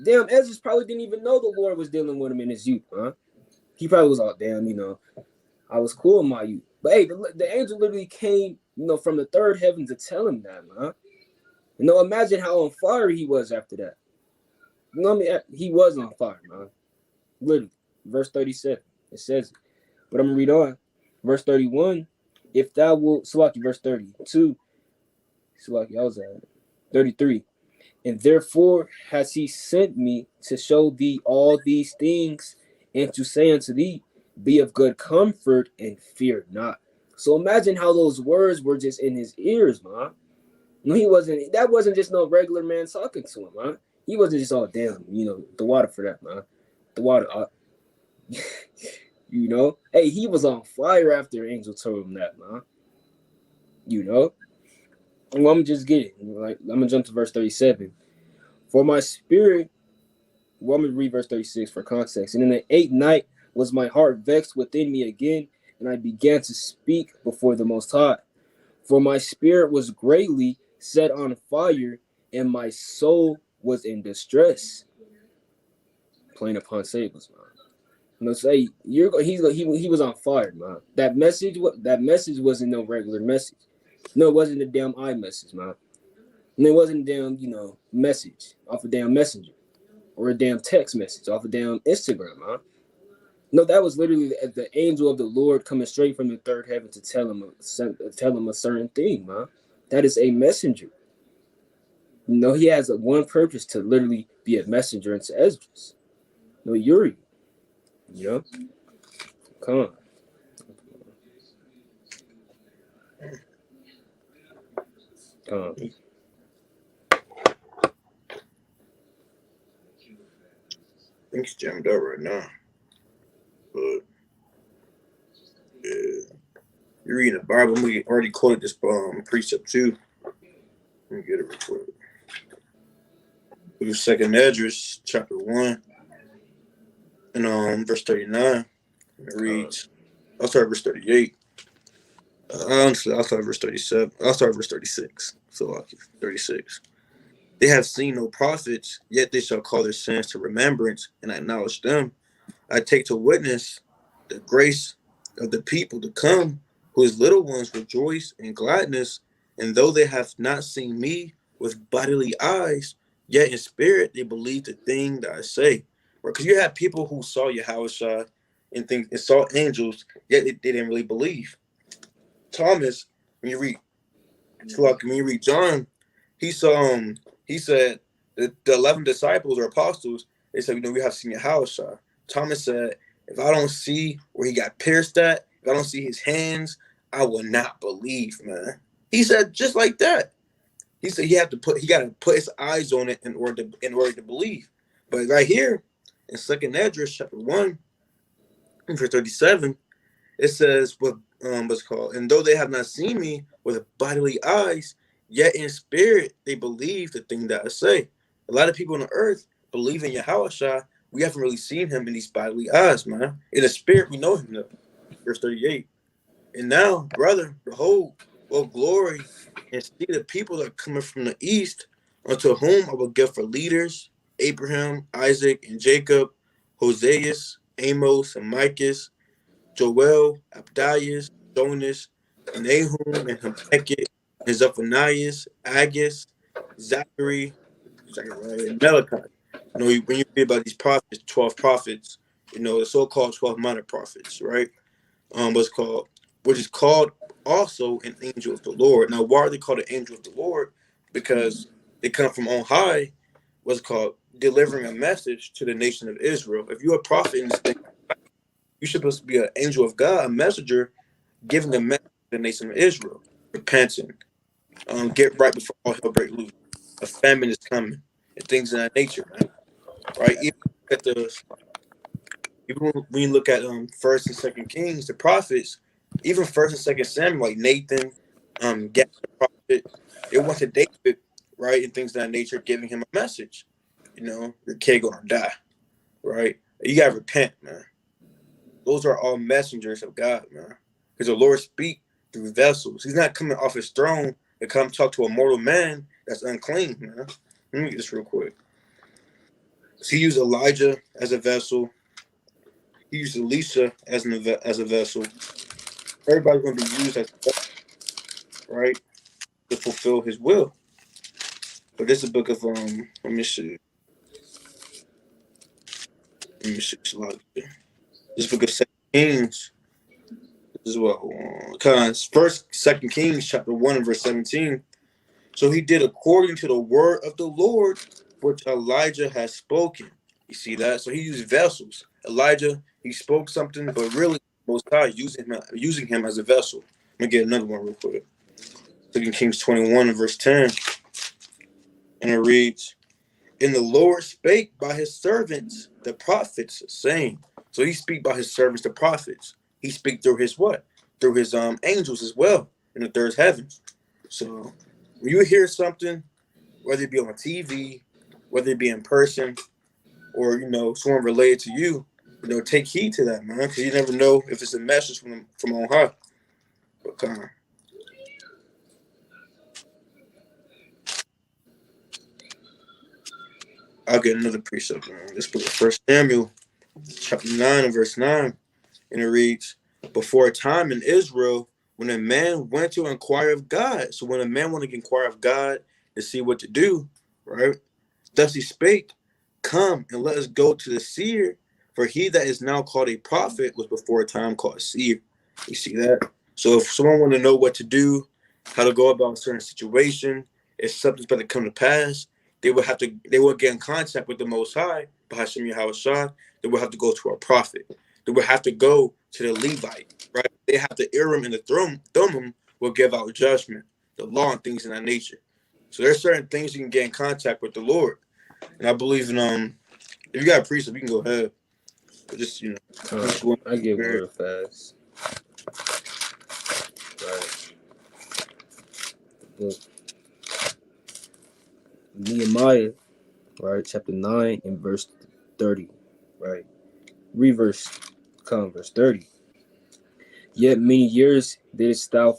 Damn, Ezra probably didn't even know the Lord was dealing with him in his youth, huh? He probably was like, damn, I was cool in my youth. But hey, the angel literally came, from the third heaven to tell him that, man. Imagine how on fire he was after that. He was on fire, man. Literally. Verse 37, it says it. But I'm going to read on. Verse 31, if thou wilt, Salaki, verse 32, Salaki, I was at 33. And therefore has he sent me to show thee all these things, and to say unto thee, be of good comfort and fear not. So imagine how those words were just in his ears, man. That wasn't just no regular man talking to him, man. He wasn't just all damn, the water for that, man. The water, Hey, he was on fire after Angel told him that, man. Well, I'm just get it. Like, I'm gonna jump to verse 37. For my spirit, I'm gonna read verse 36 for context. And in the 8th night was my heart vexed within me again, and I began to speak before the Most High. For my spirit was greatly set on fire, and my soul was in distress. Playing upon sables, man. Say he was on fire, man. That message wasn't no regular message. No, it wasn't a damn iMessage, man. And it wasn't a damn, message off a damn messenger or a damn text message off a damn Instagram, huh? No, that was literally the angel of the Lord coming straight from the third heaven to tell him a certain thing, man. That is a messenger. He has one purpose to literally be a messenger into Esdras. No, Uri. Come on. Come on. I think it's jammed up right now. But yeah. You're reading the Bible. We already quoted this precept too. Let me get it real quick. Book of Second Esdras, chapter 1, and verse 39. It reads, I'll start verse 38. Honestly, I'll start verse 37. I'll start verse 36. So lucky. 36. They have seen no prophets, yet they shall call their sins to remembrance and acknowledge them. I take to witness the grace of the people to come, whose little ones rejoice in gladness, and though they have not seen me with bodily eyes, yet in spirit they believe the thing that I say. Because you have people who saw Yahushua and saw angels, yet they didn't really believe. Thomas, when you read John, he said the 11 disciples or apostles, they said, we have seen Yahushua. Thomas said, if I don't see where he got pierced at, if I don't see his hands, I will not believe, man. He said just like that. He said he got to put his eyes on it in order to believe. But right here in 2nd Esdras chapter 1, verse 37, it says what's called, and though they have not seen me with bodily eyes, yet in spirit they believe the thing that I say. A lot of people on the earth believe in Yahushua. We haven't really seen him in these bodily eyes, man. In the spirit, we know him though. Verse 38. And now, brother, behold, glory, and see the people that are coming from the east, unto whom I will give for leaders, Abraham, Isaac, and Jacob, Hoseas, Amos, and Micah, Joel, Abdias, Jonas, and Nahum, and Habakkuk, and Zephaniah, Agus, Zachary, and Malachi. When you read about these prophets, 12 prophets, the so-called 12 minor prophets, right? Which is called also an angel of the Lord. Now, why are they called an angel of the Lord? Because they come from on high, what's called delivering a message to the nation of Israel. If you're a prophet in this thing, you're supposed to be an angel of God, a messenger, giving a message to the nation of Israel, repenting, get right before all hell break loose. A famine is coming, and things of that nature, man. Right? Even when you look at First and Second Kings, the prophets, even First and Second Samuel, like Nathan, Gad, the prophet, it went to David, right, and things of that nature, giving him a message. Your kid gonna die, right? You gotta repent, man. Those are all messengers of God, man. Because the Lord speak through vessels. He's not coming off his throne to come talk to a mortal man that's unclean, man. Let me get this real quick. So he used Elijah as a vessel. He used Elisha as a vessel. Everybody's going to be used as a vessel, right, to fulfill his will. But this is a book of let me see. This book of 2 Kings. This is what First, 2 Kings chapter 1 and verse 17. So he did according to the word of the Lord, which Elijah has spoken. You see that? So he used vessels. Elijah, he spoke something, but really, Most High using him as a vessel. Let me get another one real quick. 2 Kings 21 and verse 10. And it reads, and the Lord spake by his servants, the prophets, saying. So he speak by his servants, the prophets. He speak through his what? Through his angels as well in the third heavens. So when you hear something, whether it be on TV, whether it be in person, or someone related to you, take heed to that, man, because you never know if it's a message from on high. But I'll get another precept, man. This book of 1 Samuel, chapter 9 and verse 9, and it reads, before a time in Israel, when a man went to inquire of God. So when a man wanted to inquire of God, and see what to do, right? Thus he spake, come and let us go to the seer, for he that is now called a prophet was before a time called a seer. You see that? So if someone want to know what to do, how to go about a certain situation, if something's about to come to pass, they will get in contact with the Most High, Bahashim Yahushua. They will have to go to a prophet. They will have to go to the Levite, right? They have the Urim and the Thummim will give out judgment, the law and things in that nature. So there's certain things you can get in contact with the Lord. And I believe in if you got a precept, you can go ahead. But just I get one real fast. Right. Look. Nehemiah, right, chapter 9 and verse 30, right? Verse 30. Yet many years didst thou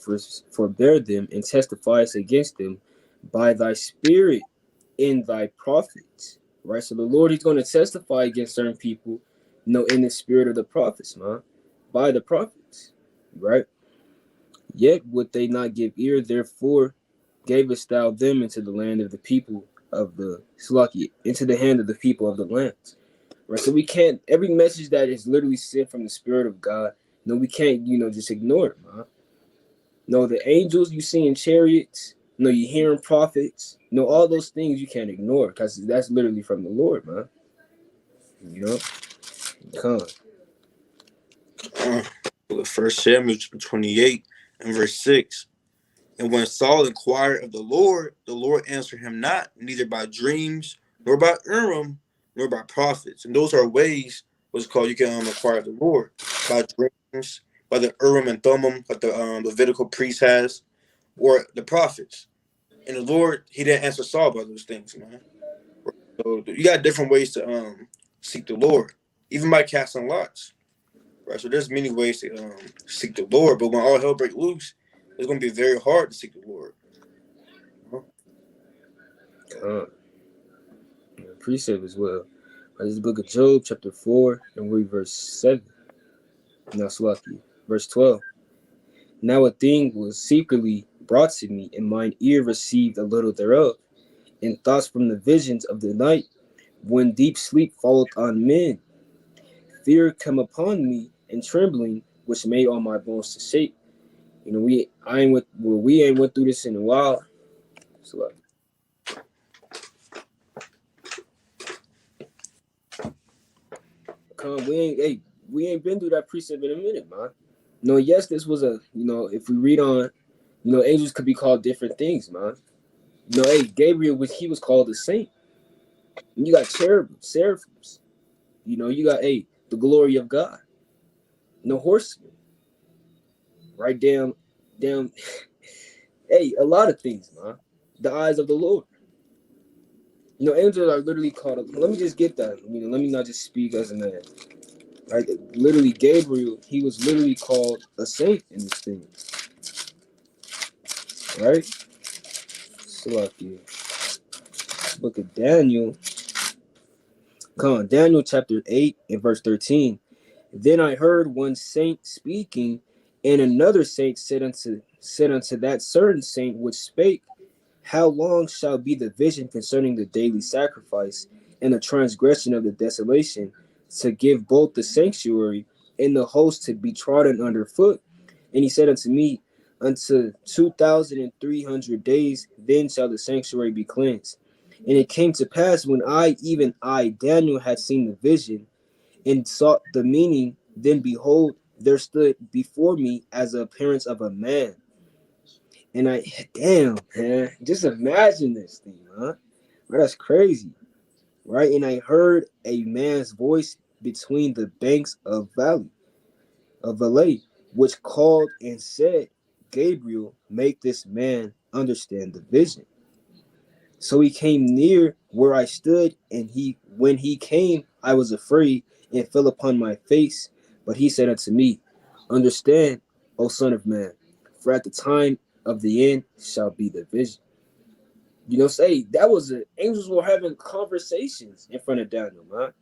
forbear them and testifiest against them by thy spirit in thy prophets, right? So the Lord is going to testify against certain people, in the spirit of the prophets, man, by the prophets, right? Yet would they not give ear, therefore gavest thou them into the land of the people of the Slaki, into the hand of the people of the land. Right. So we can't, every message that is literally sent from the Spirit of God, we can't, just ignore it, man. No, the angels you see in chariots, you hearing prophets, all those things you can't ignore because that's literally from the Lord, man. Come on. 1 Samuel 28 and verse 6. And when Saul inquired of the Lord answered him not, neither by dreams, nor by Urim, nor by prophets. And those are ways what's called you can inquire of the Lord. By dreams, by the Urim and Thummim that the Levitical priest has, or the prophets. And the Lord, he didn't answer Saul by those things, man. So you got different ways to seek the Lord, even by casting lots. Right. So there's many ways to seek the Lord, but when all hell breaks loose, it's going to be very hard to seek the Lord. Precept as well. This is the book of Job, chapter 4, and read verse 7. Now, Slaki, verse 12. Now a thing was secretly brought to me, and mine ear received a little thereof, and thoughts from the visions of the night, when deep sleep followed on men. Fear come upon me, and trembling, which made all my bones to shake. We ain't went through this in a while. So we ain't been through that precept in a minute, man. Yes, this was if we read on, angels could be called different things, man. Gabriel he was called a saint. And you got seraphims. You got the glory of God. Horsemen. Right down, a lot of things, man. The eyes of the Lord. Angels are literally called. Let me just get that. Let me not just speak as a man. Right? Literally, Gabriel, he was literally called a saint in this thing. Right? So like book of Daniel. Come on, Daniel chapter 8 and verse 13. Then I heard one saint speaking, and another saint said unto that certain saint which spake, how long shall be the vision concerning the daily sacrifice and the transgression of the desolation, to give both the sanctuary and the host to be trodden under foot? And he said unto me, unto 2,300 days, then shall the sanctuary be cleansed. And it came to pass when even I, Daniel, had seen the vision and sought the meaning, then behold, there stood before me as the appearance of a man. And damn, man, just imagine this thing, huh? Right, that's crazy, right? And I heard a man's voice between the banks of Valley, which called and said, Gabriel, make this man understand the vision. So he came near where I stood, and when he came, I was afraid and fell upon my face. But he said unto me, understand, O son of man, for at the time of the end shall be the vision. Say that was angels were having conversations in front of Daniel, man.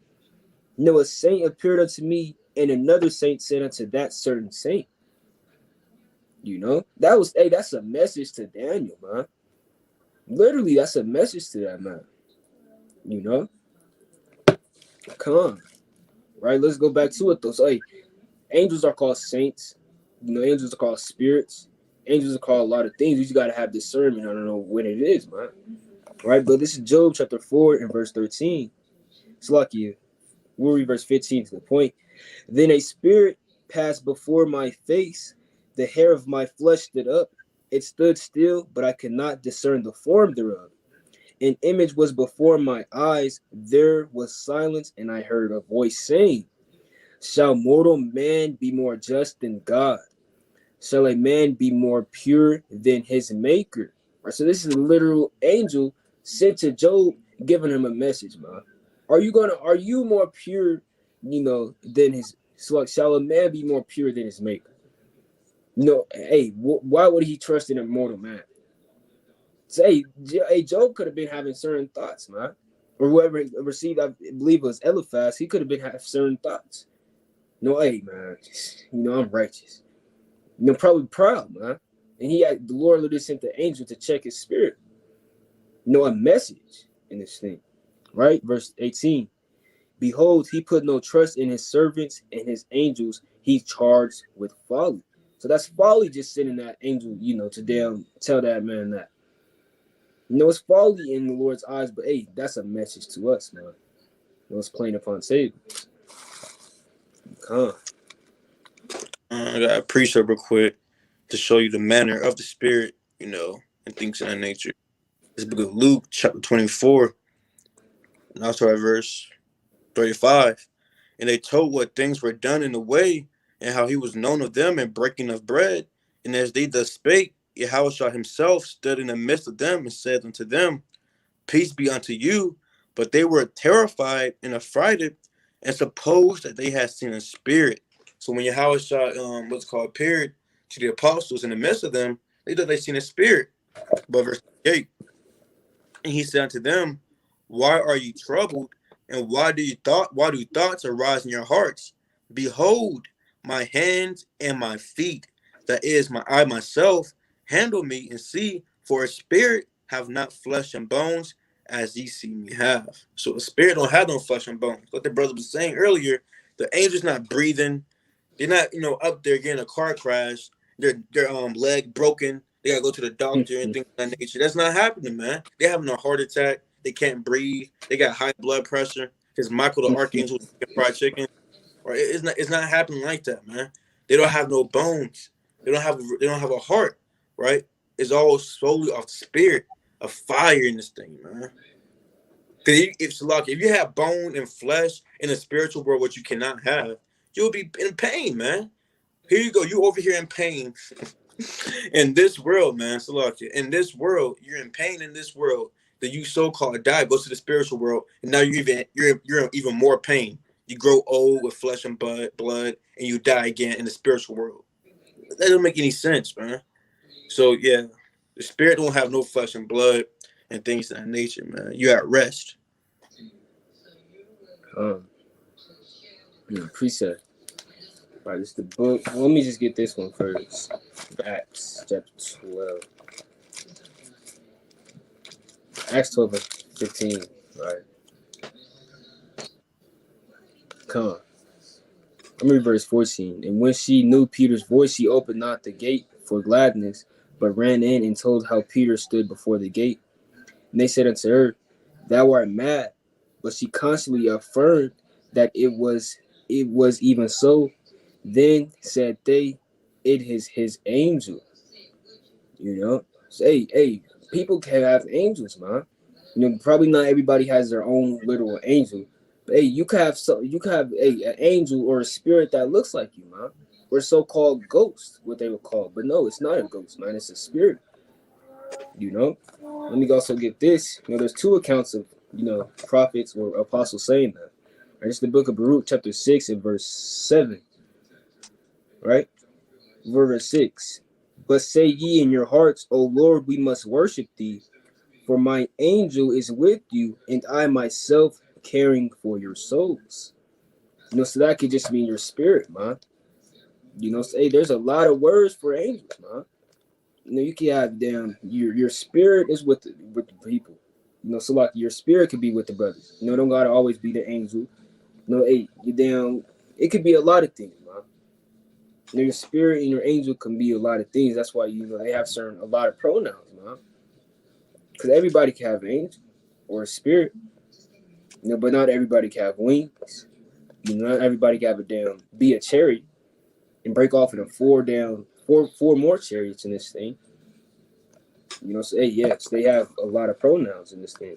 A saint appeared unto me, and another saint said unto that certain saint. That's a message to Daniel, man. Literally, that's a message to that man. You know? Come on. Right? Let's go back to it though. So, hey, angels are called saints. You know, angels are called spirits. Angels are called a lot of things. You just got to have discernment. I don't know what it is, man. Right? But this is Job chapter 4 and verse 13. It's lucky. We'll read verse 15 to the point. Then a spirit passed before my face. The hair of my flesh stood up. It stood still, but I could not discern the form thereof. An image was before my eyes. There was silence, and I heard a voice saying, shall mortal man be more just than God? Shall a man be more pure than his maker? Right, so this is a literal angel sent to Job, giving him a message, man. Are you more pure, than his, so like, shall a man be more pure than his maker? No, hey, why would he trust in a mortal man? Say, hey, Job could have been having certain thoughts, man. Or whoever received, I believe it was Eliphaz, he could have been having certain thoughts. No, hey, man, I'm righteous. Probably proud, man. And the Lord literally sent the angel to check his spirit. A message in this thing, right? Verse 18. Behold, he put no trust in his servants, and his angels he charged with folly. So that's folly, just sending that angel, to tell that man that. It's folly in the Lord's eyes, but hey, that's a message to us, man. It's plain upon table. Come. I got a precept real quick to show you the manner of the spirit, and things of that nature. This book of Luke, chapter 24, and also at verse 35. And they told what things were done in the way, and how he was known of them in breaking of bread. And as they thus spake, Yahushua himself stood in the midst of them and said unto them, peace be unto you. But they were terrified and affrighted, and supposed that they had seen a spirit. So when Yahushua appeared to the apostles in the midst of them, they thought they seen a spirit. But verse 8, and he said unto them, why are ye troubled? And why do thoughts arise in your hearts? Behold, my hands and my feet, that is, I myself, handle me and see, for a spirit have not flesh and bones, as ye see me have. So a spirit don't have no flesh and bones. Like the brother was saying earlier, the angel's not breathing. They're not, up there getting a car crash. Their leg broken. They gotta go to the doctor and things of that nature. That's not happening, man. They're having a heart attack. They can't breathe. They got high blood pressure. Because Michael the Archangel fried chicken. Or it's not happening like that, man. They don't have no bones. They don't have a heart, right? It's all solely off spirit, of fire in this thing, man. Because if you have bone and flesh in the spiritual world, what you cannot have, you'll be in pain, man. Here you go. You over here in pain in this world, man. Salaki. In this world, you're in pain in this world. That you so-called die, goes to the spiritual world, and now you're in even more pain. You grow old with flesh and blood, and you die again in the spiritual world. That doesn't make any sense, man. So yeah, the spirit don't have no flesh and blood and things of that nature, man. You're at rest. Precept. Right, this is the book. Let me just get this one first. Acts chapter 12. Acts 12 and 15. Right. Come on. I'm reading verse 14. And when she knew Peter's voice, she opened not the gate for gladness, but ran in and told how Peter stood before the gate. And they said unto her, thou art mad. But she constantly affirmed that it was even so. Then said they, it is his angel. So, hey, people can have angels, man. Probably not everybody has their own literal angel. But hey, you could have an angel or a spirit that looks like you, man. Or so-called ghost, what they would call. But no, it's not a ghost, man. It's a spirit. Let me also get this. There's two accounts of prophets or apostles saying that. Right? It's the book of Baruch, chapter 6 and verse 7. Right? Verse 6. But say ye in your hearts, O Lord, we must worship thee, for my angel is with you, and I myself caring for your souls. So that could just mean your spirit, man. Say there's a lot of words for angels, man. you can have your spirit is with the people. So like your spirit could be with the brothers. Don't gotta always be the angel. Hey, it could be a lot of things, man. Your spirit and your angel can be a lot of things. That's why they have a lot of pronouns, man. Because everybody can have an angel or a spirit, but not everybody can have wings. Not everybody can have be a chariot and break off into four more chariots in this thing. So yes, they have a lot of pronouns in this thing.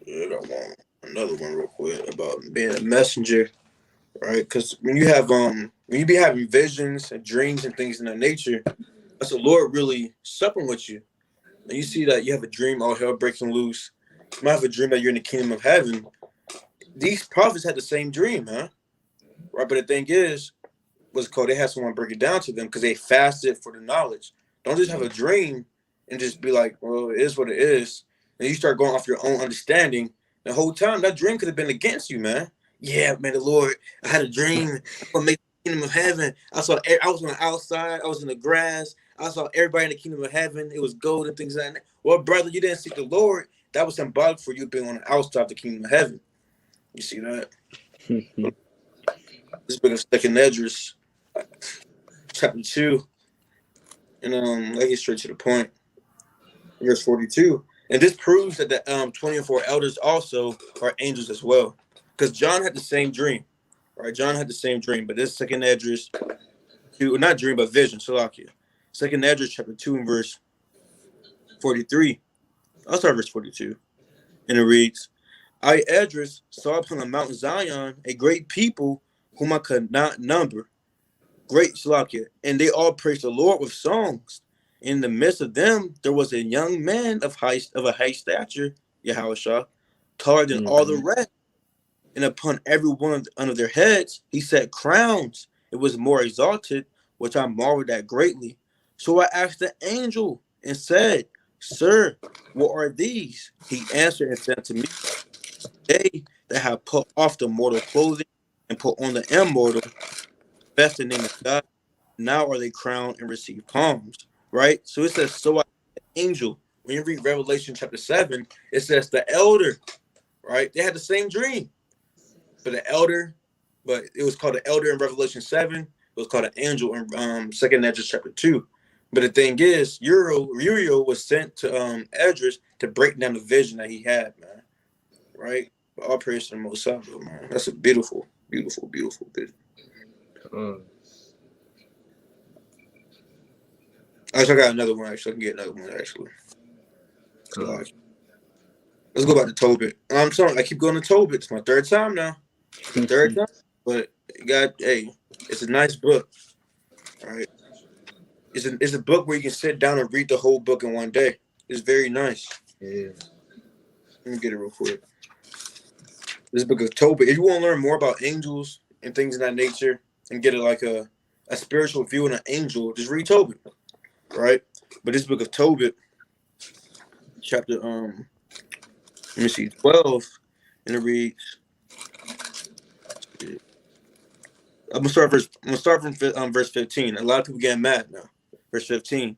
Yeah, I got another one real quick about being a messenger, right? Because when you be having visions and dreams and things in that nature, that's the Lord really supping with you. And you see that you have a dream, all hell breaking loose. You might have a dream that you're in the kingdom of heaven. These prophets had the same dream, huh? Right, but the thing is, what's it called? They had someone break it down to them because they fasted for the knowledge. Don't just have a dream and just be like, well, it is what it is. And you start going off your own understanding. The whole time, that dream could have been against you, man. Yeah, man, the Lord, I had a dream. I'm going to make the kingdom of heaven. I was on the outside. I was in the grass. I saw everybody in the kingdom of heaven. It was gold and things like that. Well, brother, you didn't seek the Lord. That was symbolic for you being on the outside of the kingdom of heaven. You see that? This book of Second Esdras, chapter 2, and let's get straight to the point. Verse 42. And this proves that the 24 elders also are angels as well. Because John had the same dream. Right? John had the same dream, but this Second Esdras 2, not dream, but vision, Salakia. Second Esdras chapter 2 and verse 43. I'll start verse 42. And it reads, I, Esdras, saw upon the Mount Zion a great people whom I could not number. Great Salakia. And they all praised the Lord with songs. In the midst of them, there was a young man of a high stature, Yahushua, taller than all the rest. And upon every one under their heads, he set crowns. It was more exalted, which I marveled at greatly. So I asked the angel and said, Sir, what are these? He answered and said to me, They that have put off the mortal clothing and put on the immortal, best the name of God. Now are they crowned and receive palms. Right? So it says, so I the angel. When you read Revelation chapter 7, it says the elder, right? They had the same dream. But it was called the elder in Revelation 7. It was called an angel in Second Esdras chapter 2. But the thing is, Uriel was sent to Esdras to break down the vision that he had, man. Right? But all praise to the Most High, man. That's a beautiful, beautiful, beautiful vision. Actually, I got another one. Actually, I can get another one. Actually, let's go back to Tobit. I'm sorry, I keep going to Tobit. It's my third time now. Third time, but it's a nice book. All right, it's a book where you can sit down and read the whole book in one day. It's very nice. Yeah. Let me get it real quick. This book of Tobit. If you want to learn more about angels and things of that nature, and get a spiritual view on an angel, just read Tobit. Right, but this book of Tobit, chapter let me see, 12, and it reads. I'm gonna start from verse 15. A lot of people getting mad now. Verse 15.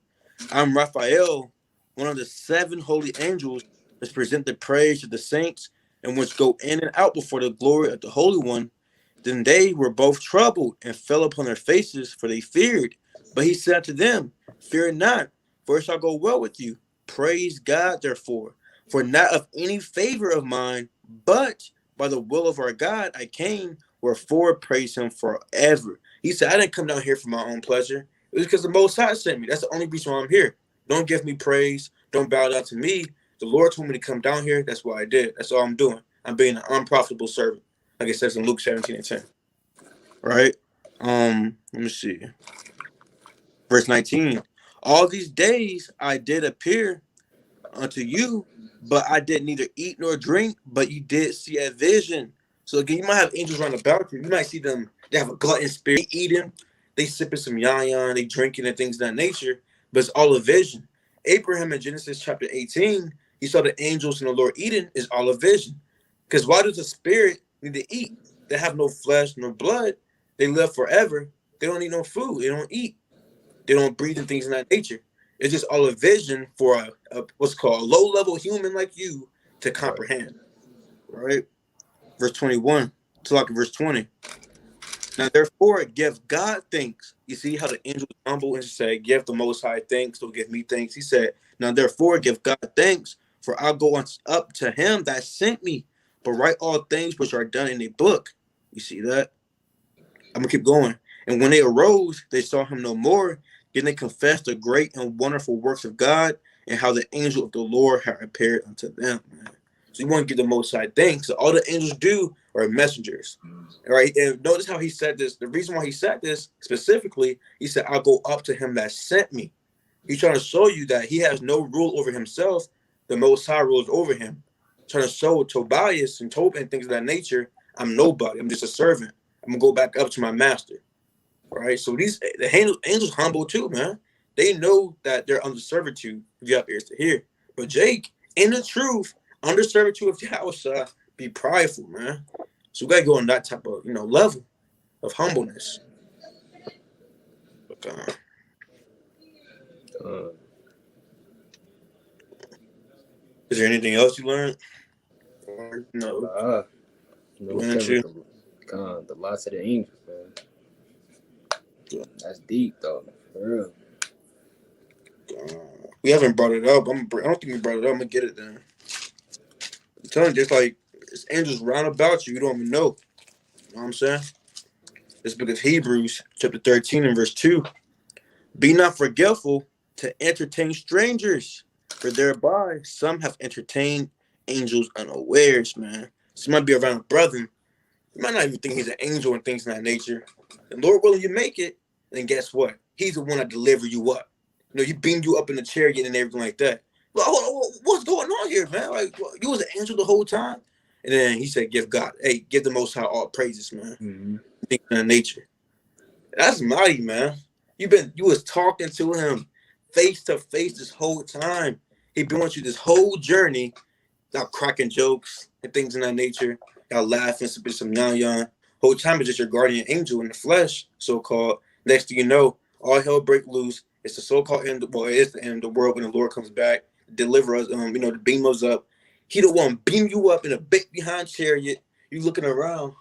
I'm Raphael, one of the 7 holy angels that present the praise to the saints, and which go in and out before the glory of the Holy One. Then they were both troubled and fell upon their faces, for they feared. But he said to them, Fear not, for it shall go well with you. Praise God, therefore, for not of any favor of mine, but by the will of our God I came, wherefore praise him forever. He said, I didn't come down here for my own pleasure. It was because the Most High sent me. That's the only reason why I'm here. Don't give me praise. Don't bow down to me. The Lord told me to come down here. That's what I did. That's all I'm doing. I'm being an unprofitable servant. Like it says in Luke 17 and 10. Right? Let me see. Verse 19. All these days I did appear unto you, but I did neither eat nor drink, but you did see a vision. So again, you might have angels around about you. You might see them, they have a glutton spirit, they eating, they sipping some yan, they drinking and things of that nature, but it's all a vision. Abraham in Genesis chapter 18, he saw the angels and the Lord eating, is all a vision. Because why does the spirit need to eat? They have no flesh, no blood. They live forever. They don't need no food. They don't eat. They don't breathe and things in that nature. It's just all a vision for a what's called a low-level human like you to comprehend. Right? Verse 21 to like verse 20. Now therefore give God thanks. You see how the angel was humble and said, give the Most High thanks, don't give me thanks. He said, now therefore give God thanks, for I'll go up to him that sent me, but write all things which are done in a book. You see that? I'm gonna keep going. And when they arose, they saw him no more. Then they confessed the great and wonderful works of God and how the angel of the Lord had appeared unto them. Man. So you want to give the Most High thanks. So all the angels do are messengers. All right. And notice how he said this. The reason why he said this specifically, he said, I'll go up to him that sent me. He's trying to show you that he has no rule over himself. The Most High rules over him. Trying to show Tobias and Tobin and things of that nature, I'm nobody. I'm just a servant. I'm gonna go back up to my master. Right? So the angels humble too, man. They know that they're under servitude if you have ears to hear. But Jake, in the truth, under servitude of Yahweh, be prideful, man. So we gotta go on that type of level of humbleness. But, is there anything else you learned? Or, the lots of the angels, man. That's deep, though. For real. We haven't brought it up. I don't think we brought it up. I'm gonna get it then. I'm telling you, just like it's angels round about you, you don't even know. You know what I'm saying? This book of Hebrews, chapter 13 and verse 2. Be not forgetful to entertain strangers, for thereby some have entertained angels unawares, man. So you might be around a brother. You might not even think he's an angel and things of that nature. And Lord willing, you make it, then guess what? He's the one that deliver you up. You beamed you up in the chariot and everything like that. Well, what's going on here, man? Like, you was an angel the whole time? And then he said, give the Most High all praises, man. Mm-hmm. Things of that nature. That's mighty, man. You was talking to him face to face this whole time. He been with you this whole journey. Y'all cracking jokes and things in that nature. Y'all laughing, some yon. Whole time is just your guardian angel in the flesh, so-called. Next thing you know, all hell break loose. It's the so-called end. Well, it is the end of the world when the Lord comes back, deliver us. To beam us up. He the one beam you up in a big behind chariot. You looking around,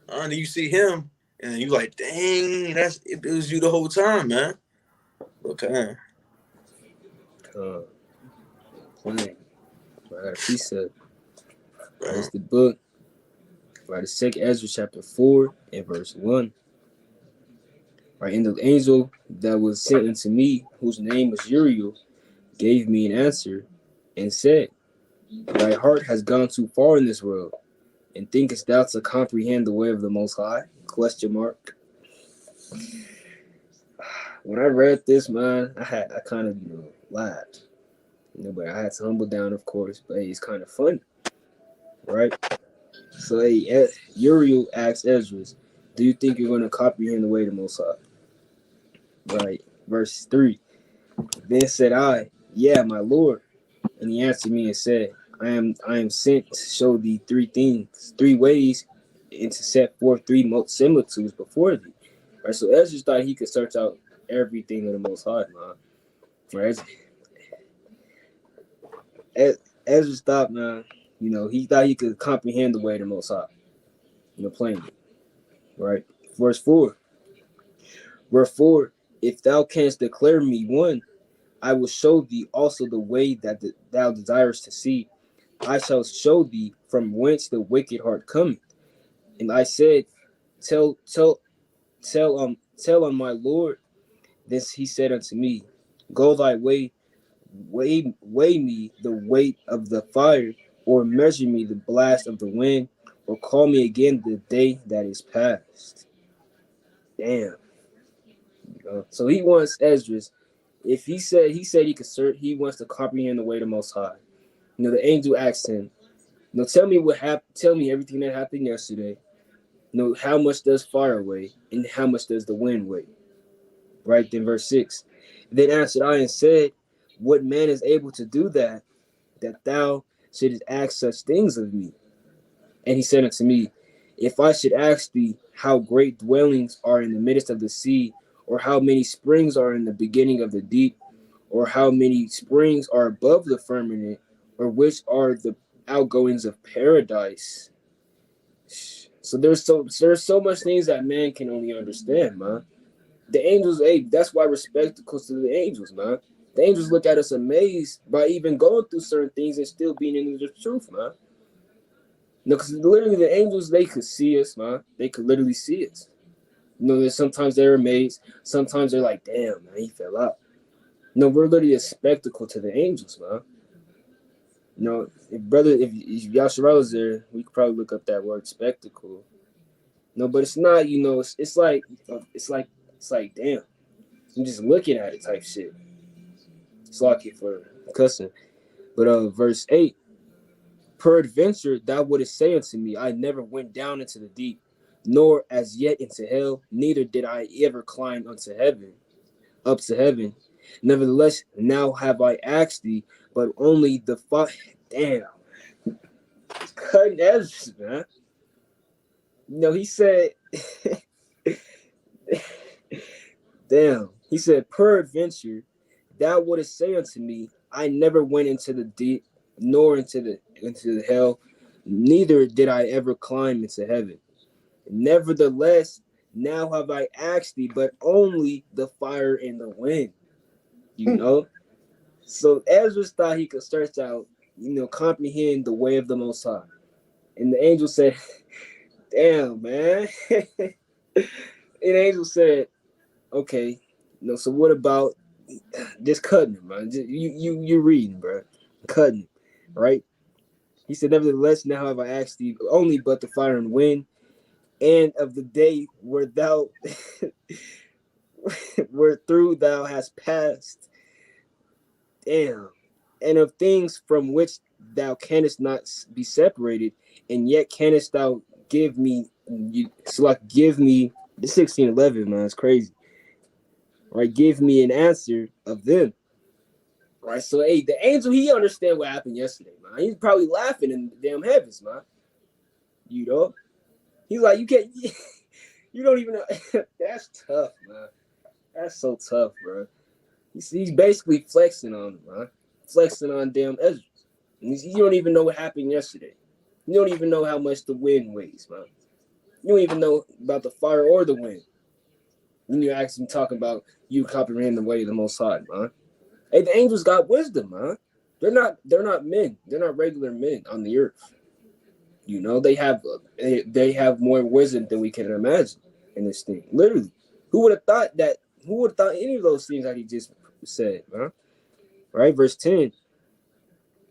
and you see him, and you like, dang, it was you the whole time, man. Okay. I got a precept. That's the book. Right, the second Ezra chapter 4 and verse 1. Right, and the angel that was sent unto me, whose name was Uriel, gave me an answer and said, thy heart has gone too far in this world, and thinkest thou to comprehend the way of the Most High? ? When I read this, man, I kind of laughed. But I had to humble down, of course, but it's kind of funny. Right? So Uriel asked Ezra, do you think you're going to comprehend the way of the Most High? Right. Verse 3. Then said I, yeah, my Lord. And he answered me and said, I am sent to show thee three ways, and to set forth three similitudes before thee. Right. So Ezra thought he could search out everything of the Most High, man. Right. Ezra thought, man, he thought he could comprehend the way of the Most High. Plainly. Right. Verse 4. Wherefore, if thou canst declare me one, I will show thee also the way that thou desirest to see. I shall show thee from whence the wicked heart cometh. And I said, tell on my Lord. Then he said unto me, go thy way, weigh me the weight of the fire, or measure me the blast of the wind, or call me again the day that is past. Damn. So he wants Esdras. If he said he could search, he wants to comprehend the way of the Most High. The angel asked him, tell me what happened. Tell me everything that happened yesterday. How much does fire weigh, and how much does the wind weigh? Right then, verse 6. Then answered I and said, what man is able to do that thou shouldest ask such things of me? And he said unto me, If I should ask thee how great dwellings are in the midst of the sea, or how many springs are in the beginning of the deep, or how many springs are above the firmament, or which are the outgoings of paradise. So there's so much things that man can only understand, man. The angels, hey, that's why respect goes to the angels, man. The angels look at us amazed by even going through certain things and still being in the truth, man. No, because literally the angels, they could see us, man. They could literally see us. There's sometimes they're amazed. Sometimes they're like, damn, man, he fell out. No, we're literally a spectacle to the angels, man. If Yashara was there, we could probably look up that word spectacle. No, but it's not, it's like, damn, I'm just looking at it type shit. It's lucky for cussing. But verse 8, peradventure thou wouldest say unto me, I never went down into the deep, nor as yet into hell, neither did I ever climb up to heaven. Nevertheless, now have I asked thee, but only the damn. Cutting edges, man. He said, damn. He said, peradventure, thou wouldest say unto me, I never went into the deep, nor into the hell, neither did I ever climb into heaven. Nevertheless, now have I asked thee, but only the fire and the wind. So Ezra thought he could search out, comprehend the way of the Most High. And the angel said, damn, man. And the angel said, okay, so what about just cutting him, man? You reading, bro. Cutting him, right? He said, nevertheless, now have I asked thee only but the fire and wind, and of the day where thou where through thou hast passed. Damn. And of things from which thou canst not be separated, and yet canst thou give me the 1611, man, it's crazy. Right? Give me an answer of them. Right? So hey, the angel, he understand what happened yesterday, man. He's probably laughing in the damn heavens, man. He's like, you can't you don't even know. That's tough, man. That's so tough, bro. He's basically flexing on him, man. Flexing on damn Ezra. You don't even know what happened yesterday. You don't even know how much the wind weighs, man. You don't even know about the fire or the wind. When you actually talking about you comprehend the way of the Most High, man. Hey, the angels got wisdom, man. They're not men. They're not regular men on the earth. They have more wisdom than we can imagine in this thing. Literally, who would have thought any of those things that he just said, man? Right, verse 10.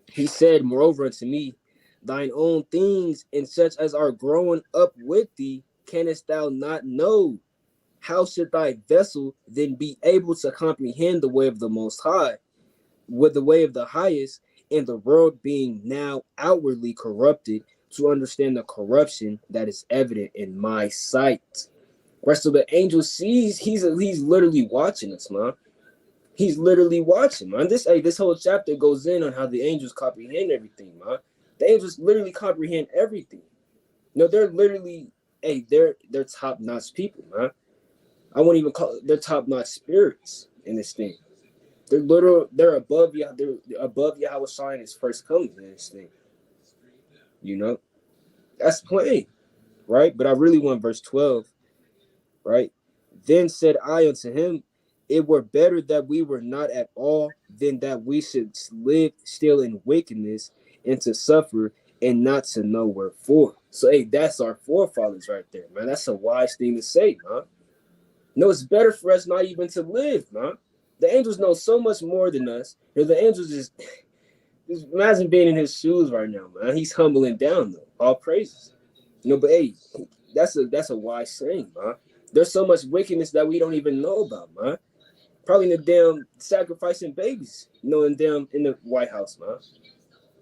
He said, moreover unto me, thine own things and such as are growing up with thee, canst thou not know? How should thy vessel then be able to comprehend the way of the Most High, with the way of the highest, and the world being now outwardly corrupted, to understand the corruption that is evident in my sight? Right, so the angel sees, he's literally watching us, man. He's literally watching, man. This whole chapter goes in on how the angels comprehend everything, man. The angels literally comprehend everything. They're literally, they're top-notch people, man. I won't even call it, they're top-notch spirits in this thing. They're above Yahweh Shai his first coming in this thing. That's plain, right? But I really want verse 12, right? Then said I unto him, it were better that we were not at all than that we should live still in wickedness and to suffer and not to know wherefore. So, that's our forefathers right there, man. That's a wise thing to say, man. No, it's better for us not even to live, man. The angels know so much more than us. The angels just imagine being in his shoes right now, man. He's humbling down, though. All praises. But that's a wise saying, man. There's so much wickedness that we don't even know about, man. Probably in the damn sacrificing babies, in the White House, man.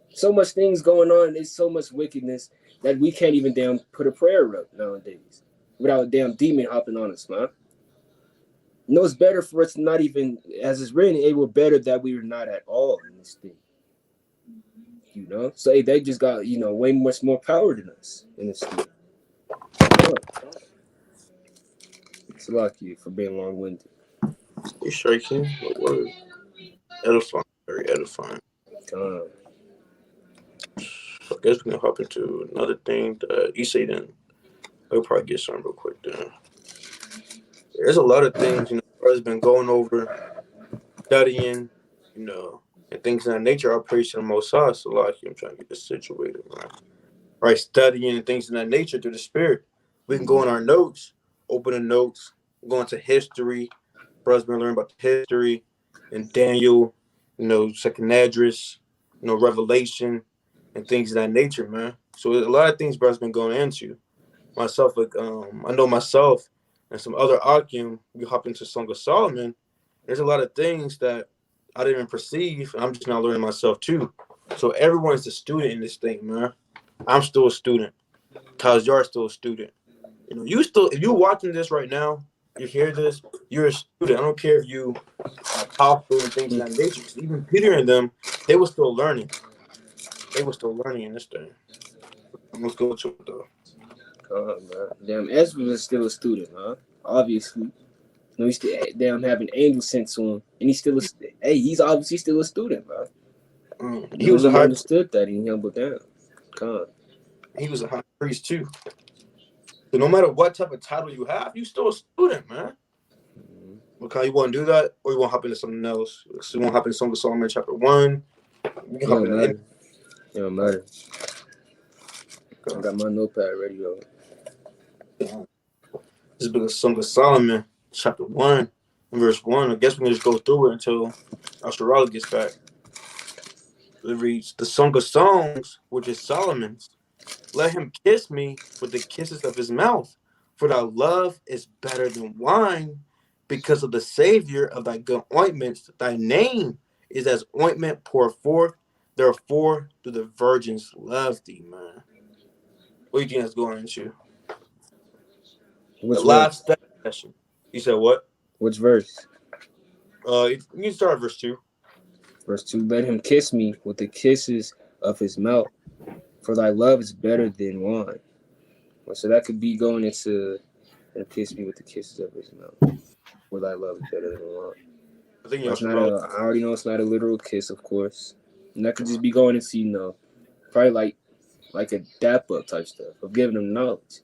So much things going on. There's so much wickedness that we can't even damn put a prayer up nowadays without a damn demon hopping on us, man. It's better for us not even, as it's written, it were better that we were not at all in this thing. So they just got, way much more power than us in this thing. It's lucky for being long-winded. You striking? What word? Edifying. Very edifying. Come. So I guess we can hop into another thing that you say then. I'll probably get some real quick then. There's a lot of things, brother's been going over, studying, and things of that nature. I praise to the Most High. So, like, I'm trying to get this situated, man. Right, studying and things of that nature through the Spirit. We can go in our notes, open the notes, go into history. Brother's been learning about the history and Daniel, Second Address, Revelation, and things of that nature, man. So a lot of things brother's been going into. Myself, I know myself and some other Akim, we hop into Song of Solomon. There's a lot of things that I didn't even perceive, and I'm just now learning myself too. So everyone's a student in this thing, man. I'm still a student. Tazaiyar is still a student. If you're watching this right now, you hear this, you're a student. I don't care if you are powerful and things of that nature. Even Peter and them, they were still learning. They were still learning in this thing. Let's go to it though. Man. Damn, Ezra is still a student, huh? Obviously. He's still damn having angels sent to him, and he's still he's obviously still a student, bro. He was a high understood that and he humbled down. He was a high priest too. So no matter what type of title you have, you still a student, man. Okay, you want to do that, or you want to hop into something else? So you want to hop into Song of Solomon chapter 1? You can hop into it don't matter. I got my notepad ready though. This is Song of Solomon chapter 1 and verse 1. I guess we can just go through it until Australia gets back. It reads, "The Song of Songs, which is Solomon's. Let him kiss me with the kisses of his mouth, for thy love is better than wine. Because of the Savior of thy good ointments, thy name is as ointment poured forth. Therefore, do the virgins love thee," man. What do you think that's going into? The last study session. You said what? Which verse? You can start at verse 2. Verse 2, "Let him kiss me with the kisses of his mouth, for thy love is better than wine." So that could be going into "and kiss me with the kisses of his mouth, for thy love is better than wine." I think I already know it's not a literal kiss, of course. And that could just be going into, probably like a dap up type stuff of giving them knowledge.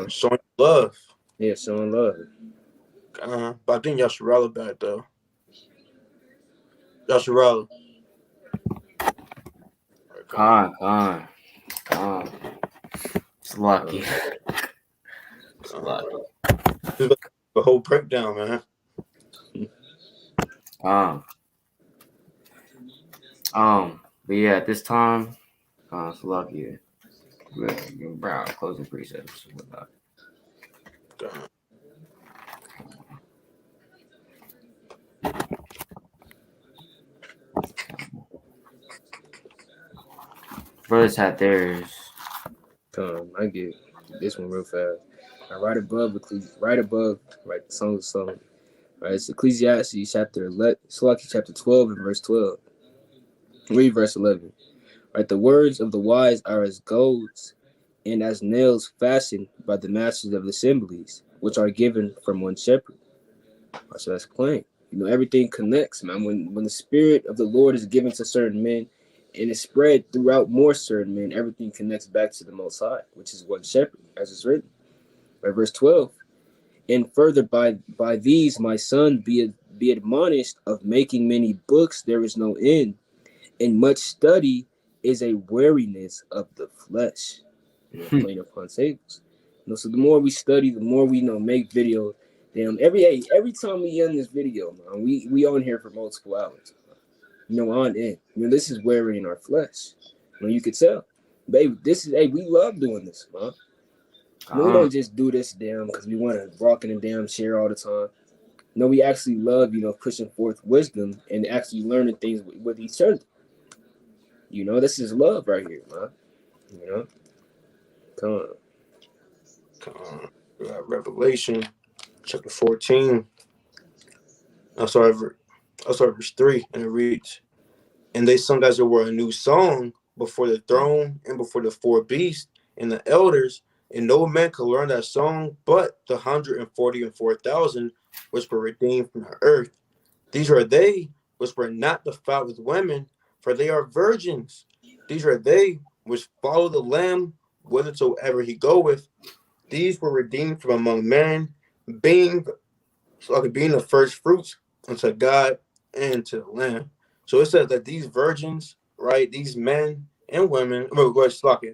Showing love. Yeah, showing love. But I think Yasharala back though. Yasharala. Con. It's lucky. It's lucky. The whole breakdown, man. But yeah, at this time, it's lucky. Brown closing precepts. Brothers had theirs. I get this one real fast. Right above the Song of Solomon. Right, it's Ecclesiastes chapter 12 and verse 12. Read verse 11. Right, "The words of the wise are as golds, and as nails fastened by the masters of the assemblies, which are given from one shepherd." Right, so that's plain. Everything connects, man. When the spirit of the Lord is given to certain men and is spread throughout more certain men, everything connects back to the Most High, which is one shepherd, as it's written. Right, verse 12. "And further by these, my son, be admonished of making many books, there is no end. And much study is a weariness of the flesh." Playing upon tables. So the more we study, the more we make videos. Damn, every time we end this video, man, we on here for multiple hours. On end. This is wearing our flesh. You could tell. Baby, we love doing this, man. We don't just do this because we want to rock in the share all the time. No, we actually love, pushing forth wisdom and actually learning things with each other. This is love right here, man. Come on. We got Revelation chapter 14. I'll start verse 3, and it reads, "And they sung as it were a new song before the throne and before the four beasts and the elders, And no man could learn that song but the 144,000 which were redeemed from the earth. These are they which were not defiled with women, for they are virgins. These are they which follow the Lamb whithersoever he goeth. These were redeemed from among men, being being the first fruits unto God and to the Lamb. So it says that these virgins, right, these men and women,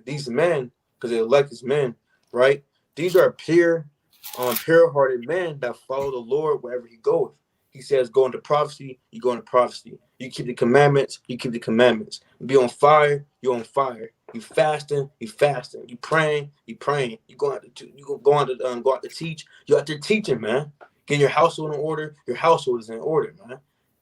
these men, because they elect as men, right? These are pure-hearted men that follow the Lord wherever he goeth. He says, go into prophecy, you go into prophecy. You keep the commandments, you keep the commandments. Be on fire, you're on fire. You fasting, you fasting. You praying, you praying. You go out to teach. You out there teaching, man. Get your household in order. Your household is in order, man.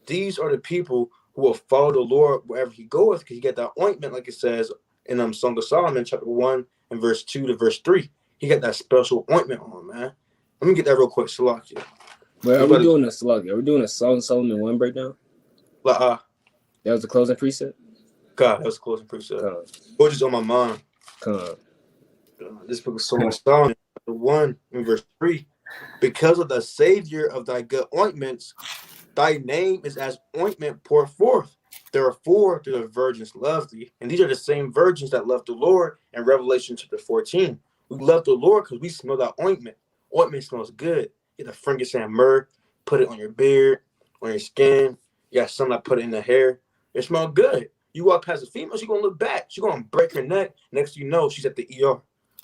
These are the people who will follow the Lord wherever he goeth, because you get that ointment, like it says in Song of Solomon, chapter 1 and verse 2 to verse 3. He got that special ointment on, man. Let me get that real quick, Salakia. But are we doing a Song of Solomon 1 breakdown? That was the closing precept? God, that was the closing precept. What is on my mind? This book of Song of Solomon, chapter 1 and verse 3. Because of the Savior of thy good ointments, thy name is as ointment poured forth. Therefore, do the virgins love thee. And these are the same virgins that love the Lord in Revelation chapter 14. We love the Lord because we smell that ointment. Ointment smells good. Get the frankincense and myrrh, put it on your beard, on your skin. You got some that put it in the hair. It smells good. You walk past a female, she's going to look back. She's going to break her neck. Next thing you know, she's at the ER,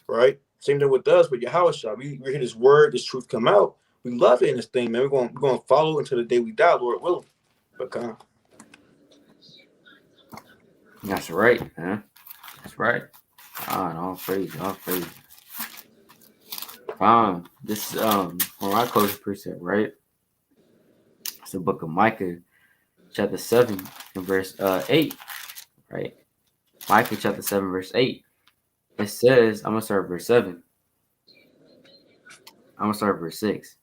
right? Same thing with us, with Yahweh. We hear this word, this truth come out. We love it in this thing, man. We're going to follow until the day we die, Lord willing. But That's right, man. That's right. All praise, all praise. This is for my closing precept, right? It's the book of Micah, chapter 7 and verse 8, right? Micah chapter 7, verse 8. It says, I'm gonna start at verse 7. I'm gonna start at verse 6.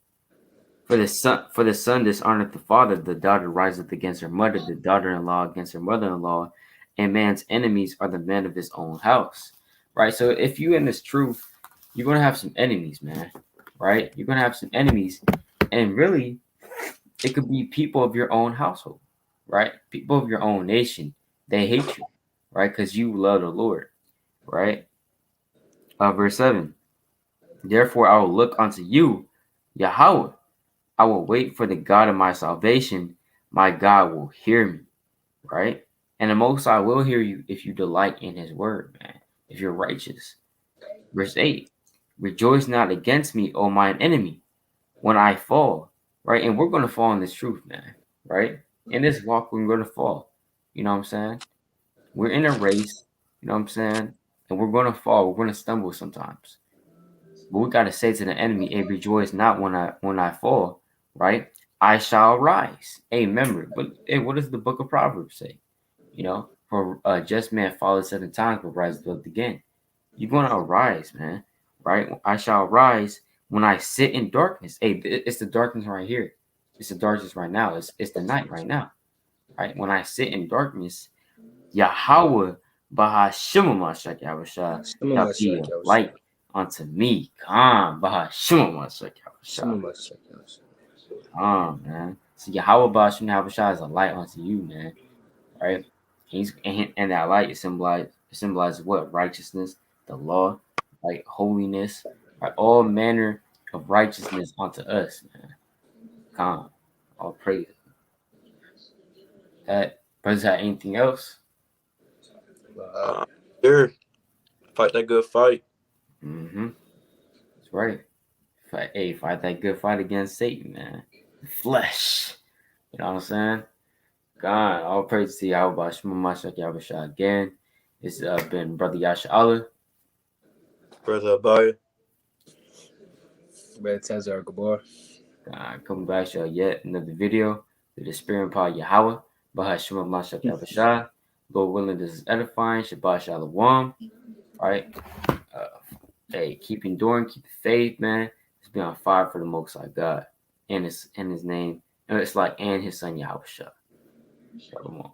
For the son dishonoreth the father, the daughter riseth against her mother, the daughter-in-law against her mother-in-law, and man's enemies are the men of his own house. Right? So if you in this truth, you're gonna have some enemies, man. Right? You're gonna have some enemies, and really, it could be people of your own household, right? People of your own nation. They hate you, right? Because you love the Lord, right? Verse 7. Therefore I will look unto you, Yahweh. I will wait for the God of my salvation. My God will hear me, right? And the Most High will hear you if you delight in his word, man. If you're righteous. Verse 8. Rejoice not against me, O mine enemy, when I fall, right? And we're going to fall in this truth, man, right? In this walk, we're going to fall. You know what I'm saying? We're in a race, you know what I'm saying? And we're going to fall. We're going to stumble sometimes. But we got to say to the enemy, hey, rejoice not when I fall, right? I shall rise. Hey, remember, what does the book of Proverbs say? You know, for a just man falleth 7 times, but rises up again. You're going to arise, man, right? I shall rise when I sit in darkness. Hey, it's the darkness right here. It's the darkness right now. It's the night right now, right? When I sit in darkness, Yahweh Bahashima Mashak Yahushua shall be a light unto me. Come, Bahashima Mashak Yahushua. Come, man. So Yahweh Bahashima Yahushua is a light unto you, man, right? And that light symbolizes what? Righteousness, the law, like holiness, right? All manner of righteousness unto us, man. Come, all praise. That brothers have anything else? Sure. Fight that good fight. That's right. Fight that good fight against Satan, man. The flesh. You know what I'm saying? God, all praise to Yahweh Shema Mashak Yahushua again. It's been Brother Yasha Allah. Brother Ahbayah. Brother Tazaiyar Gabar. Coming back to yet another video. To the Spirit and Power Yahweh. Bahashima Mashak Yahushua. Lord willing, this is edifying. Shabbat Shalom. Right? Hey, keep enduring, keep the faith, man. Let's be on fire for the Most High God and his name. And it's like and his son Yahushua. Shalom.